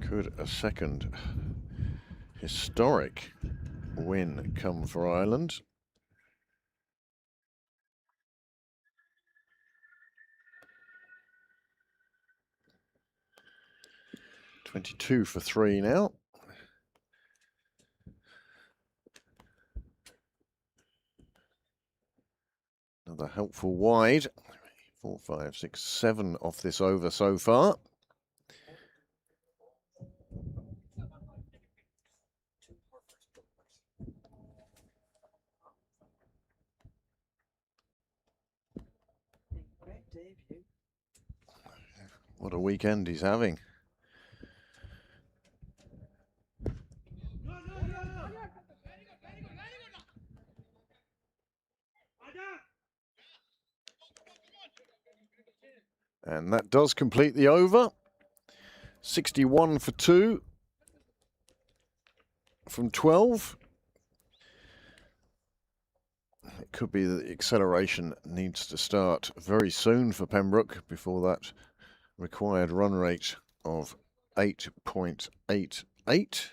Could a second historic win come for Ireland? .22 for 3 now. helpful wide. 4, 5, 6, 7 off this over so far. Great debut. What a weekend he's having. And that does complete the over. 61 for 2 from 12. It could be that the acceleration needs to start very soon for Pembroke before that required run rate of 8.88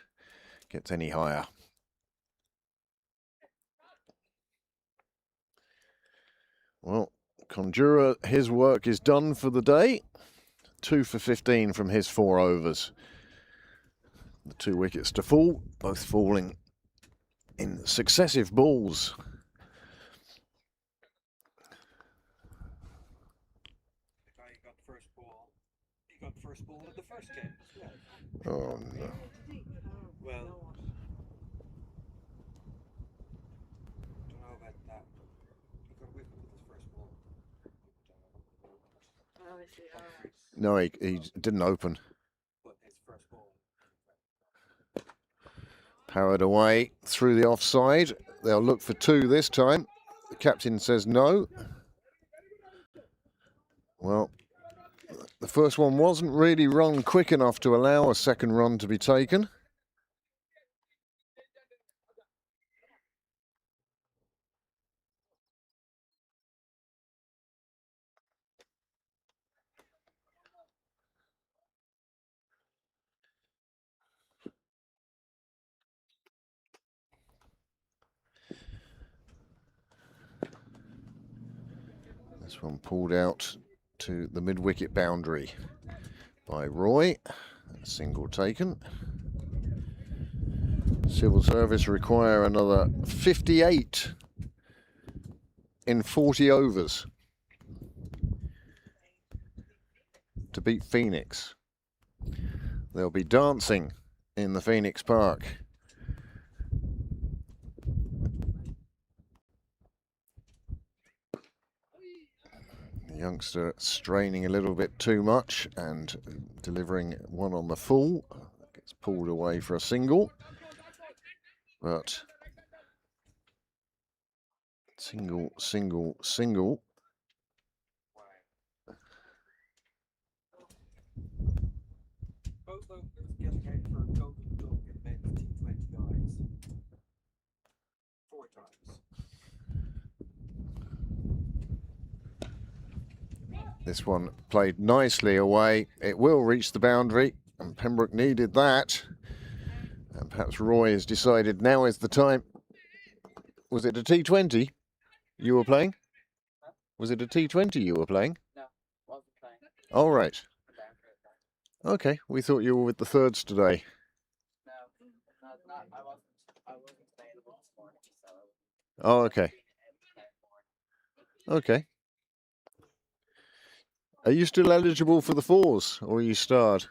gets any higher. Well, Conjurer, his work is done for the day. 2 for 15 from his 4 overs. The 2 wickets to fall, both falling in successive balls. The guy who got the first ball, he got the first ball of the first game as well. Oh no. Well, don't know about that. He got a wicket with his first ball. Oh, I see. Oh. No, he didn't open. But his first ball. Powered away through the offside. They'll look for 2 this time. The captain says no. Well, the first one wasn't really run quick enough to allow a second run to be taken. This one pulled out to the mid-wicket boundary by Roy. A single taken. Civil Service require another 58 in 40 overs to beat Phoenix. They'll be dancing in the Phoenix Park. The youngster straining a little bit too much and delivering one on the full. Gets pulled away for a single. But single, single, single. Both overs getting out for a golden duck in men's T20 guys. 4 times. This one played nicely away. It will reach the boundary, and Pembroke needed that. And perhaps Roy has decided now is the time. Was it a T20 you were playing? Was it a T20 you were playing? No, wasn't playing. All right. Okay, we thought you were with the thirds today. No, not. I wasn't available this morning, so. Oh, okay. Okay. Are you still eligible for the 4s, or are you starred?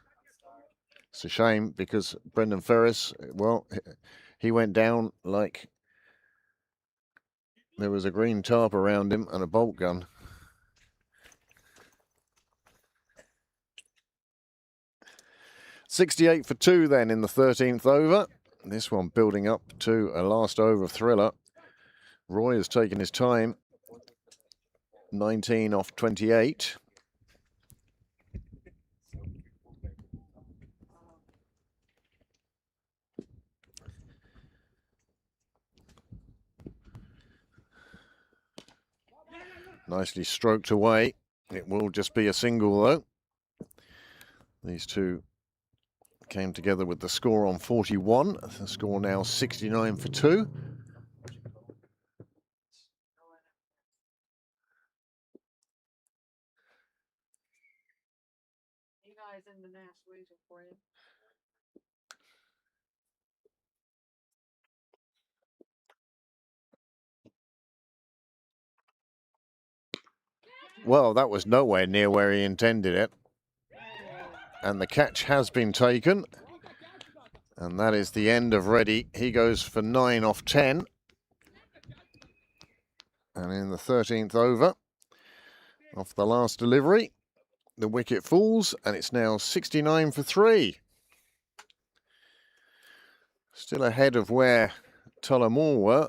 It's a shame because Brendan Ferris, well, he went down like there was a green tarp around him and a bolt gun. .68 for 2 then in the 13th over. This one building up to a last over thriller. Roy has taken his time. 19 off 28. Nicely stroked away. It will just be a single though. These two came together with the score on 41. The score now 69 for 2. You guys in the nest waiting for you. Well, that was nowhere near where he intended it. And the catch has been taken. And that is the end of Reddy. He goes for 9 off 10. And in the 13th over, off the last delivery, the wicket falls, and it's now 69 for 3. Still ahead of where Tullamore were,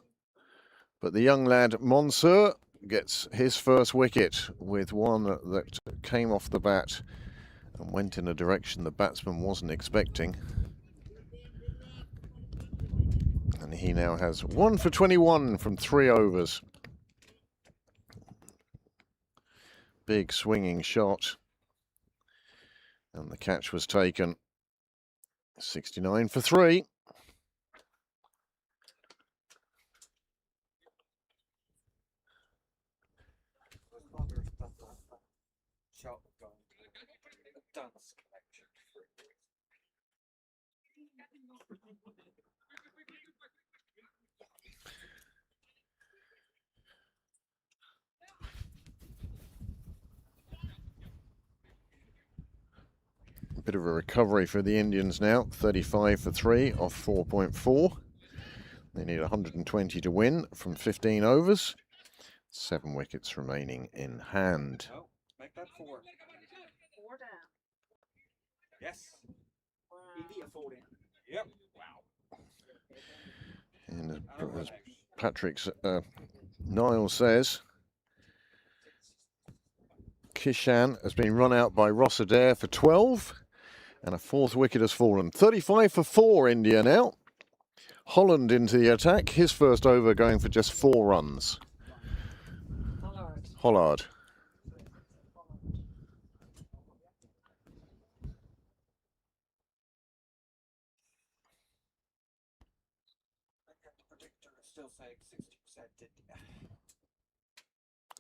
but the young lad Monsieur gets his first wicket with one that came off the bat and went in a direction the batsman wasn't expecting. And he now has 1 for 21 from 3 overs. Big swinging shot. And the catch was taken. 69 for 3. Shot gone. Dance connection. A bit of a recovery for the Indians now. 35 for 3 off 4.4. They need 120 to win from 15 overs. 7 wickets remaining in hand. Oh, make that 4. 4 down. Yes. Wow. India 4 down. Yep. Wow. And as Patrick's Niall says, Kishan has been run out by Ross Adair for 12, and a 4th wicket has fallen. 35 for 4 India now. Holland into the attack, his first over going for just 4 runs. Hollard. The predictor is still saying 60% India.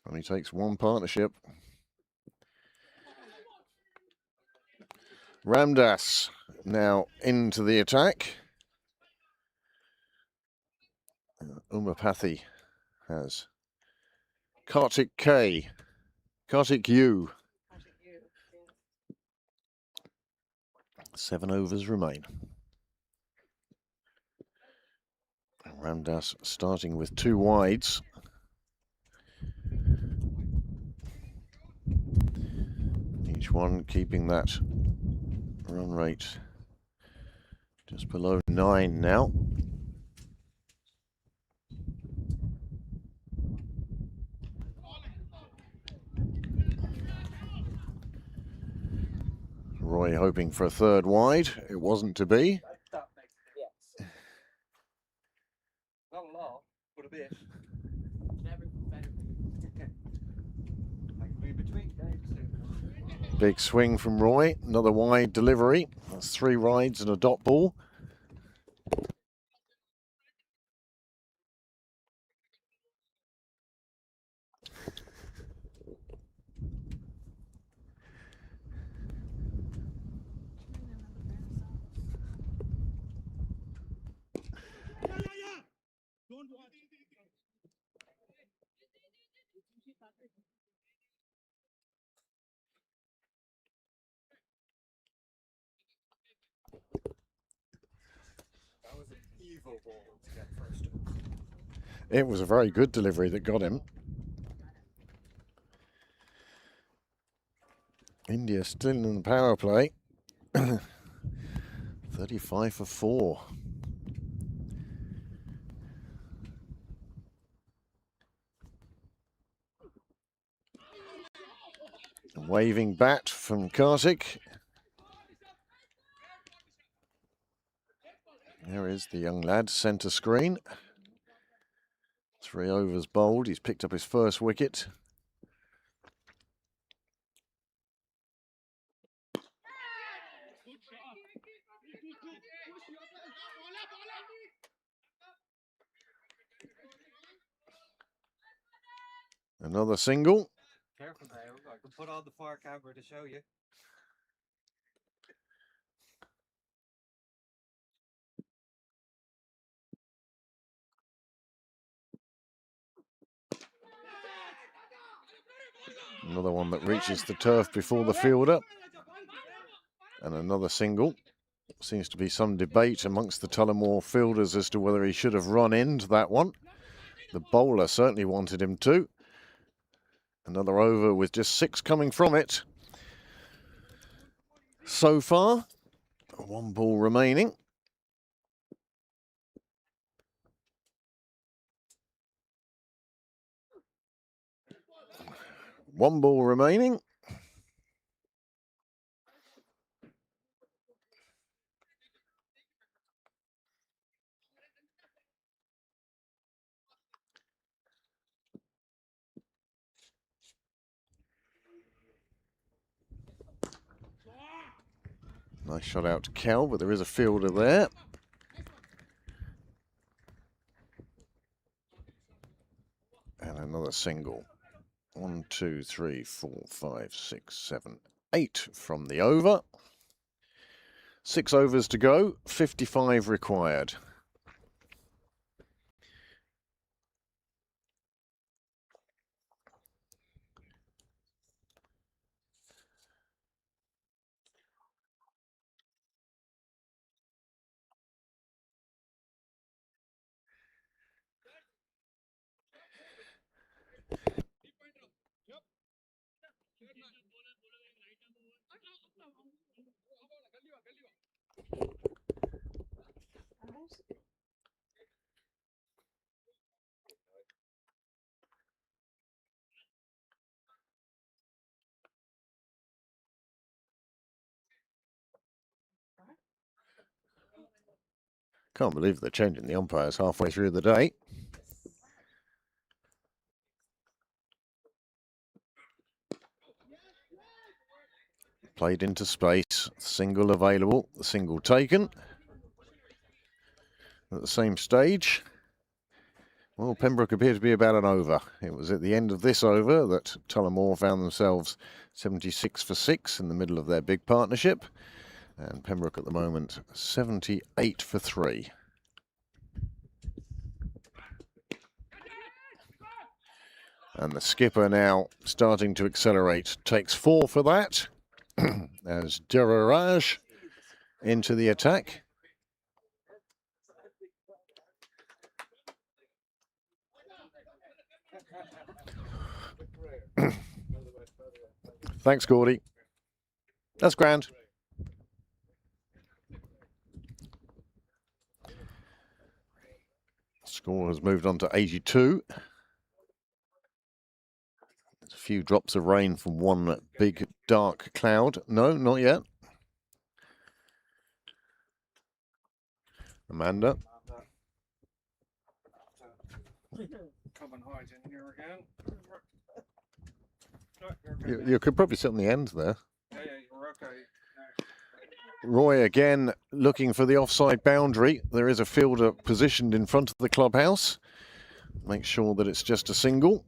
And he takes 1 partnership. Ramdas now into the attack. Umapathy has Kartik K. Kartik U. 7 overs remain. Ramdas starting with 2 wides. Each one keeping that run rate just below 9 now. Roy hoping for a 3rd wide. It wasn't to be. That makes a difference. Not a lot, but a bit. Never better. I can be between games soon. Big swing from Roy. Another wide delivery. That's 3 rides and a dot ball. Don't watch. That was an evil ball to get first. It was a very good delivery that got him. India still in the power play. 35 for 4. A waving bat from Kartik. There is the young lad, centre screen. 3 overs bowled. He's picked up his first wicket. Another single. Careful now, I can put on the far camera to show you. Another one that reaches the turf before the fielder. And another single. Seems to be some debate amongst the Tullamore fielders as to whether he should have run into that one. The bowler certainly wanted him to. Another over with just 6 coming from it. So far, 1 ball remaining. One ball remaining. Nice shot out to Kel, but there is a fielder there. And another single. 1, 2, 3, 4, 5, 6, 7, 8 from the over. 6 overs to go, 55 required. Can't believe they're changing the umpires halfway through the day. Played into space, single available, the single taken. At the same stage, well, Pembroke appeared to be about an over. It was at the end of this over that Tullamore found themselves 76 for 6 in the middle of their big partnership. And Pembroke at the moment 78 for 3. And the skipper now starting to accelerate. Takes 4 for that as Deraraj into the attack. Thanks, Gordy. That's grand. Score has moved on to 82. There's a few drops of rain from one big dark cloud. No, not yet. Amanda. Come and hide in here again. You could probably sit on the end there. Yeah, you're okay. Roy again looking for the offside boundary. There is a fielder positioned in front of the clubhouse. Make sure that it's just a single.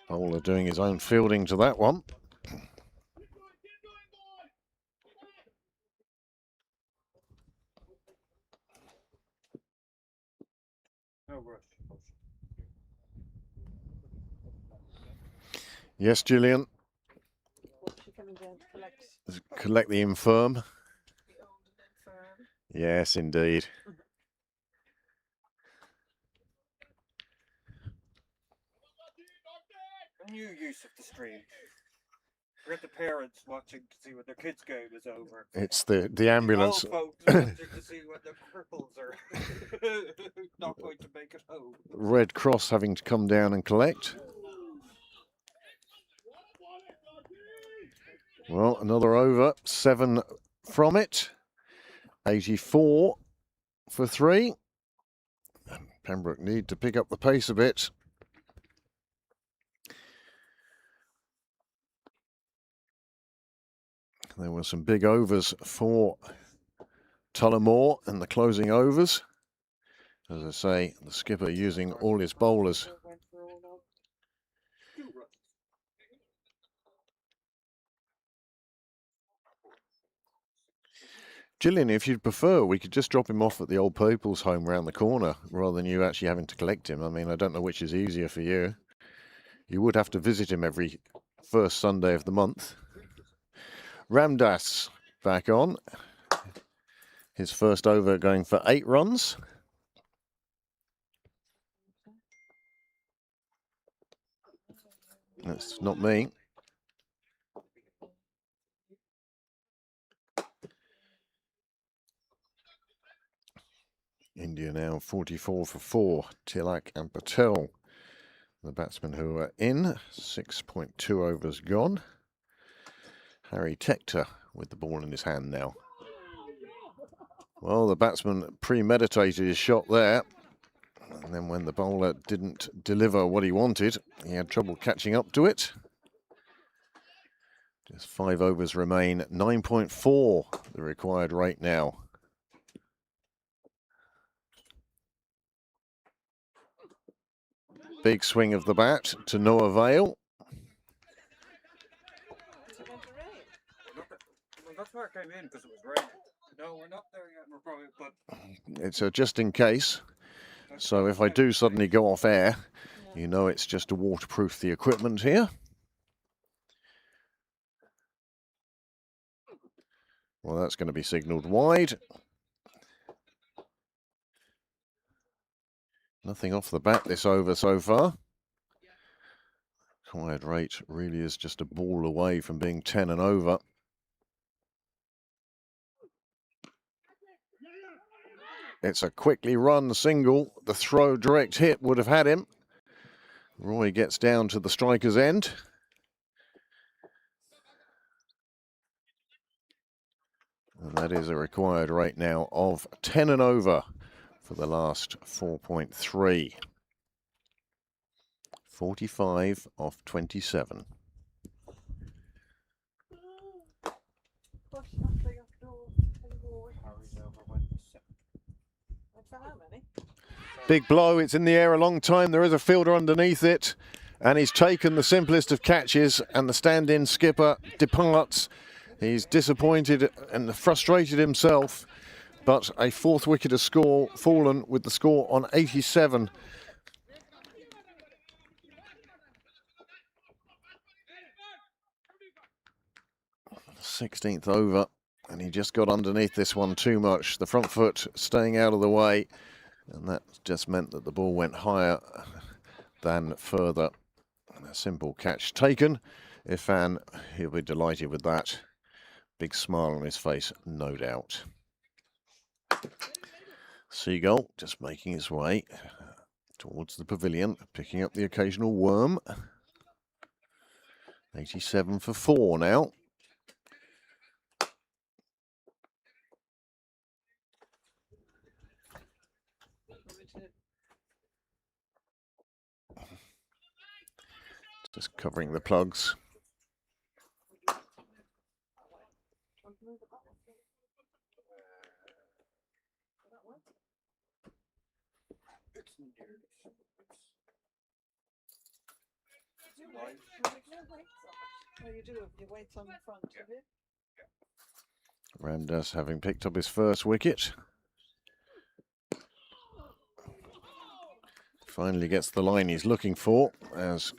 Bowler doing his own fielding to that one. No rush. Yes, Gillian. What's she coming down to collect? Collect the infirm. The old and infirm. Yes, indeed. A new use of the stream. We had the parents watching to see when their kids' game is over. It's the ambulance. Old folks watching to see when the cripples are not going to make it home. Red Cross having to come down and collect. Well, another over. 7 from it. 84 for 3. And Pembroke need to pick up the pace a bit. There were some big overs for Tullamore in the closing overs. As I say, the skipper using all his bowlers. Gillian, if you'd prefer, we could just drop him off at the old people's home round the corner rather than you actually having to collect him. I mean, I don't know which is easier for you. You would have to visit him every first Sunday of the month. Ramdas back on. His first over going for 8 runs. That's not me. India now 44 for 4. Tilak and Patel, the batsmen who are in. 6.2 overs gone. Harry Tector with the ball in his hand now. Well, the batsman premeditated his shot there. And then when the bowler didn't deliver what he wanted, he had trouble catching up to it. Just 5 overs remain. 9.4 the required rate now. Big swing of the bat to no avail. Well, that's where it came in because it was raining. No, we're not there yet. We're probably, but It's a just in case. So if I do suddenly go off air, you know it's just to waterproof the equipment here. Well, that's going to be signalled wide. Nothing off the bat this over so far. Required rate really is just a ball away from being 10 and over. It's a quickly run single. The throw direct hit would have had him. Roy gets down to the striker's end. And that is a required rate now of 10 and over for the last 4.3. 45 off 27. Big blow, it's in the air a long time. There is a fielder underneath it, and he's taken the simplest of catches, and the stand-in skipper departs. He's disappointed and frustrated himself, but a 4th wicket has fallen with the score on 87. Sixteenth over, and he just got underneath this one too much. The front foot staying out of the way, and that just meant that the ball went higher than further. And a simple catch taken. Irfan, he'll be delighted with that. Big smile on his face, no doubt. Seagull just making his way towards the pavilion, picking up the occasional worm. 87 for 4 now. Just covering the plugs. Ramdas having picked up his first wicket. Finally gets the line he's looking for, as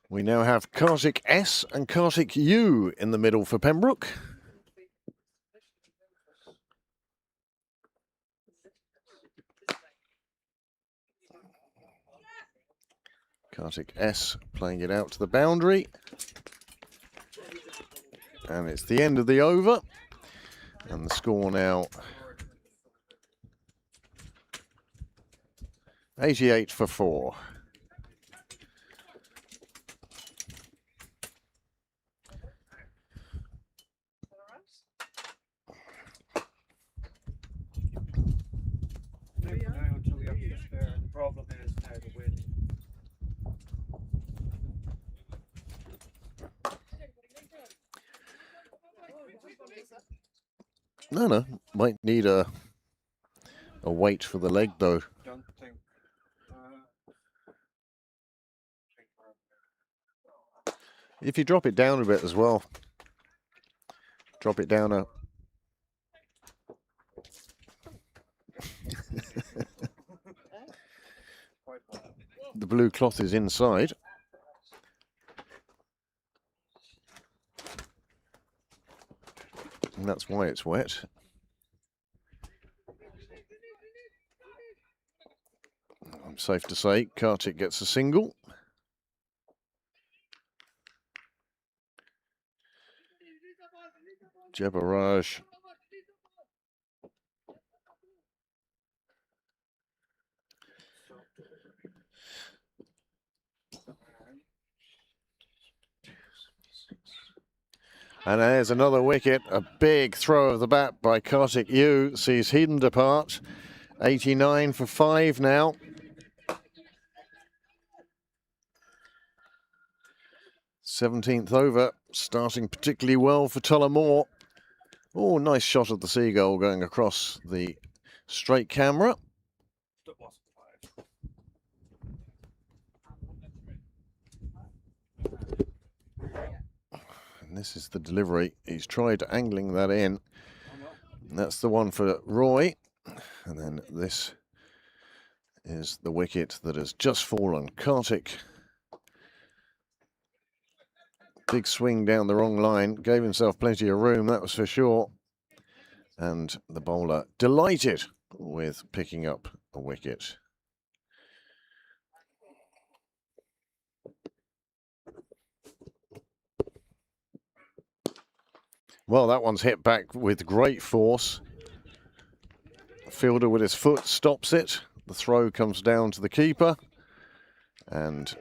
we now have Kartik S and Kartik U in the middle for Pembroke. Kartik S playing it out to the boundary. And it's the end of the over. And the score now 88 for 4. The problem is now the wind. No, might need a weight for the leg though. Don't think. If you drop it down a bit as well. Drop it down a... The blue cloth is inside. And that's why it's wet. I'm safe to say Kartik gets a single. Jabaraj and there's another wicket. A big throw of the bat by Kartik Yu sees Heaton depart. 89 for 5 now. th over, starting particularly well for Tullamore. Oh, nice shot of the seagull going across the straight camera. And this is the delivery. He's tried angling that in. And that's the one for Roy. And then this is the wicket that has just fallen. Kartik. Big swing down the wrong line. Gave himself plenty of room, that was for sure. And the bowler delighted with picking up a wicket. Well, that one's hit back with great force. Fielder with his foot stops it. The throw comes down to the keeper. And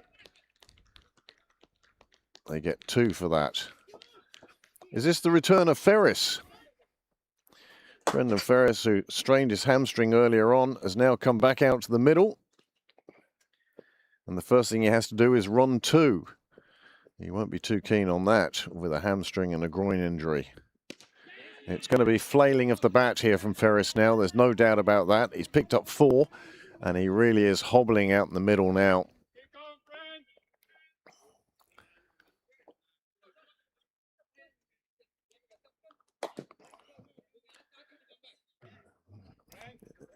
they get 2 for that. Is this the return of Ferris? Brendan Ferris, who strained his hamstring earlier on, has now come back out to the middle. And the first thing he has to do is run 2. He won't be too keen on that with a hamstring and a groin injury. It's going to be flailing of the bat here from Ferris now. There's no doubt about that. He's picked up 4, and he really is hobbling out in the middle now.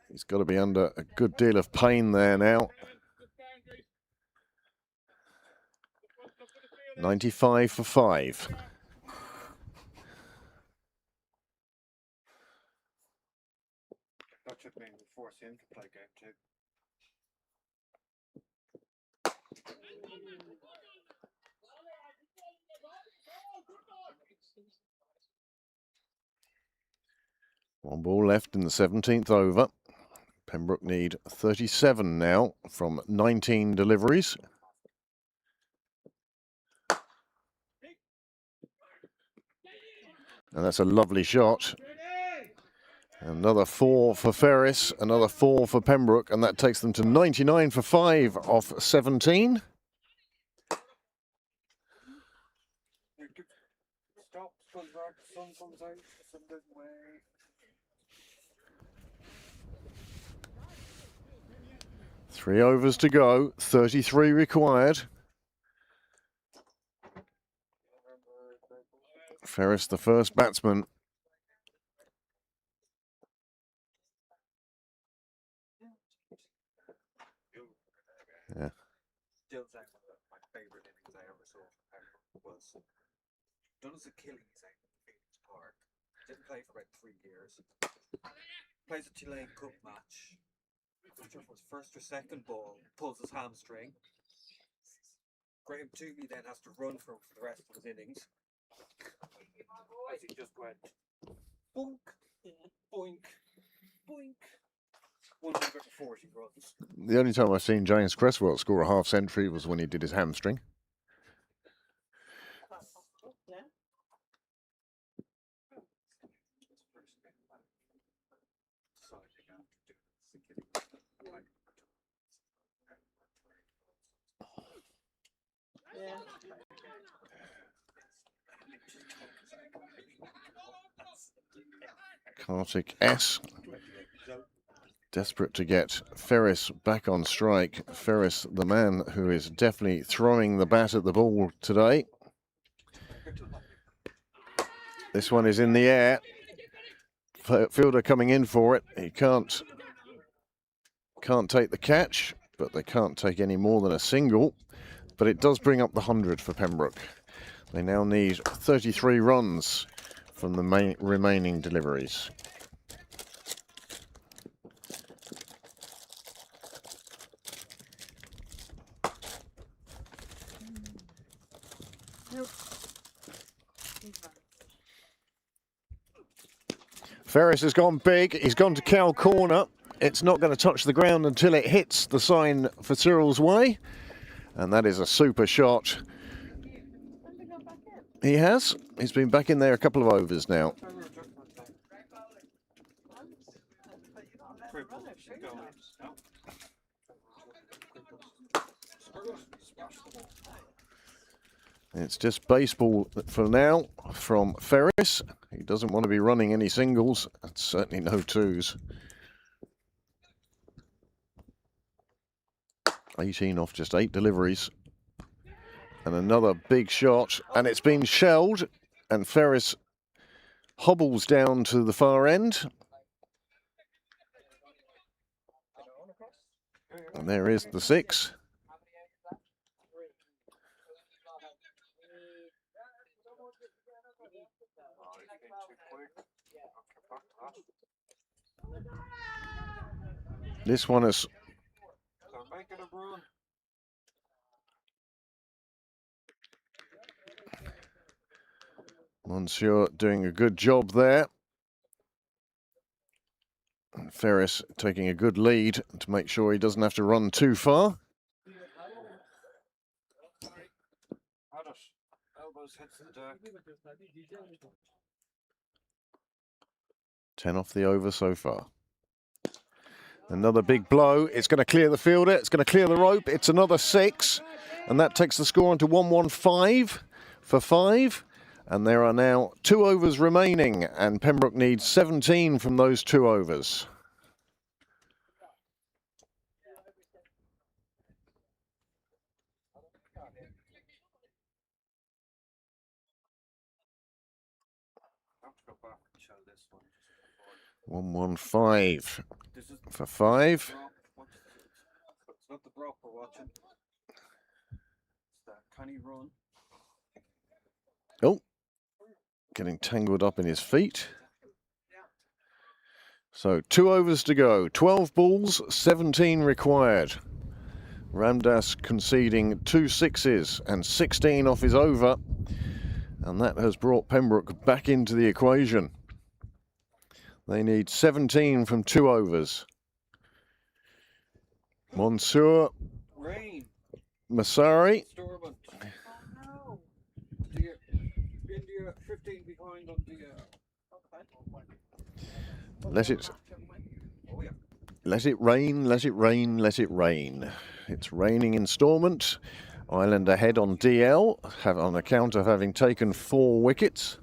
He's got to be under a good deal of pain there now. 95 for 5. That should mean we force him to play game 2. One ball left in the 17th over. Pembroke need 37 now from 19 deliveries. And that's a lovely shot. Another 4 for Ferris, another 4 for Pembroke, and that takes them to 99 for 5 off 17. Stop, sun comes out, sun goes away. Three overs to go, 33 required. Ferris, the first batsman. Yeah. Still saying one of my favourite innings I ever saw from Pembroke was done as Achilles in Phoenix Park. Didn't play for about 3 years. Plays a Chilean Cup match. After his first or second ball, pulls his hamstring. Graham Toomey then has to run for the rest of his innings. As he just went boink, boink, boink. 140 runs. The only time I've seen James Cresswell score a half century was when he did his hamstring. Kartik S. Desperate to get Ferris back on strike. Ferris, the man who is definitely throwing the bat at the ball today. This one is in the air. Fielder coming in for it. He can't take the catch, but they can't take any more than a single. But it does bring up the 100 for Pembroke. They now need 33 runs from the remaining deliveries. Ferris has gone big. He's gone to cow corner. It's not going to touch the ground until it hits the sign for Cyril's way. And that is a super shot. He has. He's been back in there a couple of overs now. It's just baseball for now from Ferris. He doesn't want to be running any singles, and certainly no twos. 18 off just 8 deliveries. And another big shot, and it's been shelled, and Ferris hobbles down to the far end. And there is the 6. This one is Monsieur doing a good job there. And Ferris taking a good lead to make sure he doesn't have to run too far. Elbows hits the deck. 10 off the over so far. Another big blow. It's going to clear the fielder. It's going to clear the rope. It's another 6. And that takes the score on to 115 for 5. And there are now 2 overs remaining. And Pembroke needs 17 from those 2 overs. One. 115 for 5. It's not the drop we're watching. It's that canny run. Oh, getting tangled up in his feet. So 2 overs to go. 12 balls, 17 required. Ramdas conceding 2 6s and 16 off his over. And that has brought Pembroke back into the equation. They need 17 from 2 overs. Monsieur, Rain. Masari. Stormont. Oh, no. India 15 behind on the. Let it rain, let it rain, let it rain. It's raining in Stormont. Ireland ahead on DL, on account of having taken 4 wickets.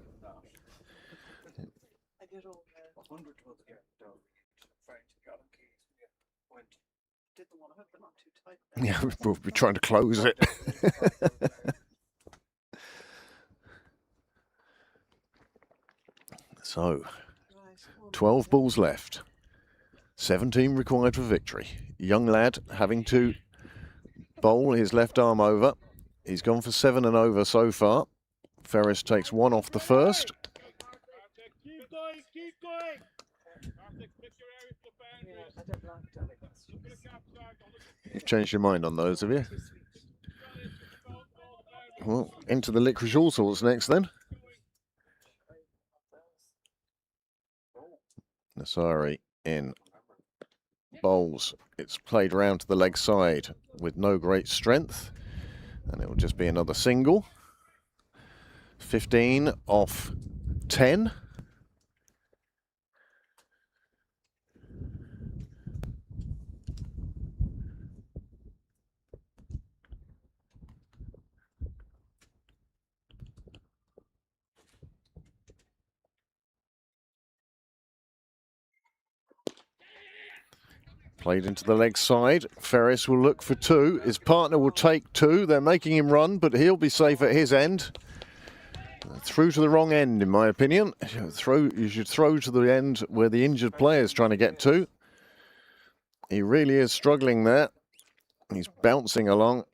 Yeah, we'll be trying to close it. So, 12 balls left. 17 required for victory. Young lad having to bowl his left arm over. He's gone for 7 and over so far. Ferris takes 1 off the first. Keep going, keep going. You've changed your mind on those, have you? Well, into the licorice all sorts next then. Nasari in bowls. It's played round to the leg side with no great strength. And it will just be another single. 15 off 10. Played into the leg side. Ferris will look for 2. His partner will take 2. They're making him run, but he'll be safe at his end. Through to the wrong end, in my opinion. You should throw to the end where the injured player is trying to get to. He really is struggling there. He's bouncing along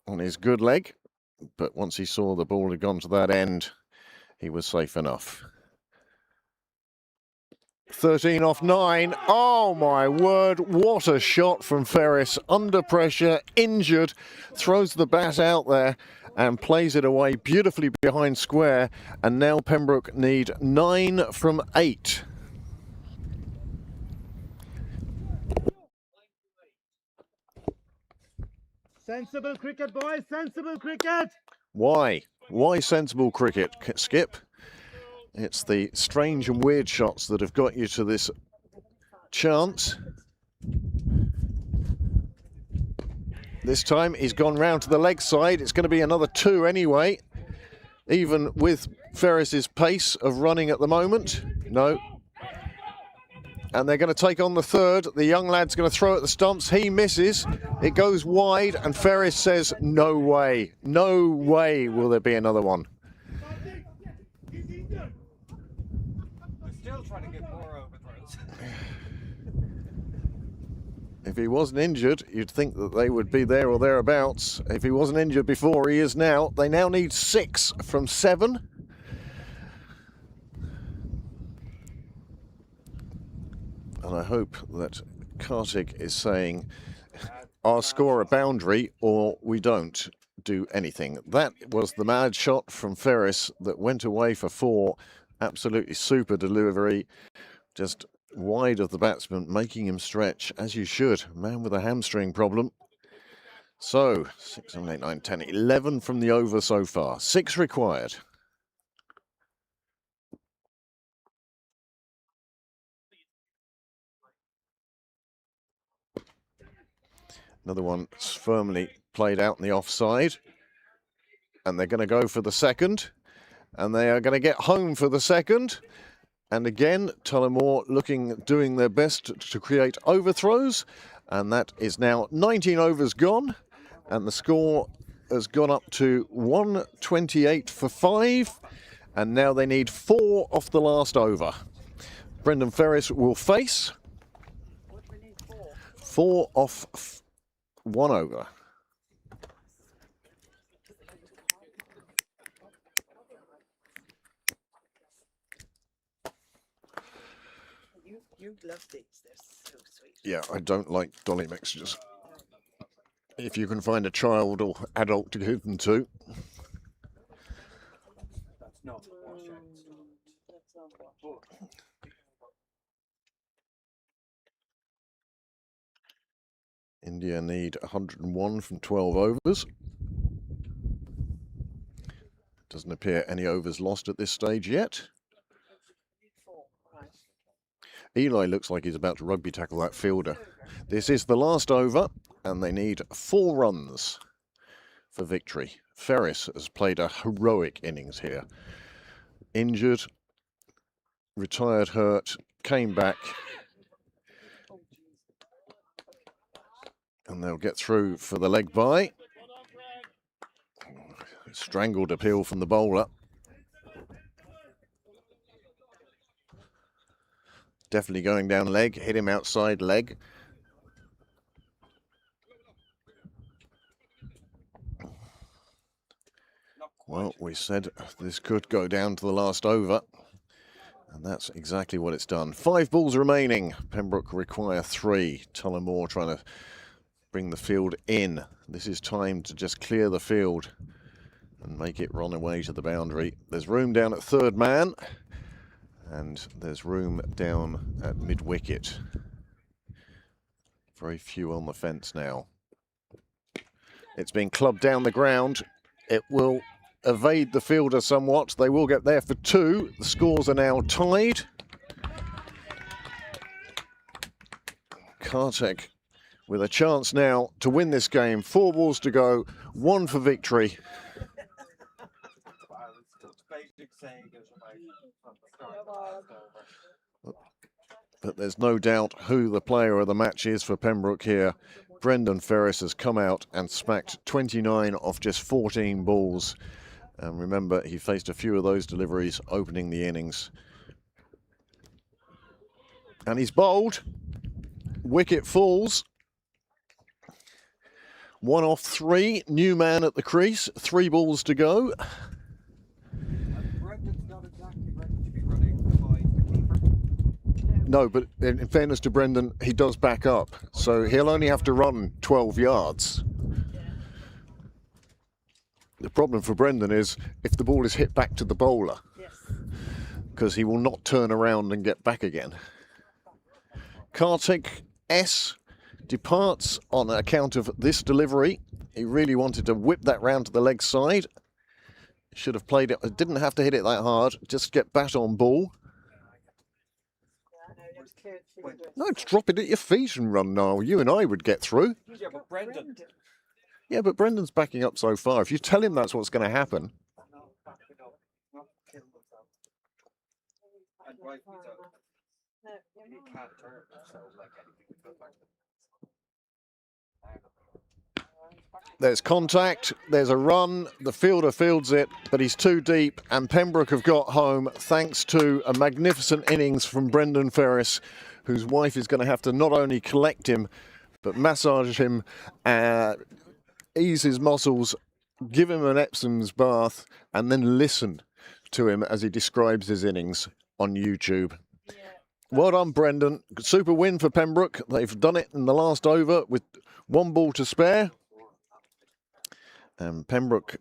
on his good leg, but once he saw the ball had gone to that end, he was safe enough. 13 off 9. Oh my word, what a shot from Ferris. Under pressure, injured, throws the bat out there and plays it away beautifully behind square. And now Pembroke need 9 from 8. Sensible cricket, boys, sensible cricket. Why? Why sensible cricket, Skip? It's the strange and weird shots that have got you to this chance. This time he's gone round to the leg side. It's going to be another 2 anyway, even with Ferris's pace of running at the moment. No. And they're going to take on the third. The young lad's going to throw at the stumps. He misses. It goes wide, and Ferris says, no way. No way will there be another one. Still trying to get more overthrows. If he wasn't injured, you'd think that they would be there or thereabouts. If he wasn't injured before, he is now. They now need 6 from 7. And I hope that Kartik is saying, I'll score a boundary or we don't do anything. That was the mad shot from Ferris that went away for 4. Absolutely super delivery, just wide of the batsman, making him stretch, as you should. Man with a hamstring problem. So, 6, 7, 8, 9, 10, 11 from the over so far. 6 required. Another one firmly played out in the offside. And they're going to go for the second. And they are going to get home for the second. And again, Tullamore doing their best to create overthrows. And that is now 19 overs gone. And the score has gone up to 128 for 5. And now they need 4 off the last over. Brendan Ferris will face. 4 off 1 over. You love these, they're so sweet. Yeah, I don't like dolly mixtures. If you can find a child or adult to give them to. That's not wash out. That's not what. India need 101 from 12 overs. Doesn't appear any overs lost at this stage yet. Eli looks like he's about to rugby tackle that fielder. This is the last over, and they need 4 runs for victory. Ferris has played a heroic innings here. Injured, retired hurt, came back, and they'll get through for the leg bye. Strangled appeal from the bowler. Definitely going down leg, hit him outside leg. Well, we said this could go down to the last over, and that's exactly what it's done. 5 balls remaining. Pembroke require 3. Tullamore trying to bring the field in. This is time to just clear the field and make it run away to the boundary. There's room down at third man. And there's room down at mid-wicket. Very few on the fence now. It's been clubbed down the ground. It will evade the fielder somewhat. They will get there for 2. The scores are now tied. Kartik with a chance now to win this game. 4 balls to go, 1 for victory. But there's no doubt who the player of the match is for Pembroke here. Brendan Ferris has come out and smacked 29 off just 14 balls. And remember, he faced a few of those deliveries opening the innings. And he's bowled. Wicket falls. 1 off 3. New man at the crease. 3 balls to go. Brendan's not exactly ready to be running the keeper. No, but in fairness to Brendan, he does back up. So he'll only have to run 12 yards. The problem for Brendan is if the ball is hit back to the bowler, Yes. because he will not turn around and get back again. Kartik S departs on account of this delivery. He really wanted to whip that round to the leg side. Should have played it, didn't have to hit it that hard, just get bat on ball. Yeah, I know, you have to clear it through the- No, just drop it at your feet and run, Niall. You and I would get through. Yeah, but Brendan. Yeah, but Brendan's backing up so far. If you tell him that's what's going to happen. Not back it up, not kill himself. And rightly so. No, He you're not. can't turn, so like anything would go back. There's contact, there's a run, the fielder fields it, but he's too deep, and Pembroke have got home thanks to a magnificent innings from Brendan Ferris, whose wife is going to have to not only collect him, but massage him, ease his muscles, give him an Epsom's bath, and then listen to him as he describes his innings on YouTube. Yeah. Well done, Brendan. Super win for Pembroke. They've done it in the last over with 1 ball to spare. And Pembroke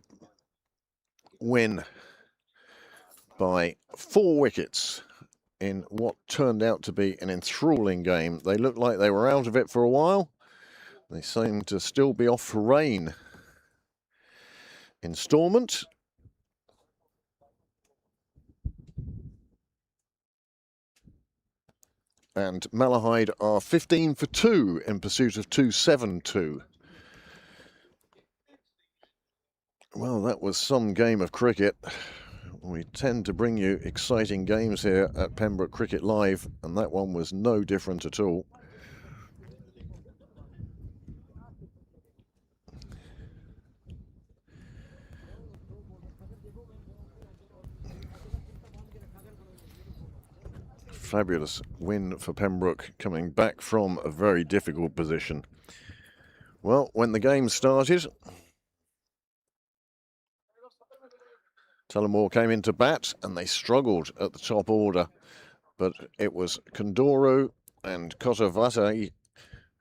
win by 4 wickets in what turned out to be an enthralling game. They looked like they were out of it for a while. They seem to still be off for rain. In Stormont. And Malahide are 15 for 2 in pursuit of 272. Well, that was some game of cricket. We tend to bring you exciting games here at Pembroke Cricket Live, and that one was no different at all. Fabulous win for Pembroke, coming back from a very difficult position. Well, when the game started, Tullamore came into bat and they struggled at the top order, but it was Kondoro and Kotavate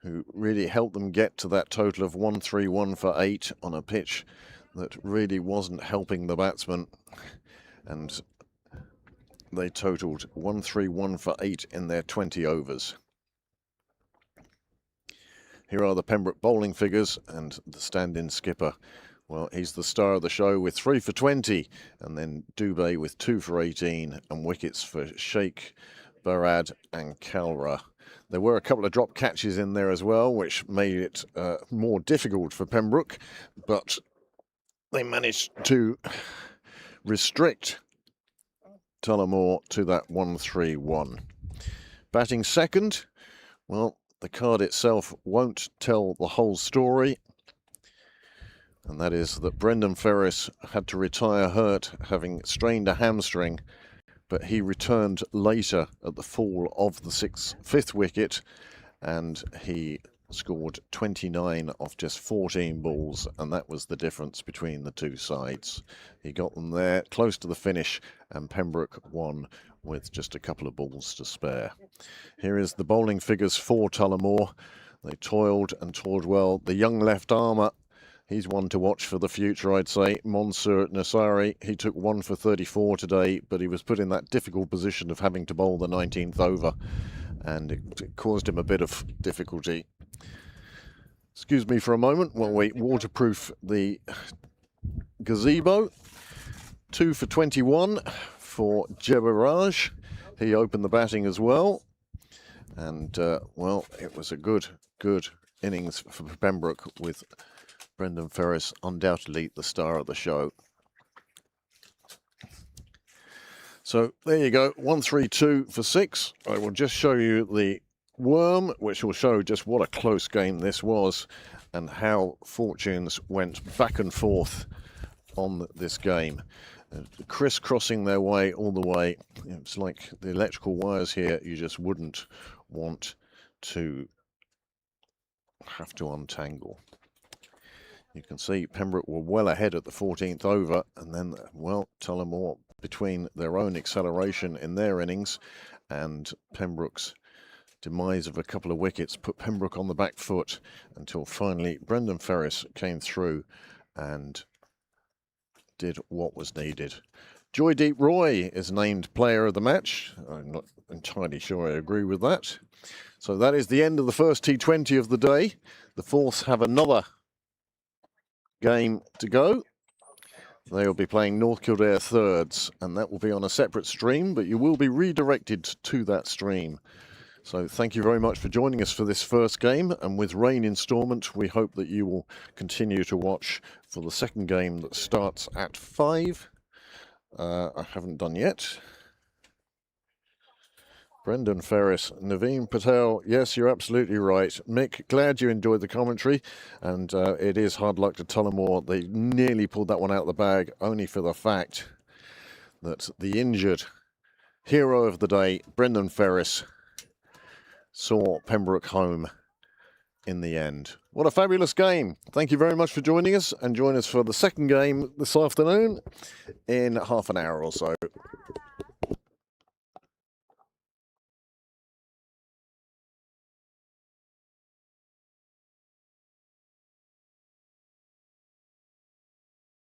who really helped them get to that total of 131 for 8 on a pitch that really wasn't helping the batsmen, and they totalled 131 for 8 in their 20 overs. Here are the Pembroke bowling figures and the stand-in skipper. Well, he's the star of the show with 3 for 20, and then Dubé with 2 for 18, and wickets for Sheikh, Barad and Kalra. There were a couple of drop catches in there as well, which made it more difficult for Pembroke, but they managed to restrict Tullamore to that 131. Batting second, well, the card itself won't tell the whole story, and that is that Brendan Ferris had to retire hurt, having strained a hamstring, but he returned later at the fall of the 5th wicket, and he scored 29 off just 14 balls, and that was the difference between the two sides. He got them there close to the finish, and Pembroke won with just a couple of balls to spare. Here is the bowling figures for Tullamore. They toiled and toiled well. The young left armour, he's one to watch for the future, I'd say. Monsur Nasari, he took 1 for 34 today, but he was put in that difficult position of having to bowl the 19th over, and it caused him a bit of difficulty. Excuse me for a moment while we waterproof the gazebo. 2 for 21 for Jebaraj. He opened the batting as well. And, well, it was a good innings for Pembroke, with Brendan Ferris undoubtedly the star of the show. So there you go, 132 for 6. I will just show you the worm, which will show just what a close game this was and how fortunes went back and forth on this game. Crisscrossing their way all the way. It's like the electrical wires here you just wouldn't want to have to untangle. You can see Pembroke were well ahead at the 14th over, and then, well, Tullamore, between their own acceleration in their innings and Pembroke's demise of a couple of wickets, put Pembroke on the back foot until finally Brendan Ferris came through and did what was needed. Joydeep Roy is named player of the match. I'm not entirely sure I agree with that. So that is the end of the first T20 of the day. The Force have another game to go. They will be playing North Kildare Thirds, and that will be on a separate stream, but you will be redirected to that stream. So thank you very much for joining us for this first game, and with Rain Instalment, we hope that you will continue to watch for the second game that starts at 5. I haven't done yet. Brendan Ferris, Naveen Patel, yes, you're absolutely right. Mick, glad you enjoyed the commentary, and it is hard luck to Tullamore. They nearly pulled that one out of the bag, only for the fact that the injured hero of the day, Brendan Ferris, saw Pembroke home in the end. What a fabulous game. Thank you very much for joining us, and join us for the second game this afternoon in half an hour or so.